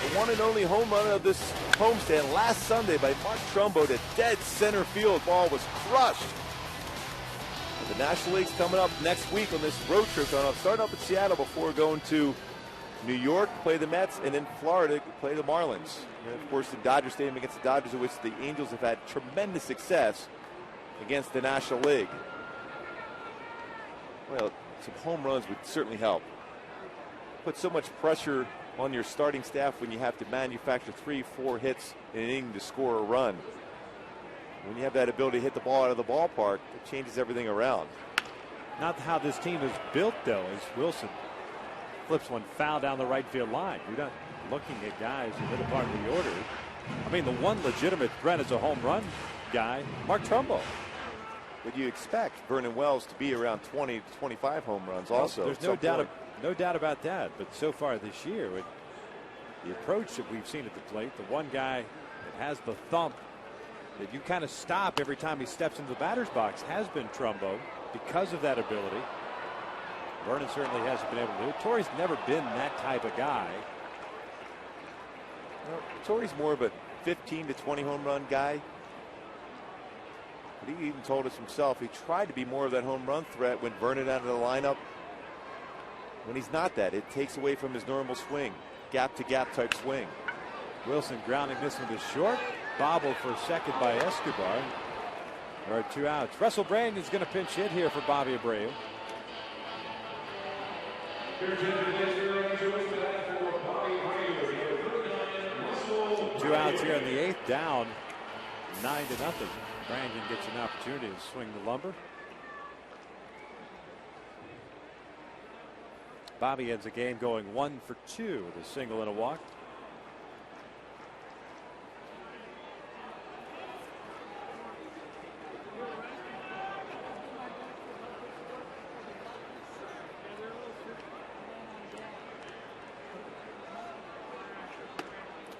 The one and only home run of this homestand last Sunday by Mark Trumbo to dead center field. Ball was crushed. The National League's coming up next week on this road trip. Starting up in Seattle before going to New York, play the Mets, and then Florida, play the Marlins. And of course, the Dodger Stadium against the Dodgers, in which the Angels have had tremendous success against the National League. Well, some home runs would certainly help. Put so much pressure on your starting staff when you have to manufacture 3-4 hits in an inning to score a run. When you have that ability to hit the ball out of the ballpark, it changes everything around. Not how this team is built, though, as Wilson flips one foul down the right field line. You're not looking at guys in the middle part of the order. I mean, the one legitimate threat is a home run guy, Mark Trumbo. But you expect Vernon Wells to be around 20 to 25 home runs also. There's no doubt about that. But so far this year, with the approach that we've seen at the plate, the one guy that has the thump that you kind of stop every time he steps into the batter's box has been Trumbo because of that ability. Vernon certainly hasn't been able to do it. Torrey's never been that type of guy. Well, Torrey's more of a 15 to 20 home run guy. But he even told us himself he tried to be more of that home run threat when Vernon out of the lineup. When he's not that, it takes away from his normal swing, gap to gap type swing. Wilson grounding this one to short. Bobbled for second by Escobar. There are 2 outs. Russell Brandon's going to pinch hit here for Bobby Abreu. 2 outs here in the 8th, down 9-0. Brandon gets an opportunity to swing the lumber. Bobby ends the game going 1 for 2 with a single and a walk.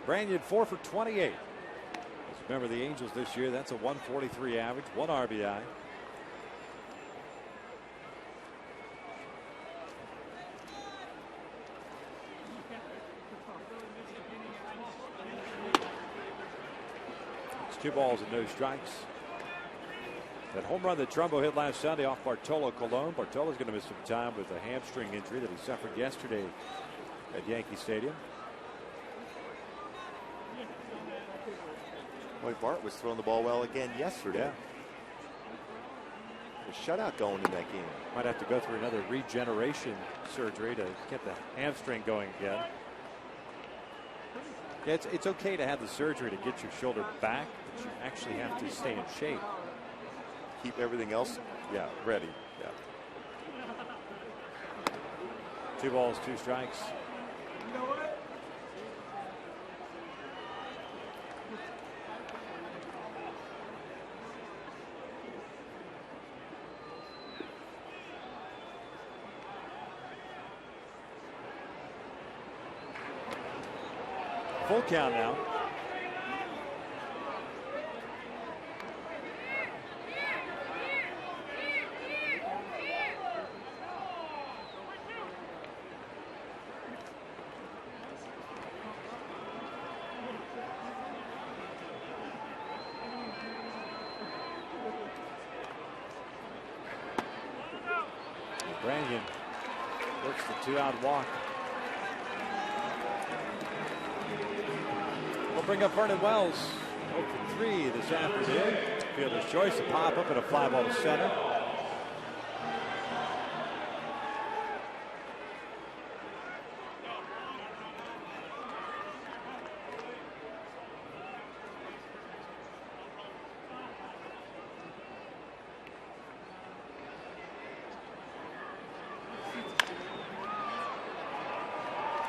Branyan 4 for 28. Let's remember the Angels this year, that's a 143 average, 1 RBI. It's 2 balls and no strikes. That home run that Trumbo hit last Sunday off Bartolo Colon. Bartolo's going to miss some time with a hamstring injury that he suffered yesterday at Yankee Stadium. Boy, Bart was throwing the ball well again yesterday. A shutout going in that game. Might have to go through another regeneration surgery to get the hamstring going again. Yeah, it's okay to have the surgery to get your shoulder back, but you actually have to stay in shape. Keep everything else, ready. 2 balls, 2 strikes. Full count now. Branyan works the 2-out walk. We'll bring up Vernon Wells. 0 for 3 this afternoon. Fielder's choice, a pop up and a fly ball to center.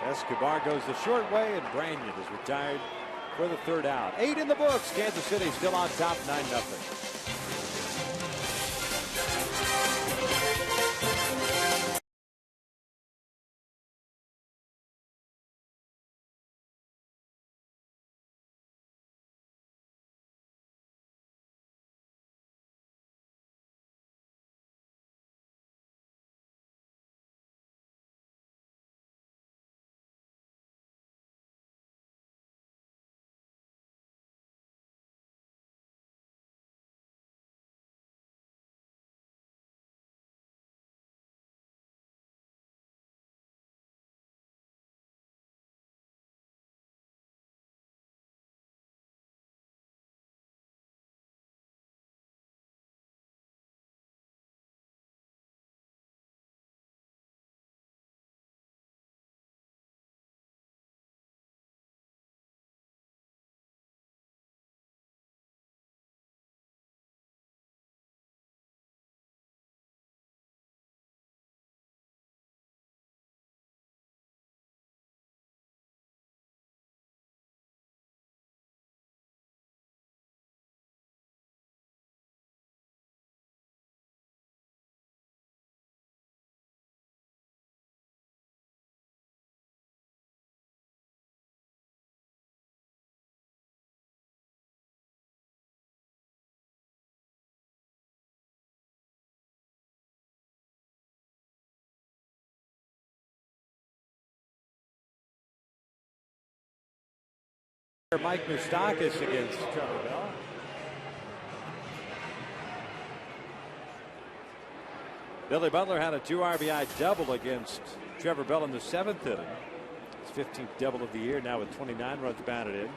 Escobar goes the short way, and Branyan is retired for the 3rd out. 8 in the books. Kansas City still on top, 9-0. Mike Moustakas against Trevor Bell. Billy Butler had a 2 RBI double against Trevor Bell in the 7th inning. His 15th double of the year, now with 29 runs batted in.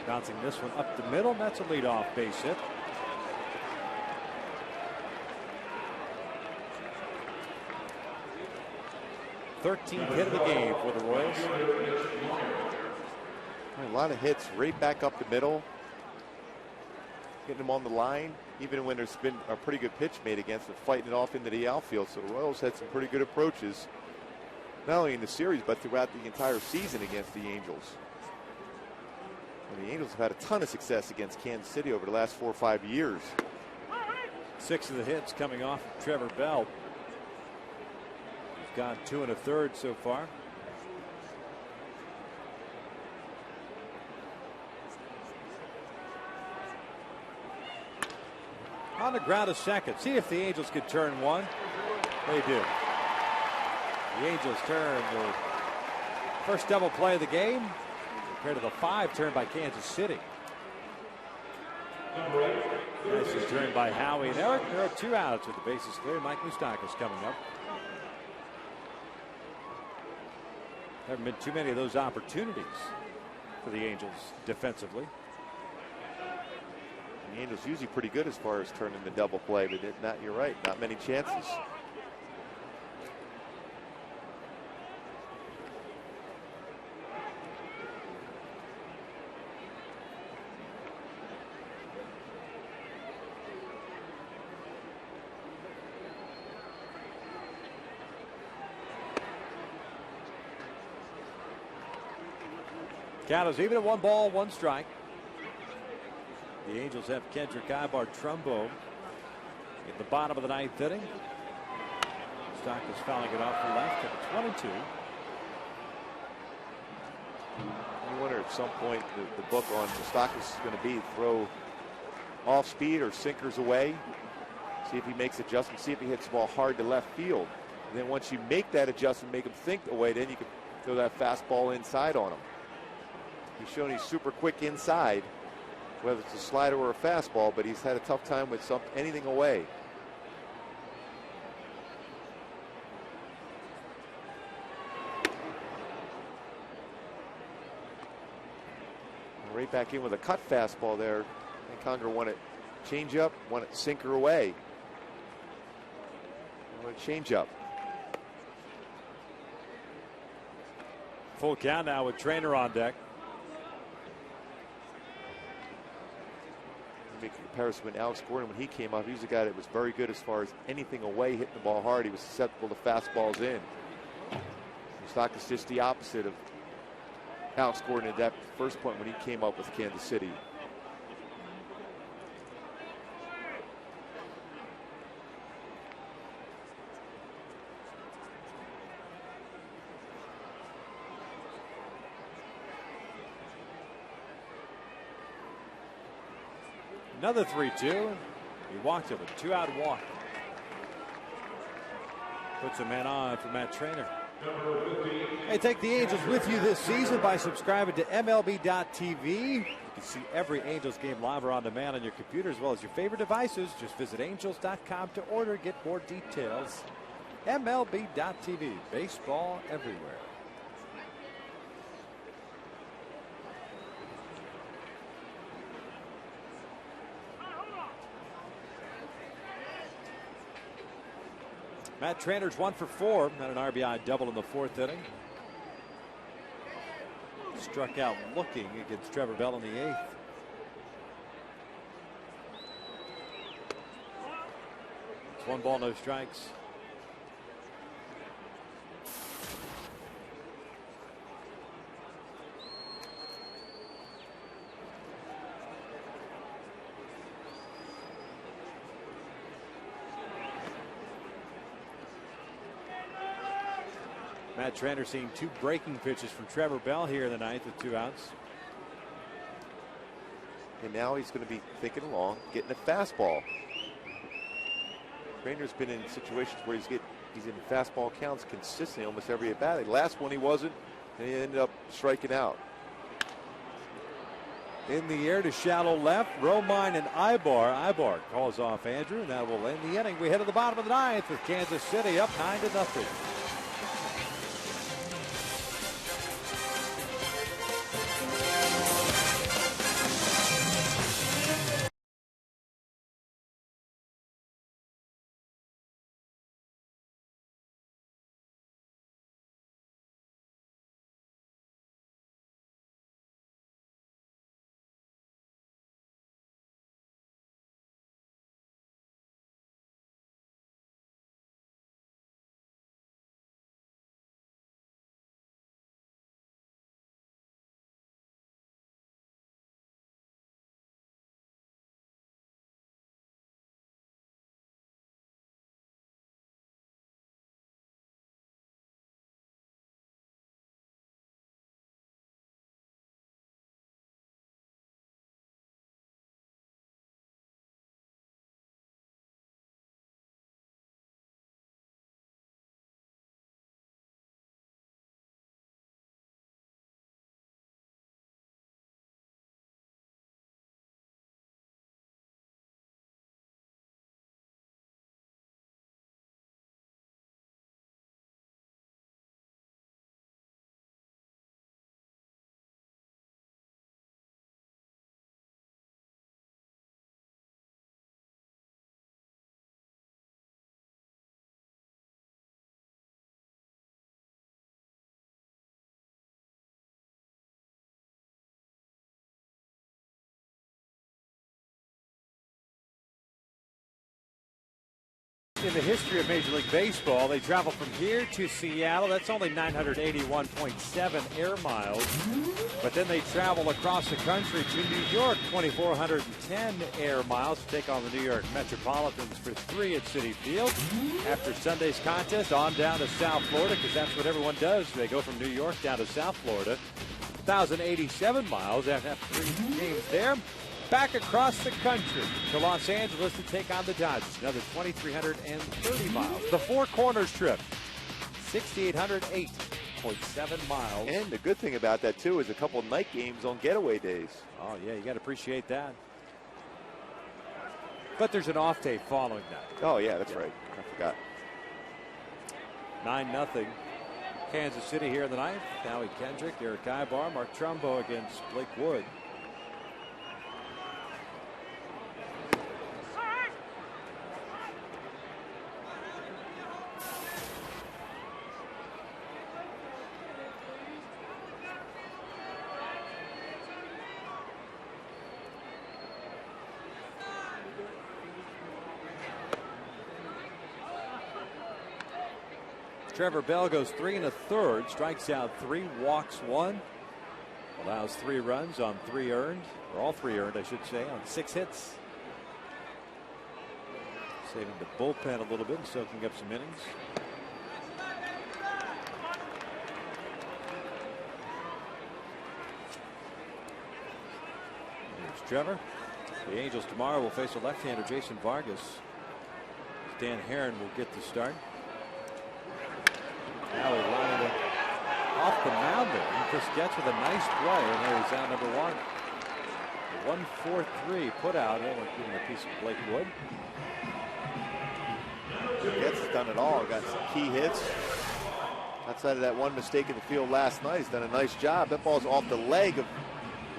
Bouncing this one up the middle, and that's a leadoff base hit. Thirteenth hit of the game for the Royals. A lot of hits right back up the middle. Getting them on the line, even when there's been a pretty good pitch made against it, fighting it off into the outfield. So the Royals had some pretty good approaches, not only in the series, but throughout the entire season against the Angels. And the Angels have had a ton of success against Kansas City over the last 4 or 5 years. 6 of the hits coming off of Trevor Bell. He's gone 2 1/3 so far. the ground to second. See if the Angels could turn one. They do. The Angels turn the first double play of the game compared to the 5 turned by Kansas City. Nicely turned by Howie and Eric. There are 2 outs with the bases clear. Mike Moustakas coming up. Haven't been too many of those opportunities for the Angels defensively. The Angels usually pretty good as far as turning the double play, but not, you're right, not many chances. Count is even at 1 ball, 1 strike. The Angels have Kendrick Ibar Trumbo in the bottom of the 9th inning. Stock is fouling it off the left at 1-2. You wonder at some point the book on Moustakas is going to be throw off speed or sinkers away. See if he makes adjustments. See if he hits the ball hard to left field. And then once you make that adjustment, make him think away, then you can throw that fastball inside on him. He's shown he's super quick inside, whether it's a slider or a fastball, but he's had a tough time with anything away. Right back in with a cut fastball there. And Conger won it change up, won it sinker away. Won it change up. Full count now with Trainer on deck. Make a comparison with Alex Gordon when he came up. He was a guy that was very good as far as anything away, hitting the ball hard. He was susceptible to fastballs in. Moustakas just the opposite of Alex Gordon at that first point when he came up with Kansas City. Another 3-2. He walked it with a 2-out walk. Puts a man on for Matt Trainer. Hey, take the Angels with you this season by subscribing to MLB.tv. You can see every Angels game live or on demand on your computer as well as your favorite devices. Just visit Angels.com to order. Get more details. MLB.tv. Baseball everywhere. Matt Trainer's 1 for 4. Had an RBI double in the 4th inning. Struck out looking against Trevor Bell in the 8th. It's 1 ball, no strikes. Matt Trainer seeing 2 breaking pitches from Trevor Bell here in the 9th with 2 outs. And now he's going to be thinking along, getting a fastball. Trainer's been in situations where he's in fastball counts consistently almost every at bat. The last one he wasn't, and he ended up striking out. In the air to shallow left, Romine and Ibar. Ibar calls off Andrew, and that will end the inning. We head to the bottom of the 9th with Kansas City up 9-0. the history of Major League Baseball. They travel from here to Seattle. That's only 981.7 air miles. But then they travel across the country to New York, 2,410 air miles to take on the New York Metropolitans for 3 at Citi Field. After Sunday's contest, on down to South Florida, because that's what everyone does. They go from New York down to South Florida. 1,087 miles after 3 games there. Back across the country to Los Angeles to take on the Dodgers. Another 2,330 miles. The Four Corners trip, 6,808.7 miles. And the good thing about that, too, is a couple of night games on getaway days. Oh, yeah, you got to appreciate that. But there's an off day following that. Oh, yeah, that's right. I forgot. 9-0. Kansas City here in the ninth. Howie Kendrick, Eric Ibar, Mark Trumbo against Blake Wood. Trevor Bell goes 3 1/3, strikes out 3, walks 1, allows 3 runs on 3 earned, or all 3 earned, I should say, on 6 hits. Saving the bullpen a little bit and soaking up some innings. Here's Trevor. The Angels tomorrow will face a left-hander, Jason Vargas. Dan Herron will get the start. Now he lined it off the mound there. And Chris Getz with a nice play, and there he's out number 1. The 1-4-3 put out, giving a piece of Blake Wood. Getz has done it all. Got some key hits. Outside of that one mistake in the field last night, he's done a nice job. That ball's off the leg of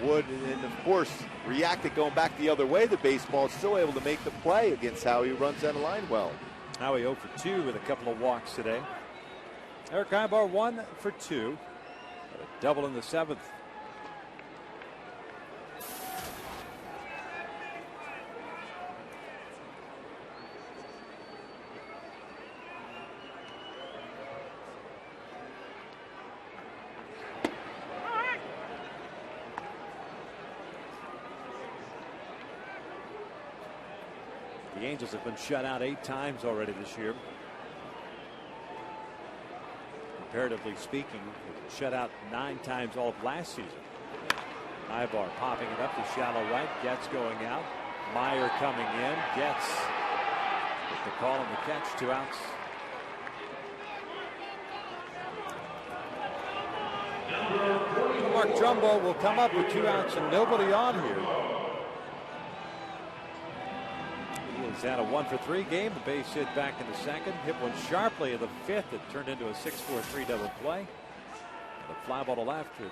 Wood, and of course, reacted going back the other way. The baseball is still able to make the play against Howie, who runs down the line well. Howie 0 for 2 with a couple of walks today. Eric Ibar 1 for 2. A double in the 7th. The Angels have been shut out 8 times already this year. Comparatively speaking, shut out 9 times all of last season. Ibar popping it up to shallow right. Getz going out. Meyer coming in. Getz with the call and the catch. 2 outs. Mark Trumbo will come up with 2 outs and nobody on here. He's had a 1 for 3 game. The base hit back in the 2nd. Hit one sharply in the 5th. It turned into a 6-4-3 double play. The fly ball to left to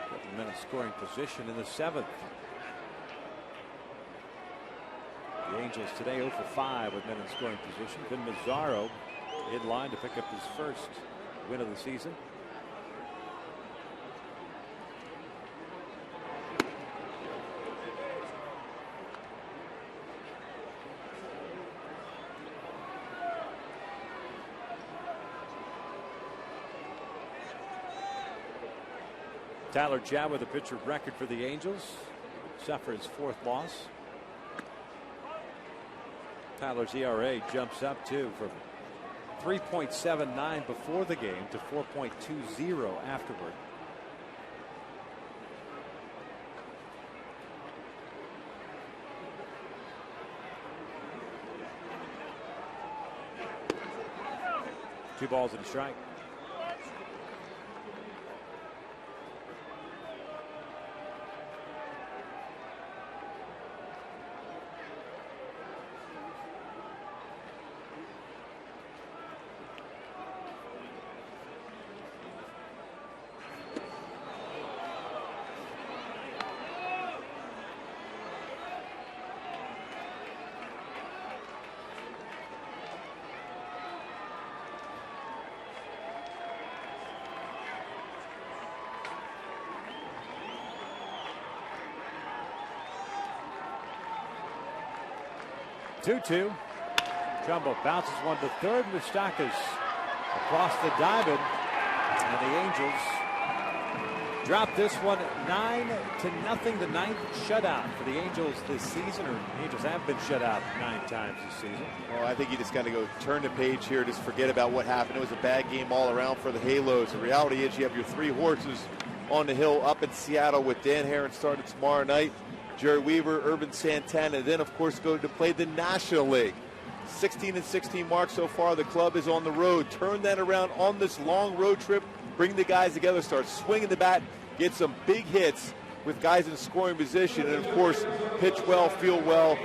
put the men in scoring position in the 7th. The Angels today 0 for 5 with men in scoring position. Vin Mazzaro in line to pick up his first win of the season. Tyler Jab with a pitcher record for the Angels. Suffered his 4th loss. Tyler's ERA jumps up too from 3.79 before the game to 4.20 afterward. Two balls and a strike. Trumbo bounces one to third. Moustakas across the diamond. And the Angels drop this one 9-0. The ninth shutout for the Angels this season, or the Angels have been shut out 9 times this season. Well, I think you just got to go turn the page here. Just forget about what happened. It was a bad game all around for the Halos. The reality is you have your 3 horses on the hill up in Seattle with Dan Herron starting tomorrow night. Jerry Weaver, Urban Santana, and then, of course, go to play the National League. 16-16 mark so far. The club is on the road. Turn that around on this long road trip. Bring the guys together. Start swinging the bat. Get some big hits with guys in scoring position. And, of course, pitch well, feel well.